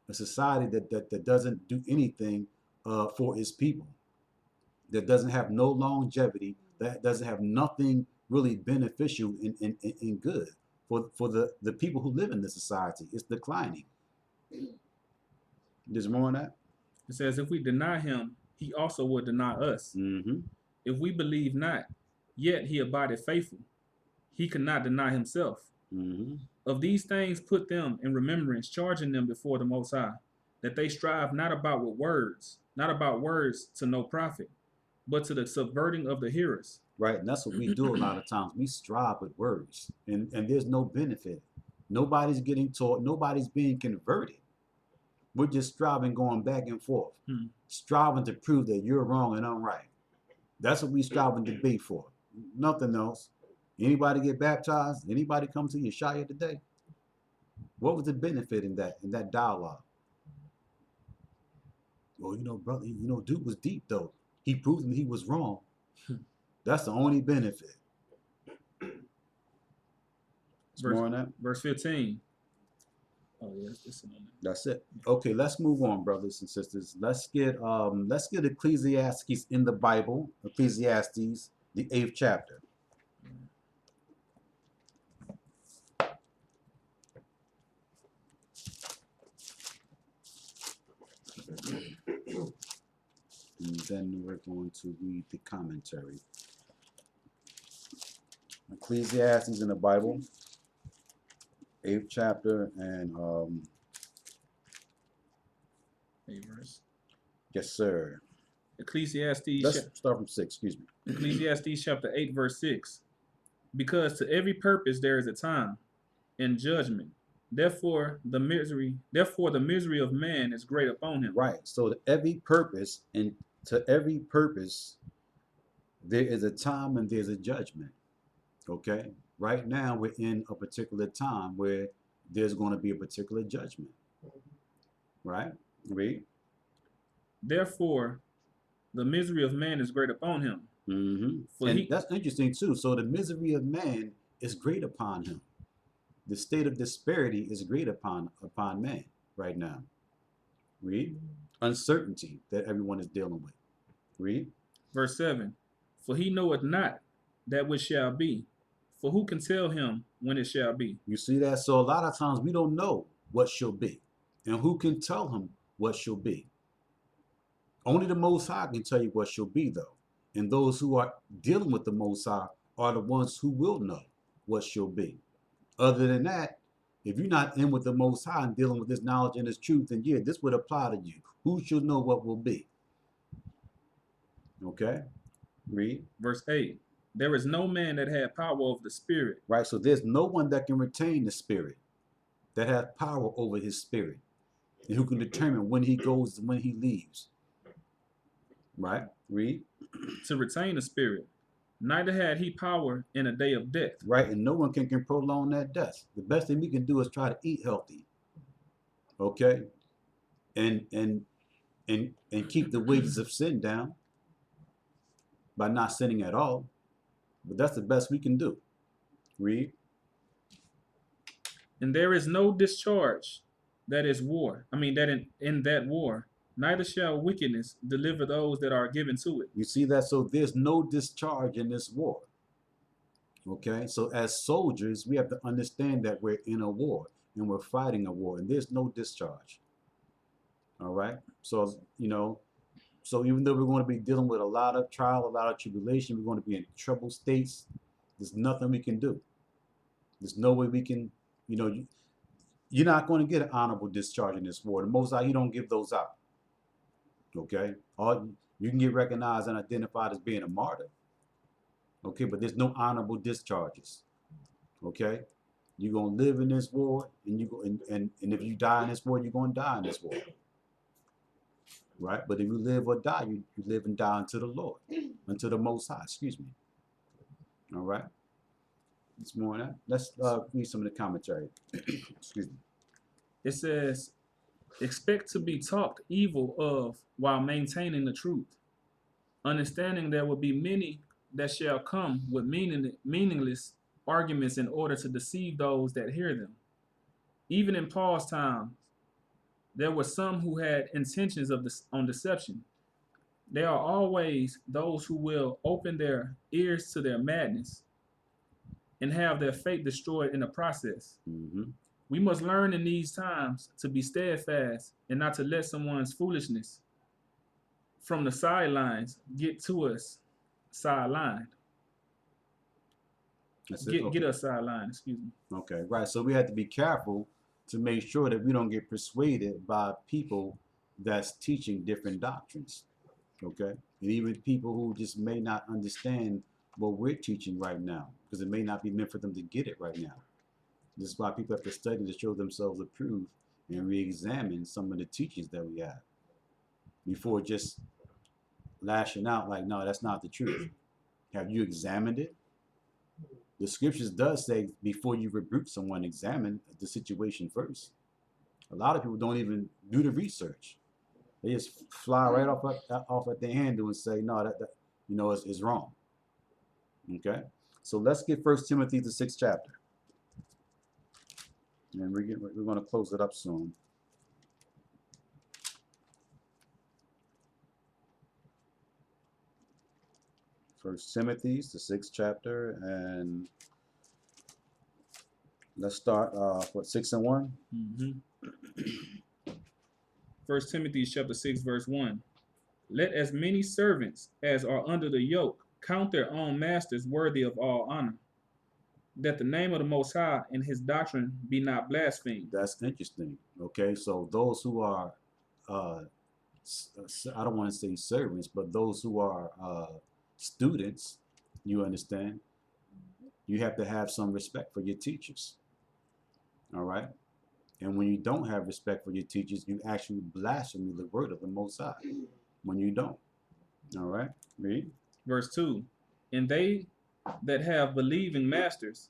A society that doesn't do anything for its people, that doesn't have no longevity, that doesn't have nothing really beneficial and good for the people who live in this society. It's declining. There's more on that? It says, if we deny him, he also will deny us. If we believe not, yet he abideth faithful. He cannot deny himself. Of these things put them in remembrance, charging them before the Most High, that they strive not about words to no profit, but to the subverting of the hearers. Right, and that's what we do a lot of times. We strive with words, and there's no benefit. Nobody's getting taught. Nobody's being converted. We're just striving, going back and forth, striving to prove that you're wrong and I'm right. That's what we striving to be for. Nothing else. Anybody get baptized? Anybody come to Yeshaya today? What was the benefit in that dialogue? Well, brother, dude was deep though. He proved that he was wrong. That's the only benefit. More on that? Verse 15. Oh, yeah, that's it. Okay, let's move on, brothers and sisters. Let's get Ecclesiastes in the Bible. Ecclesiastes, the 8th chapter. And then we're going to read the commentary. Ecclesiastes in the Bible, 8th chapter, and 8 verse. Yes, sir. Ecclesiastes. Let's start from 6. Excuse me. Ecclesiastes chapter 8, verse 6. Because to every purpose there is a time, and judgment. Therefore the misery of man is great upon him. Right. So to every purpose there is a time and there's a judgment. Okay. Right now we're in a particular time where there's going to be a particular judgment. Right? Read. Therefore the misery of man is great upon him. And that's interesting too. So the misery of man is great upon him. The state of disparity is great upon man right now. Read. Uncertainty that everyone is dealing with. Read. Verse 7. For he knoweth not that which shall be. For who can tell him when it shall be? You see that? So a lot of times we don't know what shall be. And who can tell him what shall be? Only the Most High can tell you what shall be, though. And those who are dealing with the Most High are the ones who will know what shall be. Other than that, if you're not in with the Most High and dealing with this knowledge and this truth, then yeah, this would apply to you. Who shall know what will be? Okay? Read. Verse 8. There is no man that had power over the spirit. Right? So there's no one that can retain the spirit, that has power over his spirit, and who can determine when he goes and when he leaves. Right? Read. To retain the spirit. Neither had he power in a day of death. Right? And no one can prolong that death. The best thing we can do is try to eat healthy. Okay? And keep the wages of sin down by not sinning at all. But that's the best we can do. Read. And there is no discharge that is war. That in that war, neither shall wickedness deliver those that are given to it. You see that? So there's no discharge in this war. Okay? So as soldiers, we have to understand that we're in a war and we're fighting a war, and there's no discharge. All right? So, so even though we're going to be dealing with a lot of trial, a lot of tribulation, we're going to be in troubled states, there's nothing we can do. There's no way we can, you're not going to get an honorable discharge in this war. The Most High, He don't give those out. Okay? You can get recognized and identified as being a martyr. Okay? But there's no honorable discharges. Okay? You're going to live in this war, and if you die in this war, you're going to die in this war. Right? But if you live or die, you live and die unto the Lord, unto the Most High, excuse me. All right? It's more than that. Let's read some of the commentary. Excuse me. It says, expect to be talked evil of while maintaining the truth, understanding there will be many that shall come with meaningless arguments in order to deceive those that hear them. Even in Paul's time, there were some who had intentions on deception. There are always those who will open their ears to their madness and have their faith destroyed in the process. Mm-hmm. We must learn in these times to be steadfast and not to let someone's foolishness from the sidelines get to us sidelined. Get us sidelined, excuse me. Okay, right. So we have to be careful to make sure that we don't get persuaded by people that's teaching different doctrines. Okay? And even people who just may not understand what we're teaching right now, because it may not be meant for them to get it right now. This is why people have to study to show themselves approved and re-examine some of the teachings that we have before just lashing out like, no, that's not the truth. Have you examined it? The scriptures does say before you rebuke someone, examine the situation first. A lot of people don't even do the research. They just fly right off at their handle and say, no, that it's wrong. Okay? So let's get 1 Timothy, the 6th chapter. And we're going to close it up soon. First Timothy, the 6th chapter, and let's start 6 and 1. Mm-hmm. 1 Timothy chapter 6, verse 1. Let as many servants as are under the yoke count their own masters worthy of all honor, that the name of the Most High and His doctrine be not blasphemed. That's interesting. Okay, so those who are, I don't want to say servants, but those who are students, you understand, you have to have some respect for your teachers. All right? And when you don't have respect for your teachers, you actually blaspheme the word of the Most High. When you don't. All right? Read. Verse 2. And they that have believing masters,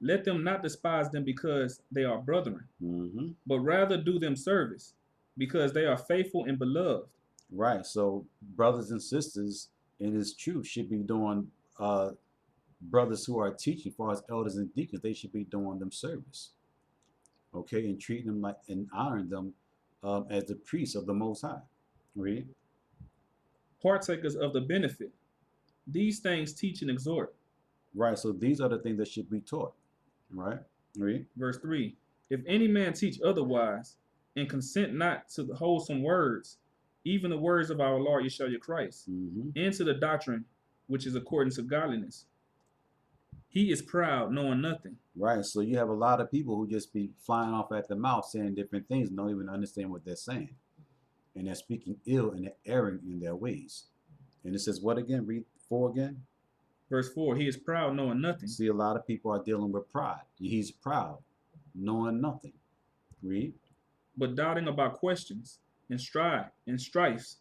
let them not despise them because they are brethren, but rather do them service, because they are faithful and beloved. Right. So brothers and sisters in this truth should be doing, brothers who are teaching, as far as elders and deacons, they should be doing them service. Okay, and treating them like and honoring them as the priests of the Most High. Read. Partakers of the benefit, These things teach and exhort. Right. So these are the things that should be taught. Right. Read. Verse 3. If any man teach otherwise, and consent not to the wholesome words, even the words of our Lord Yeshua Christ, Mm-hmm. and to the doctrine which is according to godliness, he is proud, knowing nothing. Right. So you have a lot of people who just be flying off at the mouth saying different things and don't even understand what they're saying. And they're speaking ill and they're erring in their ways. And it says what again? Read 4 again. Verse 4. He is proud, knowing nothing. See, a lot of people are dealing with pride. He's proud, knowing nothing. Read. But doubting about questions and strifes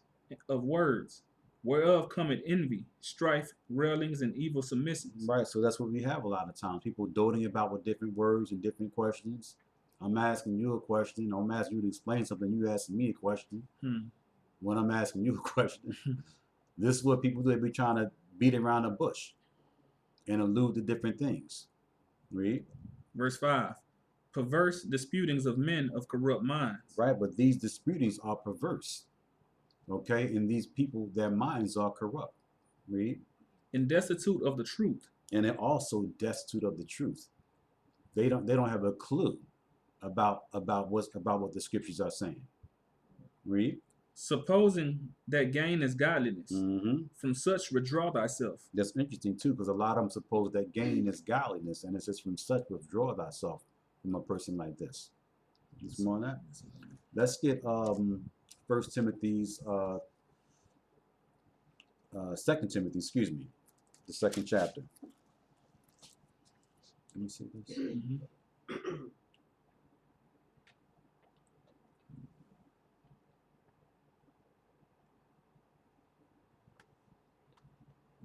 of words, whereof cometh envy, strife, railings, and evil submissions. Right. So that's what we have a lot of times. People doting about with different words and different questions. I'm asking you a question. I'm asking you to explain something. You asking me a question. When I'm asking you a question, this is what people do. They be trying to beat around the bush and allude to different things. Read. Verse 5. Perverse disputings of men of corrupt minds. Right, but these disputings are perverse. Okay, and these people, their minds are corrupt. Read. And destitute of the truth. And they're also destitute of the truth. They don't have a clue about what the scriptures are saying. Read. Supposing that gain is godliness, Mm-hmm. from such withdraw thyself. That's interesting too, because a lot of them suppose that gain is godliness, and it says from such withdraw thyself from a person like this. There's more on that. Let's get 1 Timothy's 2 Timothy, excuse me, the 2nd chapter. Let me see this.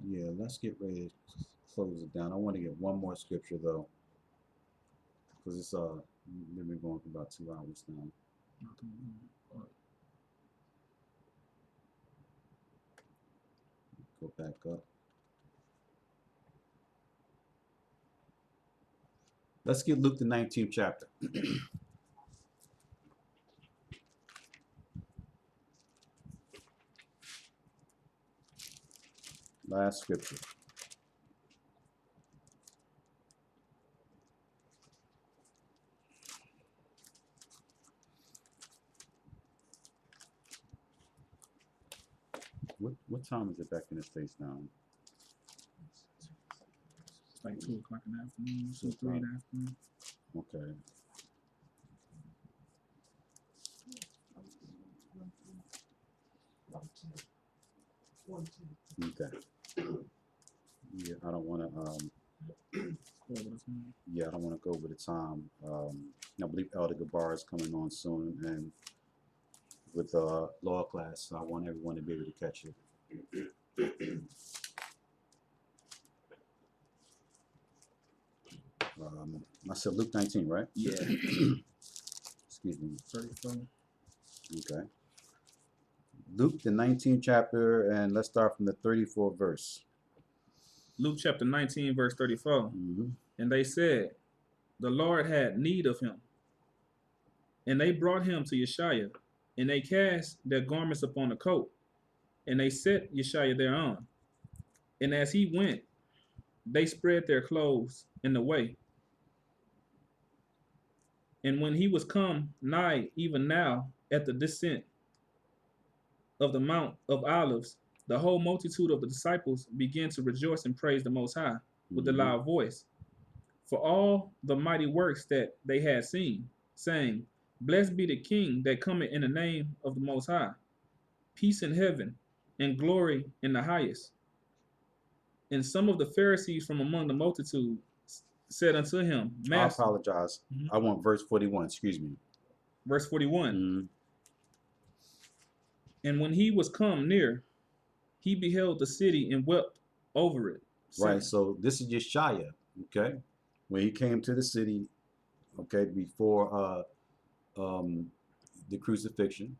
Yeah, let's get ready to close it down. I want to get one more scripture though, because it's we've been going for about 2 hours now. Go back up. Let's get Luke the 19th chapter. Last scripture. What time is it back in the States now? It's like 2 o'clock in the afternoon, 2, 3 in the afternoon. Okay. Okay. Yeah, I don't want to. Yeah, I don't want to go over the time. I believe Elder Gabar is coming on soon, and with law class, so I want everyone to be able to catch it. I said Luke 19, right? Yeah. Excuse me. 34. Okay. Luke the 19th chapter, and let's start from the 34th verse. Luke chapter 19, verse 34. Mm-hmm. And they said, the Lord had need of him. And they brought him to Yeshua, and they cast their garments upon a coat, and they set Yeshua thereon. And as he went, they spread their clothes in the way. And when he was come nigh, even now, at the descent of the Mount of Olives, the whole multitude of the disciples began to rejoice and praise the Most High with a loud voice for all the mighty works that they had seen, saying, Blessed be the King that cometh in the name of the Most High, peace in heaven and glory in the highest. And some of the Pharisees from among the multitude said unto him, Master. I apologize. I want verse 41, excuse me. Verse 41. And when he was come near, he beheld the city and wept over it. Right, so this is Yeshua, okay? When he came to the city, okay, before the crucifixion,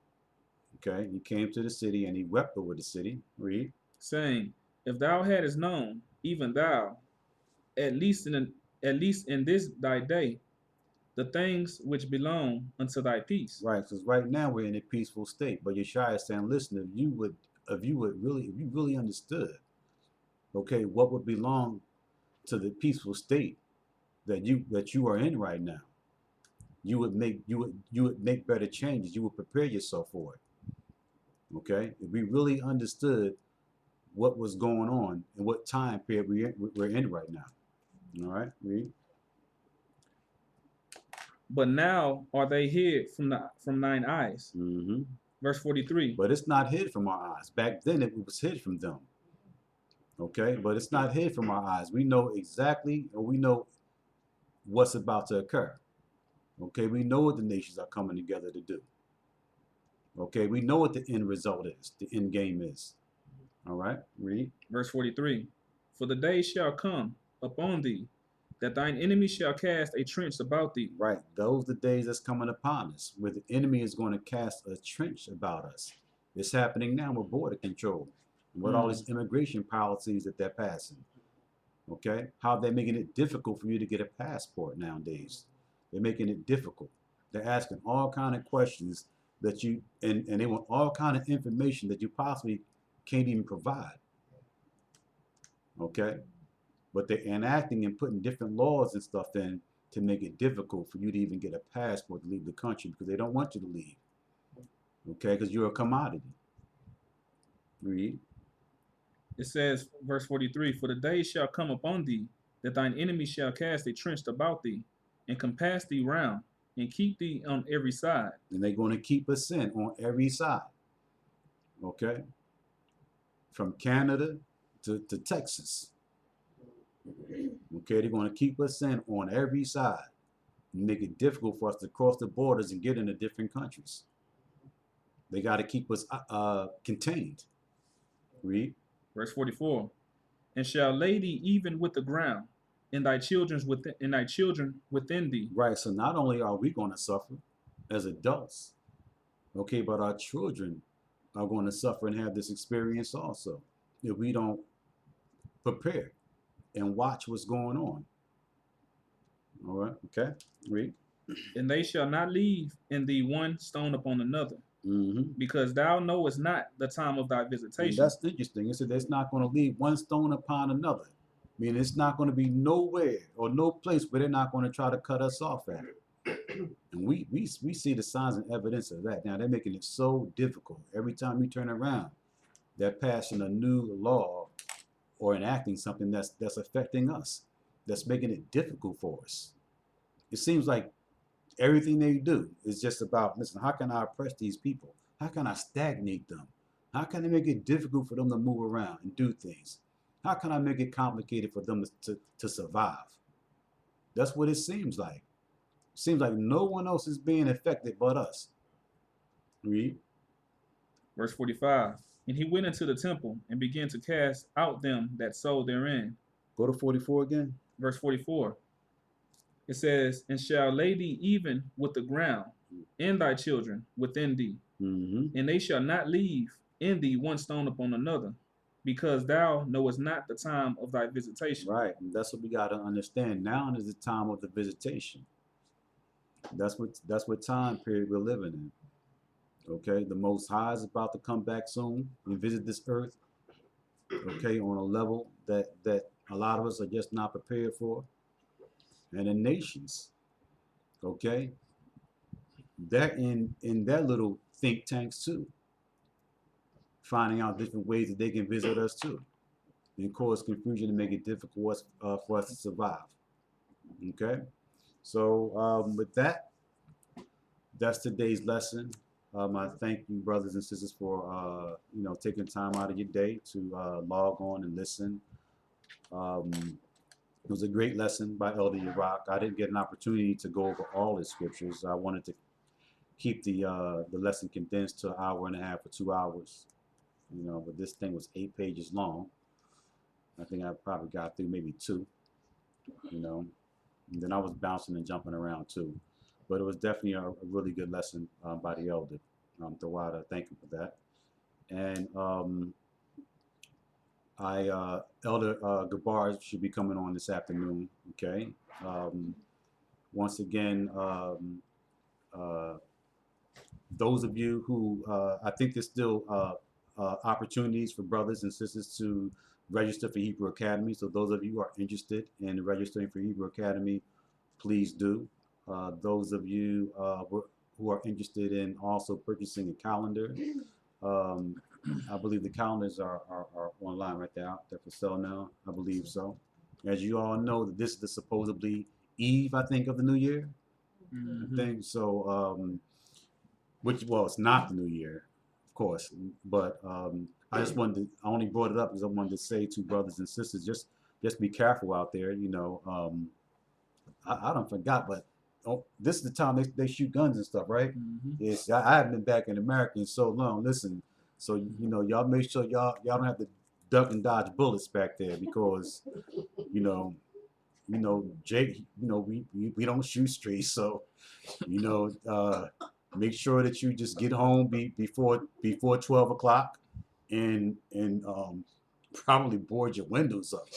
okay? He came to the city and he wept over the city. Read. Saying, if thou hadst known, even thou, at least in this thy day, the things which belong unto thy peace. Right, because right now we're in a peaceful state. But Yeshua is saying, listen, if you really understood okay, what would belong to the peaceful state that you are in right now? You would make better changes. You would prepare yourself for it. Okay, if we really understood what was going on and what time period we're in right now. All right, read. But now are they hid from thine eyes. Mm-hmm. Verse 43. But it's not hid from our eyes. Back then, it was hid from them. Okay, but it's not hid from our eyes. We know exactly, or we know what's about to occur. Okay, we know what the nations are coming together to do. Okay, we know what the end result is, the end game is. All right, read. Verse 43. For the day shall come upon thee, that thine enemy shall cast a trench about thee. Right, those are the days that's coming upon us, where the enemy is going to cast a trench about us. It's happening now with border control, and with all these immigration policies that they're passing. Okay, how they're making it difficult for you to get a passport nowadays. They're making it difficult. They're asking all kind of questions that you and they want all kind of information that you possibly can't even provide. Okay, but they're enacting and putting different laws and stuff in to make it difficult for you to even get a passport to leave the country because they don't want you to leave. Okay, because you're a commodity. Read. It says, verse 43, for the day shall come upon thee, that thine enemy shall cast a trench about thee, and compass thee round, and keep thee on every side. And they're going to keep us in on every side. Okay, from Canada to Texas. Okay, they're going to keep us in on every side and make it difficult for us to cross the borders and get into different countries. They got to keep us contained. Read. Verse 44, and shall lay thee even with the ground, and thy children within thee. Right. So not only are we going to suffer as adults, okay, but our children are going to suffer and have this experience also if we don't prepare and watch what's going on. All right. Okay. Read. And they shall not leave in thee one stone upon another, because thou knowest not the time of thy visitation. And that's interesting. It said there's not going to leave one stone upon another. I mean, it's not going to be nowhere or no place where they're not going to try to cut us off at. And we see the signs and evidence of that. Now, they're making it so difficult. Every time you turn around, they're passing a new law or enacting something that's affecting us, that's making it difficult for us. It seems like everything they do is just about, listen, how can I oppress these people? How can I stagnate them? How can I make it difficult for them to move around and do things? How can I make it complicated for them to survive? That's what it seems like. It seems like no one else is being affected but us. Read. Verse 45, and he went into the temple and began to cast out them that sold therein. Go to 44 again. Verse 44, it says, and shall lay thee even with the ground, and thy children within thee, and they shall not leave in thee one stone upon another, because thou knowest not the time of thy visitation. Right, and that's what we got to understand. Now is the time of the visitation. That's what time period we're living in. Okay, the Most High is about to come back soon and visit this earth. Okay, on a level that a lot of us are just not prepared for, and the nations. Okay, they're in their little think tanks too, finding out different ways that they can visit us too, and cause confusion and make it difficult for us to survive. Okay, so with that, that's today's lesson. I thank you, brothers and sisters, for taking time out of your day to log on and listen. It was a great lesson by Elder Rawchaa. I didn't get an opportunity to go over all the scriptures. I wanted to keep the lesson condensed to an hour and a half or 2 hours. But this thing was 8 pages long. I think I probably got through maybe 2. And then I was bouncing and jumping around too. But it was definitely a really good lesson by the elder. Rawchaa, thank you for that. And Elder Gabar should be coming on this afternoon. Okay. Once again, those of you who I think there's still opportunities for brothers and sisters to register for Hebrew Academy. So those of you who are interested in registering for Hebrew Academy, please do. Those of you who are interested in also purchasing a calendar, I believe the calendars are online right there, out there for sale now. I believe so. As you all know, that this is the supposedly eve, I think, of the new year. I think so. Which, well, it's not the new year, of course, but I just wanted to, I only brought it up because I wanted to say to brothers and sisters, just be careful out there. You know, I don't forgot, but this is the time they shoot guns and stuff, right? Yes, I haven't been back in America in so long. Listen, so you know, y'all make sure y'all don't have to duck and dodge bullets back there because you know Jake, we don't shoot streets, so you know, make sure that you just get home before 12 o'clock, and probably board your windows up.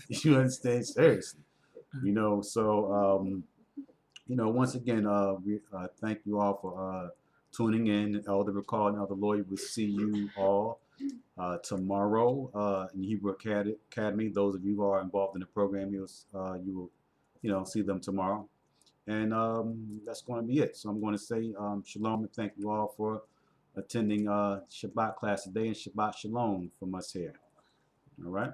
You understand? Seriously, So once again, we thank you all for tuning in. Elder Rawchaa and Elder Lawya will see you all tomorrow in Hebrew Academy. Those of you who are involved in the program, you will see them tomorrow. And that's going to be it. So I'm going to say shalom and thank you all for attending Shabbat class today, and Shabbat shalom from us here. All right.